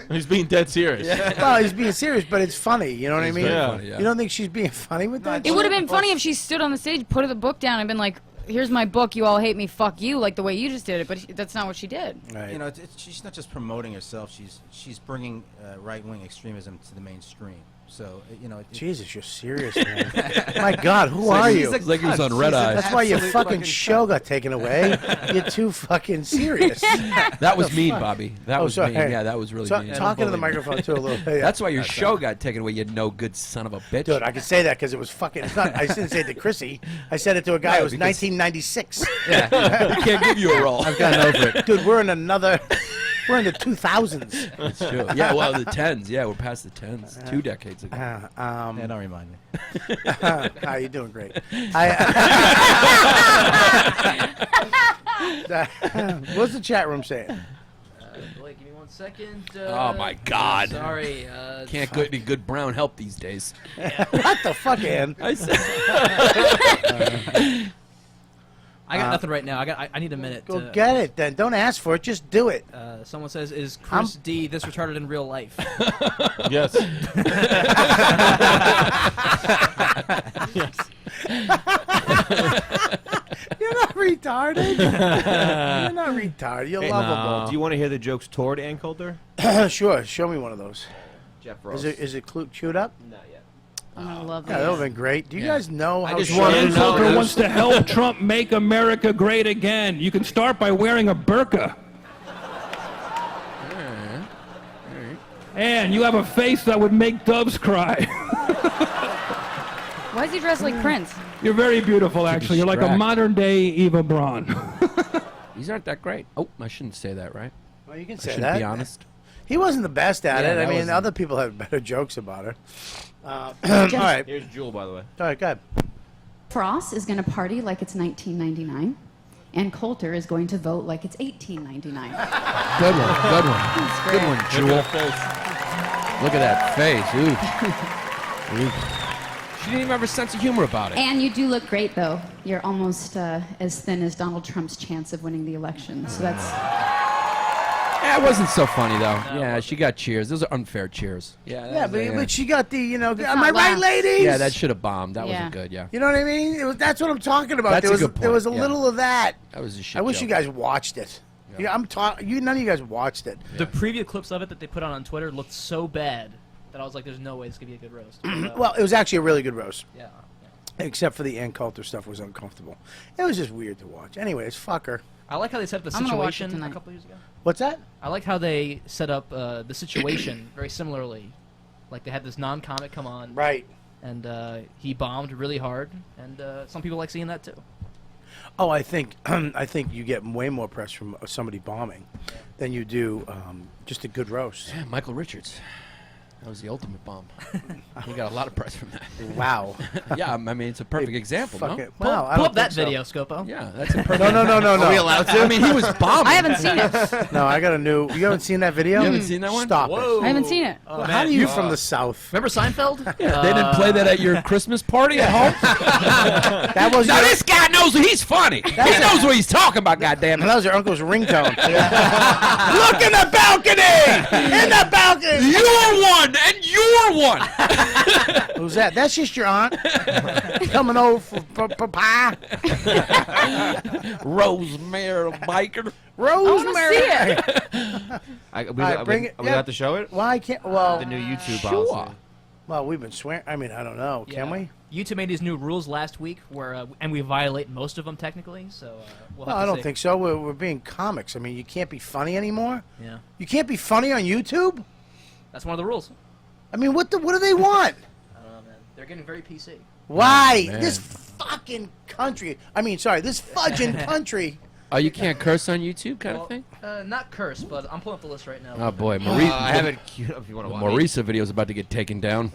He's being dead serious. Well, he's being serious, but it's funny. You know what I mean? very funny, yeah. You don't think she's being funny with that? It would have been funny if she stood on the stage, put the book down, and been like, "Here's my book. You all hate me. Fuck you," like the way you just did it. But that's not what she did. Right. You know, she's not just promoting herself. She's bringing right-wing extremism to the mainstream. So Jesus, you're serious, man. My God, who are you? It's like he was on Red Eye. That's why your fucking show got taken away. You're too fucking serious. That was mean, Bobby. That was sorry. mean. Yeah, that was really mean. Talking to the microphone too a little bit. Yeah. That's why your show got taken away, you no good son of a bitch. Dude, I can say that because it was fucking. It's not. I didn't say it to Chrissy. I said it to a guy. It was 1996. Yeah. We can't give you a role. I've gotten over it, dude. We're in the 2000s. That's true. Yeah, well, the 10s. Yeah, we're past the 10s. 2 decades ago. yeah, don't remind me. You're doing great. What's the chat room saying? Blake, give me 1 second. Oh my God! Sorry. Can't get any good brown help these days. What the fuck, Ann? I said. I got nothing right now. I need a minute. Go get it then. Don't ask for it. Just do it. Someone says, "Is Chris D this retarded in real life?" Yes. You're retarded? You're not retarded. You're lovable. Do you want to hear the jokes toward Ann Coulter? Sure. Show me one of those. Jeff Ross. Is it chewed up? Not yet. I'm gonna love Yeah, that would have been great. Do you guys know how? Ann Coulter wants to help Trump make America great again. You can start by wearing a burqa. And you have a face that would make doves cry. Why is he dressed like Prince? You're very beautiful, actually. You're like a distract. modern-day Eva Braun. These aren't that great. Oh, I shouldn't say that, right? Well, you can I say should that. be honest. He wasn't the best at Yeah, it. I that mean, wasn't- other people had better jokes about her. All right. Here's Jewel, by the way. All right, go ahead. Frost is going to party like it's 1999, and Coulter is going to vote like it's 1899. Good one. Good one. Good one, Jewel. Look at that face. Ooh. Ooh. She didn't even have a sense of humor about it. And you do look great, though. You're almost as thin as Donald Trump's chance of winning the election. So that's. Yeah, it wasn't so funny though. Yeah, she got cheers. Those are unfair cheers. Yeah, but she got the, am I not right, last. ladies? Yeah, that should have bombed. That Yeah. wasn't good. Yeah. You know what I mean? That's what I'm talking about. That's there a was good there was a point, yeah. little of that. That was a shit I wish joke. you guys watched it. Yeah, I'm talking. None of you guys watched it. The preview clips of it that they put on Twitter looked so bad that I was like, "There's no way this could be a good roast." Well, it was actually a really good roast. Yeah. Except for the Ann Coulter stuff was uncomfortable. It was just weird to watch. Anyways, fuck her. I like how they set up the I'm gonna watch it situation a tonight. couple years ago. What's that? I like how they set up the situation very similarly. Like they had this non-comic come on, Right. and he bombed really hard, and some people like seeing that too. Oh, I think you get way more press from somebody bombing than you do just a good roast. Yeah, Michael Richards. That was the ultimate bomb. He got a lot of press from that. Wow. Yeah, I mean, it's a perfect example, no? Fuck it. Pull, Wow, I pull don't up that think so. video, Scopo. Yeah, that's a perfect. No. Are we allowed to? I mean, he was bombing. I haven't seen it. No, I got a new. You haven't seen that video? You haven't seen that one? Stop Whoa. I haven't seen it. Oh, it. How man. are you from the South? Remember Seinfeld? Yeah, they didn't play that at your Christmas party at home? That was Now your, this guy knows he's funny. He knows what he's talking about, goddammit. that was your uncle's ringtone. Look in the balcony! In the balcony! You're one, and you're one. Who's that? That's just your aunt coming over for pie. Rosemary Baker. Rosemary. see it. Bring it. Are we allowed to show it? Why can't? Well, The new YouTube Sure. policy. well, we've been swearing. I mean, I don't know. Can we? YouTube made these new rules last week, where and we violate most of them technically. So we'll have No, to I don't see. think so. We're being comics. I mean, you can't be funny anymore. Yeah, You can't be funny on YouTube. that's one of the rules. I mean, what do they want? I don't know, man. They're getting very PC. Why? man. This fucking country. I mean, sorry, this fudging country. Oh, you can't curse on YouTube kind of thing? Not curse, but I'm pulling up the list right now. Oh, boy. Maurice, I have it queued up if you want to the watch. Marisa video is about to get taken down.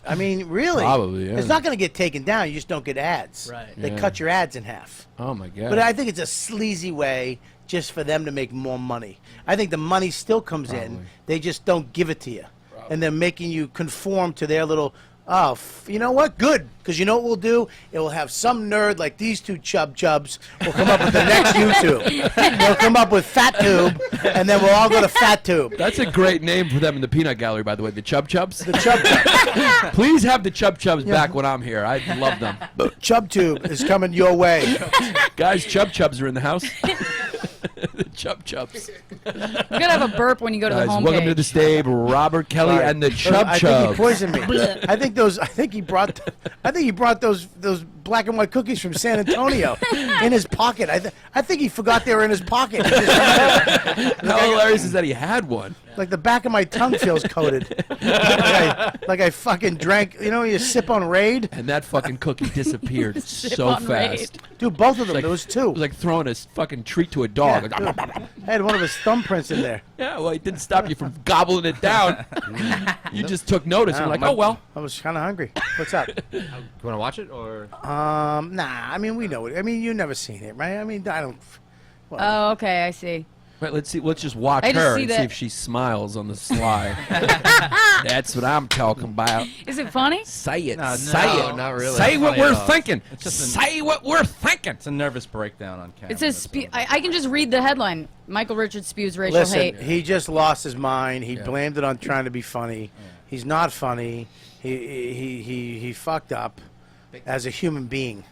I mean, really? Probably, yeah. It's not going to get taken down. You just don't get ads. Right. They Yeah. cut your ads in half. Oh, my God. But I think it's a sleazy way just for them to make more money. I think the money still comes in. Probably. They just don't give it to you. And they're making you conform to their little, oh, you know what? Good. Because you know what we'll do? It will have some nerd like these two Chubs will come up with the next YouTube. They'll come up with Fat Tube, and then we'll all go to Fat Tube. That's a great name for them in the peanut gallery, by the way. The Chubs. The Chubs. Please have the Chubs back when I'm here. I love them. Chub Tube is coming your way. Guys, Chubs are in the house. The Chubs. You're gonna have a burp when you go to the Guys, homepage. welcome to the stage, Robert Kelly Sorry. and the I think he Chubs. poisoned me. I think he brought those black and white cookies from San Antonio in his pocket. I think he forgot they were in his pocket. He just- How hilarious is that he had one? like the back of my tongue feels coated. like I fucking drank. You know, when you sip on Raid. And that fucking cookie disappeared so on Raid. fast. Dude, both of them. Like- there was two. It was like throwing a fucking treat to a dog. Yeah, dude. I had one of his thumbprints in there. Yeah, well, it didn't stop you from gobbling it down. You just took notice. You're like, oh, well. I was kind of hungry. What's up? You want to watch it or? Nah. I mean, we know it. I mean, you've never seen it, right? I mean, I don't. Well, Oh, okay, I see. Right, let's see. Let's just watch I just her see and see that- if she smiles on the sly. That's what I'm talking about. Is it funny? Say it. No, say no, it. not really. Say what Funny we're at all. thinking. It's just Say what we're thinking. It's a nervous breakdown on camera. It says, I can just read the headline. Michael Richards spews racial listen, hate. he just lost his mind. He Yeah. blamed it on trying to be funny. He's not funny. He fucked up as a human being.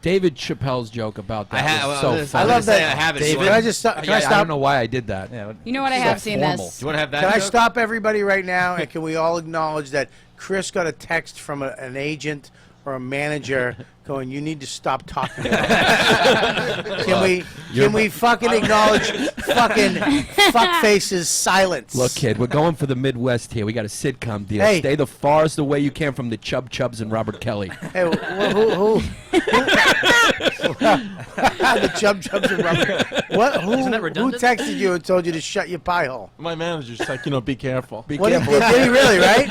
David Chappelle's joke about that was so funny. I love that. I have it. David, can I just stop? Can I I stop? don't know why I did that. You know what? I have seen formal. this. Do you want to have that? Can I joke? stop everybody right now? And can we all acknowledge that Chris got a text from an agent or a manager going, "You need to stop talking about it." Can we fucking acknowledge fucking fuckface's silence? Look, kid, we're going for the Midwest here. We got a sitcom deal. Hey. Stay the farthest away you can from the Chubs and Robert Kelly. Hey, who the Chubs and Robert? What? Isn't that Who redundant? texted you and told you to shut your pie hole? My manager's like, be careful. Be What did, careful. did he really? Right?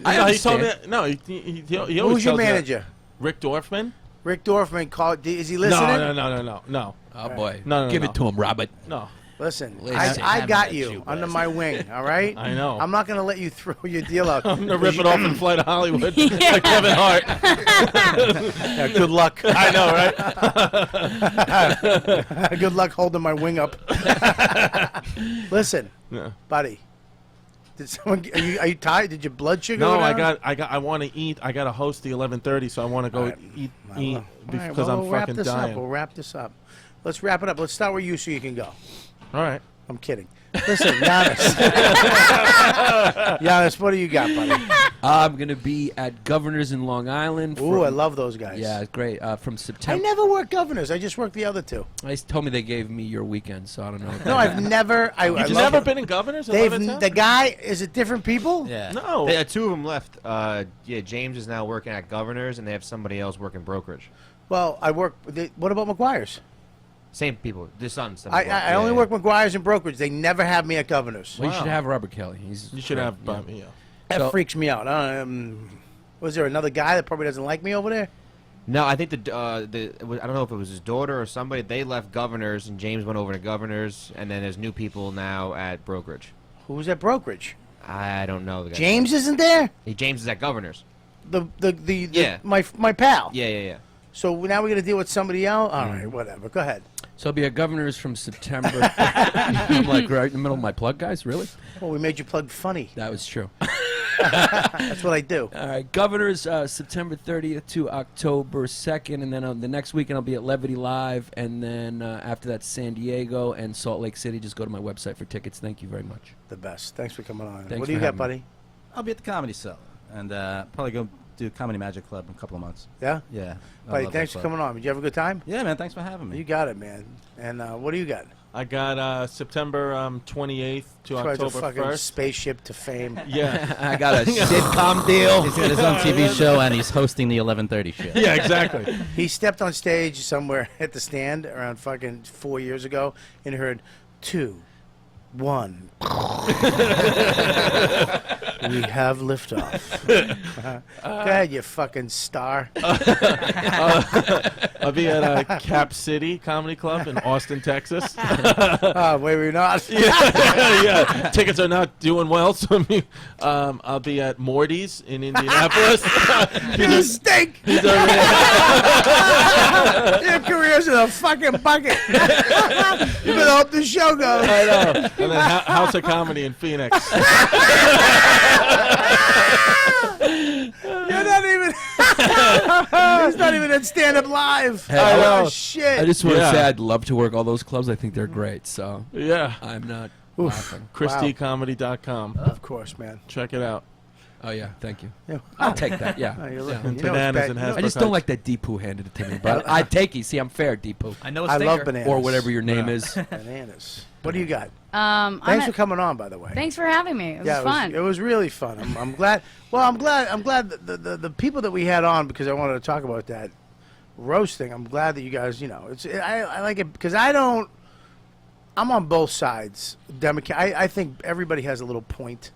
No, he told me. No, he always Who's your tells me that. manager? Rick Dorfman. Rick Dorfman called. Is he listening? No. Oh boy, No, give it to him, Robert. No. Listen, Listen. I got you under my wing, all right? I know. I'm not going to let you throw your deal out. I'm gonna rip it off and fly to Hollywood like Kevin Hart. Yeah, good luck. I know, right? Good luck holding my wing up. Listen, Yeah. buddy. Did someone? Are you tired? Did your blood sugar? No, go I down? I want to eat. I got to host the 11:30, so I want to go All right. eat All right, because well, I'm we'll wrap fucking this dying. up. We'll wrap this up. Let's wrap it up. Let's start with you so you can go. All right. I'm kidding. Listen, Giannis. Giannis, what do you got, buddy? I'm gonna be at Governors in Long Island. Ooh, I love those guys. Yeah, great. From I September. never work Governors. I just work the other two. They told me they gave me your weekend, so I don't know. No, I've never. I You've love never it. been in Governors? in They've Levittown? the guy. Is it different people? Yeah. No. Two of them left. Yeah, James is now working at Governors, and they have somebody else working brokerage. Well, I work. What about McGuire's? Same people. The sons. I only work McGuire's and brokerage. They never have me at Governors. Well, you should have Robert Kelly. You should have me. Yeah. That So- freaks me out. Was there another guy that probably doesn't like me over there? No, I think I don't know if it was his daughter or somebody. They left Governors, and James went over to Governors, and then there's new people now at brokerage. Who's at brokerage? I don't know the guy. James isn't there. James is at Governors. The my pal. Yeah. So now we're gonna deal with somebody else. All right, whatever. Go ahead. So I'll be at Governors from September. I'm like right in the middle of my plug, guys. Really? Well, we made you plug funny. That was true. That's what I do. All right, Governors, September 30th to October 2nd, and then the next weekend I'll be at Levity Live, and then after that, San Diego and Salt Lake City. Just go to my website for tickets. Thank you very much. The best. Thanks for coming on. Thanks What do you for got, having me. buddy? I'll be at the Comedy Cell and probably go do Comedy Magic Club in a couple of months. Yeah. Yeah. I Buddy, love thanks that for club. coming on. Did you have a good time? Yeah, man. Thanks for having me. You got it, man. And what do you got? I got September 28th to Tried to October fucking 1st. spaceship to fame. Yeah. I got a sitcom deal. He's got his own TV show, and he's hosting the 11:30 show. Yeah, exactly. He stepped on stage somewhere at the stand around fucking 4 years ago and heard 2, 1. We have liftoff. Go ahead, you fucking star. I'll be at Cap City Comedy Club in Austin, Texas. Wait, we're not. Yeah. Tickets are not doing well, so I'll be at Morty's in Indianapolis. You stink. Your career's in a fucking bucket. You better hope the show goes. I know. And then House of Comedy in Phoenix. You're not even. He's not even at Stand Up Live. Hey, Oh shit! I just want to Yeah. say I'd love to work all those clubs. I think they're great. So Yeah. I'm not Oof. laughing. ChristyComedy.com. Of course, man. Check it out. Oh yeah, thank you. Yeah. I'll take that. Yeah. Oh, you're Yeah. looking- And you know it's bananas bad- and you know- I just don't like that Deepu handed it to me, but I'd take it. See, I'm fair, Deepu. I know a I stinker. love bananas. Or whatever your name is. Bananas. What do you got? I'm Thanks at- for coming on, by the way. Thanks for having me. It was Yeah, fun. it was really fun. I'm glad. Well, I'm glad that the people that we had on, because I wanted to talk about that roast thing. I'm glad that you guys, I like it because I'm on both sides. Democrat. I think everybody has a little point.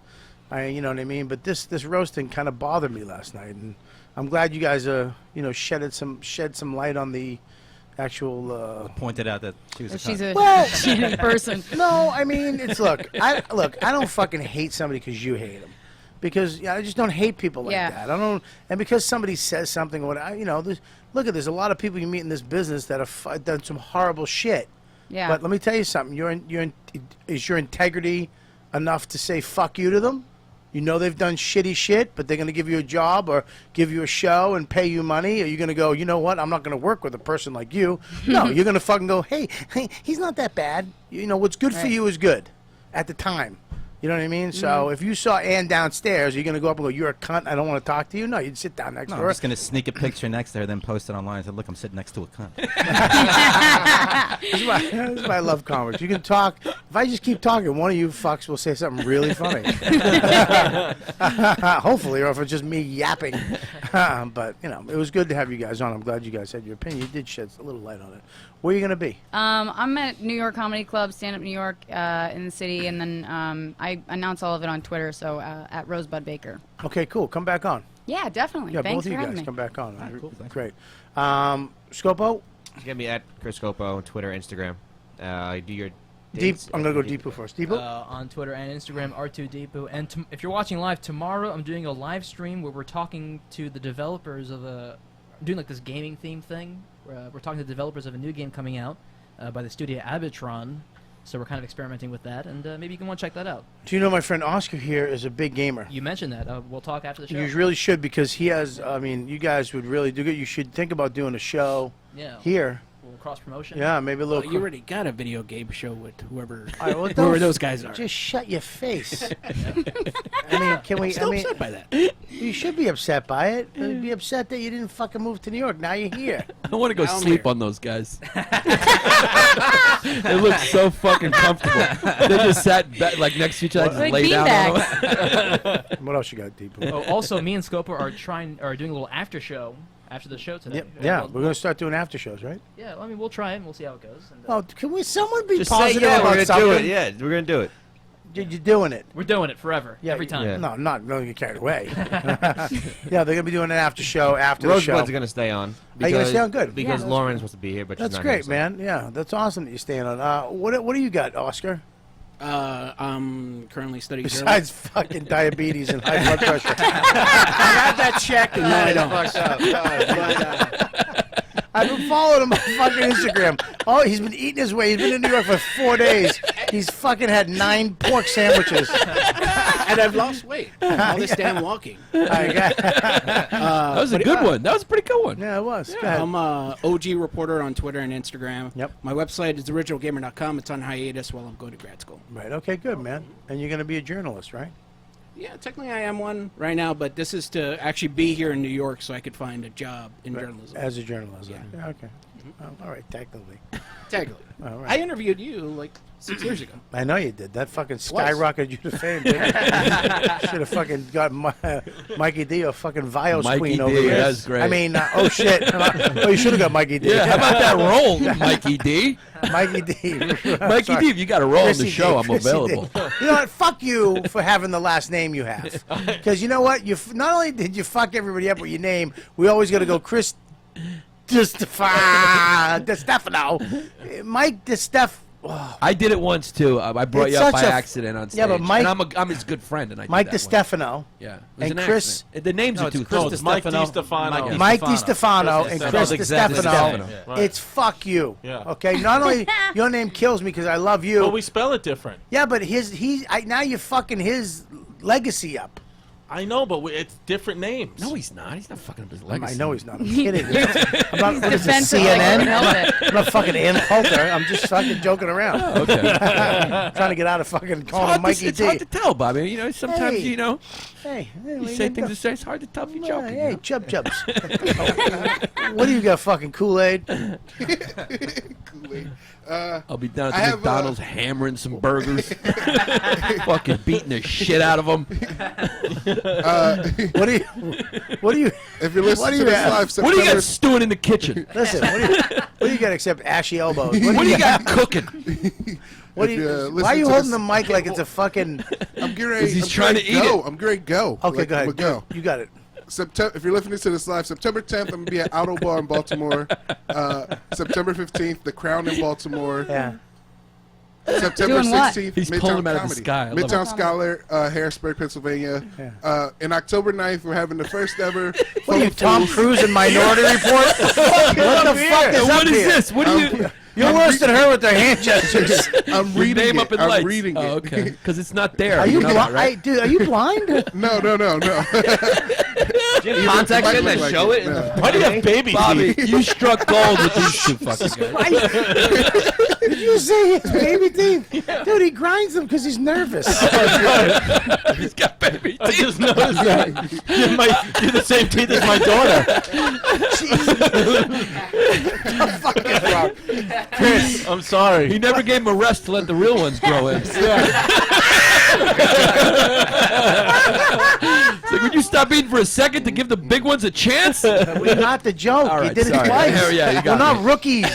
You know what I mean? But this roasting kind of bothered me last night, and I'm glad you guys shed some light on the actual. Pointed out that she was She's a Well- shitty person. No, I mean it's I don't fucking hate somebody because you hate them, because I just don't hate people like Yeah. that. I don't, and because somebody says something, look at there's a lot of people you meet in this business that have done some horrible shit. Yeah. But let me tell you something. Is your integrity enough to say fuck you to them? You know they've done shitty shit, but they're going to give you a job or give you a show and pay you money? Or you're going to go, you know what, I'm not going to work with a person like you. No, you're going to fucking go, hey, he's not that bad. You know, what's good for you is good at the time. You know what I mean? So if you saw Ann downstairs, you're going to go up and go, you're a cunt, I don't want to talk to you? No, you'd sit down next to I'm her. just going to sneak a picture next to her, then post it online and say, look, I'm sitting next to a cunt. That's why I love comics. You can talk. If I just keep talking, one of you fucks will say something really funny. Hopefully, or if it's just me yapping. But, you know, it was good to have you guys on. I'm glad you guys had your opinion. You did shed a little light on it. Where are you going to be? I'm at New York Comedy Club, Stand Up New York in the city, and then I announce all of it on Twitter, so at Rosebud Baker. Okay, cool. Come back on. Yeah, definitely. Yeah, Thanks both of for you having guys me. come back on. All right, cool. Great. Scopo? You get me at Chris Scopo, Twitter, Instagram. Do your Deep. dates I'm going to go at Deepu first. Deepu? On Twitter and Instagram, R2Deepu. And if you're watching live tomorrow, I'm doing a live stream where we're talking to the developers of doing like this gaming theme thing. We're talking to the developers of a new game coming out by the studio Abitron. So we're kind of experimenting with that, and maybe you can want to check that out. Do you know my friend Oscar here is a big gamer? You mentioned that. We'll talk after the show. You really should, because he has, I mean, you guys would really do good. You should think about doing a show here. A little cross promotion. Yeah, maybe a little. You already got a video game show with whoever, All right, well, whoever those guys are. Just shut your face. I mean, can we? I'm still I mean, upset by that. You should be upset by it. You'd be upset that you didn't fucking move to New York. Now you're here. I want to go Now I'm sleep here. on those guys. They look so fucking comfortable. They just sat like next to each other, just lay down on them. What else you got, Deepu? Oh, also, me and Scopo are doing a little after show after the show today. Yep. Yeah, we're gonna start doing after shows, right? Yeah, I mean, we'll try it and we'll see how it goes. And, Oh, can we? Someone be Just say positive yeah, about we're gonna something? do it. Yeah, we're gonna do it. You're doing it. we're doing it forever, every time. Yeah. No, not going to get carried away. Yeah, they're gonna be doing an after show after the show. Rosebud's gonna stay on. Are you gonna stay on? Good. Because Yeah, Lauren's supposed to be here, but That's she's not great, here, so- man. Yeah, that's awesome that you're staying on. What do you got, Oscar? I'm currently studying Besides fucking diabetes and high blood pressure. I have that checked, and no, I don't. I've been following him on fucking Instagram. Oh, he's been eating his way. He's been in New York for 4 days. He's fucking had 9 pork sandwiches. And I've lost weight. All this damn walking. That was a good one. That was a pretty good one. Yeah, it was. Go Yeah, ahead. I'm a OG reporter on Twitter and Instagram. Yep. My website is originalgamer.com. It's on hiatus while I'm going to grad school. Right. Okay. Good, man. And you're gonna be a journalist, right? Yeah, technically I am one right now, but this is to actually be here in New York so I could find a job in journalism. As a journalist. Yeah. Okay. All right. Technically. Technically. All right. I interviewed you like 6 years ago. I know you did. That fucking Twice. skyrocketed you to fame, didn't it? Should have fucking got Mikey D a fucking Vios Mikey queen D, over there. that's great. I mean, oh shit. Oh, you should have got Mikey D. Yeah, how about that role, Mikey D? Mikey D. Mikey Sorry. D, if you got a role in Chrissy the show, D. I'm Chrissy available. D. You know what? Fuck you for having the last name you have. Because you know what? Not only did you fuck everybody up with your name, we always got to go Chris Distefano. Mike Distef. Oh. I did it once too. I brought It's you up by such a- accident on stage. Yeah, but Mike- and I'm his good friend, and I Mike did that one. Distefano. Yeah, it was And an Chris. accident. The names No, are it's too Chris close. it's Mike Distefano. Distefano. Mike Distefano and Chris Chris Distefano. Exactly. Distefano. Distefano. Right. It's fuck you. Yeah. Okay. Not only your name kills me because I love you. But we spell it different. Yeah, but now you're fucking his legacy up. I know, but it's different names. No, he's not. He's not fucking up his I legacy. know he's not. I'm kidding. I'm not. What is it, defensive like CNN? he knows it. I'm not fucking Ann Coulter. I'm just fucking joking around. Okay. Trying to get out of fucking It's calling hard, him Mikey it's D. hard to tell, Bobby. You know, sometimes Hey. you know Hey, you say things that say it's hard to tell if you're joking. Hey, Chubs. What do you got, fucking Kool-Aid? Kool-Aid. I'll be down I at the have, McDonald's hammering some burgers, fucking beating the shit out of them. What do you? If you're listening What do to you this have? live, What do you September got stewing in the kitchen? Listen. What do you got except ashy elbows? What do you got cooking? What do If you? you, Why are listen you to holding this- the mic like it's a fucking? I'm getting ready. He's I'm trying getting to eat go. it. I'm going to go. Okay, Like, go ahead. I'm gonna go. You got it. September, if you're listening to this live, September 10th, I'm going to be at Auto Bar in Baltimore. September 15th, The Crown in Baltimore. Yeah. September Doing what? 16th, He's Midtown pulling him out of the Comedy. sky. I love Midtown it. Scholar, Harrisburg, Pennsylvania. In October 9th, we're having the first ever. What are you, Tom Cruise in Minority Report? What the fuck is What up is here? this? What do you? You're worse than her with her hand gestures. I'm Your reading name it. up in I'm lights. reading Oh, it. okay. Because it's not there. Are you know that, blind? right? Dude, are you blind? No. Do you have contacts in that like show it, it? in no. the Why do you have baby Bobby, teeth? you struck gold with these two fucking guys. Did you see his baby teeth? Dude, he grinds them because he's nervous. He's got baby I teeth. just noticed that. You're the same teeth as my daughter. Chris, I'm sorry. He never gave him a rest to let the real ones grow in. It's like, would you stop eating for a second to give the big ones a chance? We're not the joke. All He right, did it sorry. twice. Yeah, you We're got not me. rookies.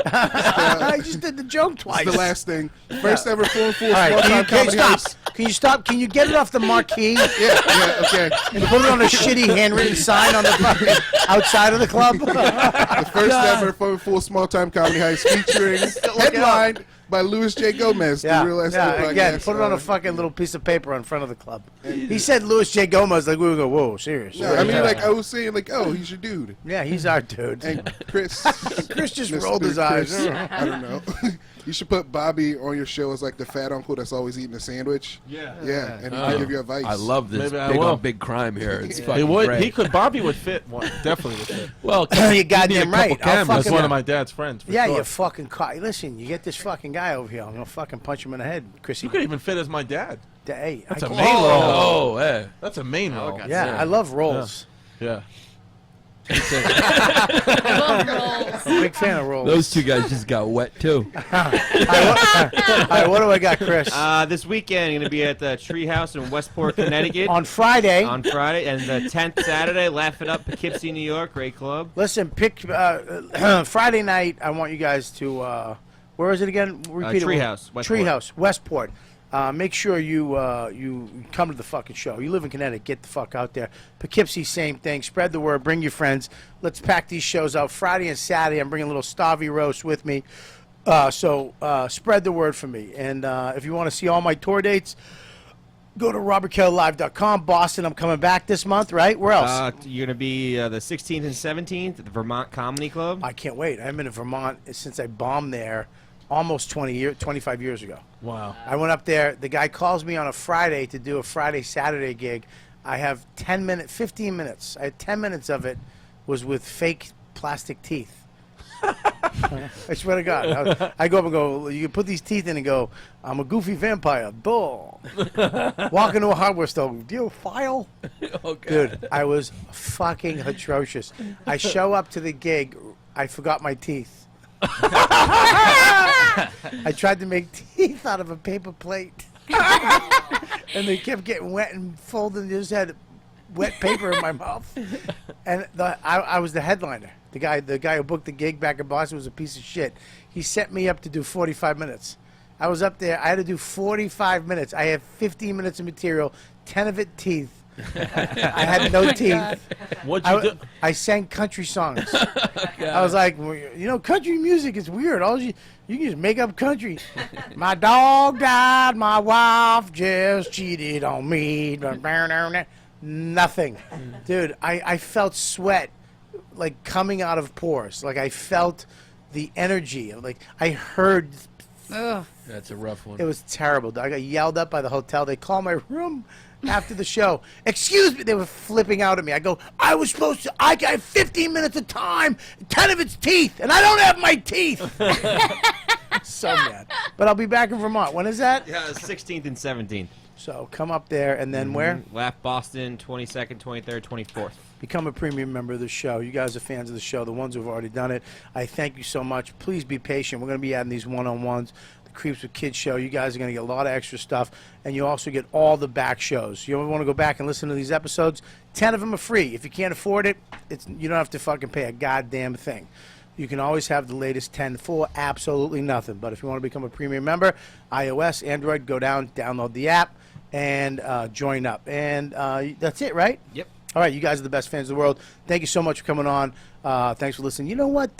I just did the joke twice. It's the last thing. First ever full All right, small-time comedy stop. house. Can you stop? Can you get it off the marquee Yeah, okay. and put it on a shitty handwritten sign on the fucking outside of the club? The first ever full small-time comedy house featuring headlined by Louis J. Gomez, the real estate podcast. Again, put it on a fucking little piece of paper in front of the club. He said Louis J. Gomez, like we would go, whoa, serious. No, I mean, like I was saying, like, oh, he's your dude. Yeah, he's our dude. And Chris just Mr. rolled his eyes. Chris, I don't know. You should put Bobby on your show as like the fat uncle that's always eating a sandwich. Yeah, and he can give you advice. I love this Maybe I big will. on big crime here. It's He fucking would. great. He could. Bobby would fit. Definitely would fit. Well, you goddamn right. That's one of my dad's friends. For Yeah, sure. you fucking listen. You get this fucking guy over here. I'm gonna fucking punch him in the head, Chrissy. You could even fit as my dad. Hey, That's a I main can't- role. Oh, hey. That's a main role. Yeah, I love rolls. Yeah. I'm a big fan of rolls. Those two guys just got wet too. All right, what do I got, Chris? This weekend, I'm going to be at the Treehouse in Westport, Connecticut. On Friday. On Friday. And the 10th Saturday, Laugh It Up, Poughkeepsie, New York. Great club. Listen, pick Friday night. I want you guys to. Where is it again? Repeat it. Treehouse, Westport. Treehouse, Westport. Make sure you come to the fucking show. You live in Connecticut, get the fuck out there. Poughkeepsie, same thing. Spread the word. Bring your friends. Let's pack these shows out. Friday and Saturday, I'm bringing a little Stavy roast with me. So spread the word for me. And if you want to see all my tour dates, go to robertkellylive.com. Boston, I'm coming back this month, right? Where else? You're going to be the 16th and 17th at the Vermont Comedy Club. I can't wait. I've been in Vermont since I bombed there almost 25 years ago. Wow. I went up there. The guy calls me on a Friday to do a Friday-Saturday gig. I have 15 minutes. I had 10 minutes of it was with fake plastic teeth. I swear to God. I go up and go, you can put these teeth in and go, I'm a goofy vampire. Bull. Walk into a hardware store. Do you have a file? Dude, I was fucking atrocious. I show up to the gig. I forgot my teeth. I tried to make teeth out of a paper plate. And they kept getting wet and folded and just had wet paper in my mouth. And I was the headliner. The guy who booked the gig back in Boston was a piece of shit. He set me up to do 45 minutes. I was up there. I had to do 45 minutes. I had 15 minutes of material, 10 of it teeth. I had no teeth. What'd you do? I sang country songs. I was like, well, country music is weird. You can just make up country. My dog died. My wife just cheated on me. Nothing. Dude, I felt sweat like coming out of pores. Like I felt the energy. Like I heard. Ugh. That's a rough one. It was terrible. I got yelled up by the hotel. They called my room after the show. Excuse me. They were flipping out at me. I go, I got 15 minutes of time, 10 of it's teeth, and I don't have my teeth. So mad. But I'll be back in Vermont. When is that? Yeah, 16th and 17th. So come up there, and then where? Laugh Boston, 22nd, 23rd, 24th. Become a premium member of the show. You guys are fans of the show, the ones who've already done it. I thank you so much. Please be patient. We're going to be adding these one-on-ones. The Creeps with Kids show. You guys are going to get a lot of extra stuff, and you also get all the back shows. You ever want to go back and listen to these episodes? 10 of them are free. If you can't afford it, you don't have to fucking pay a goddamn thing. You can always have the latest 10 for absolutely nothing. But if you want to become a premium member, iOS, Android, go down, download the app, and join up. And that's it, right? Yep. All right, you guys are the best fans of the world. Thank you so much for coming on. Thanks for listening. You know what?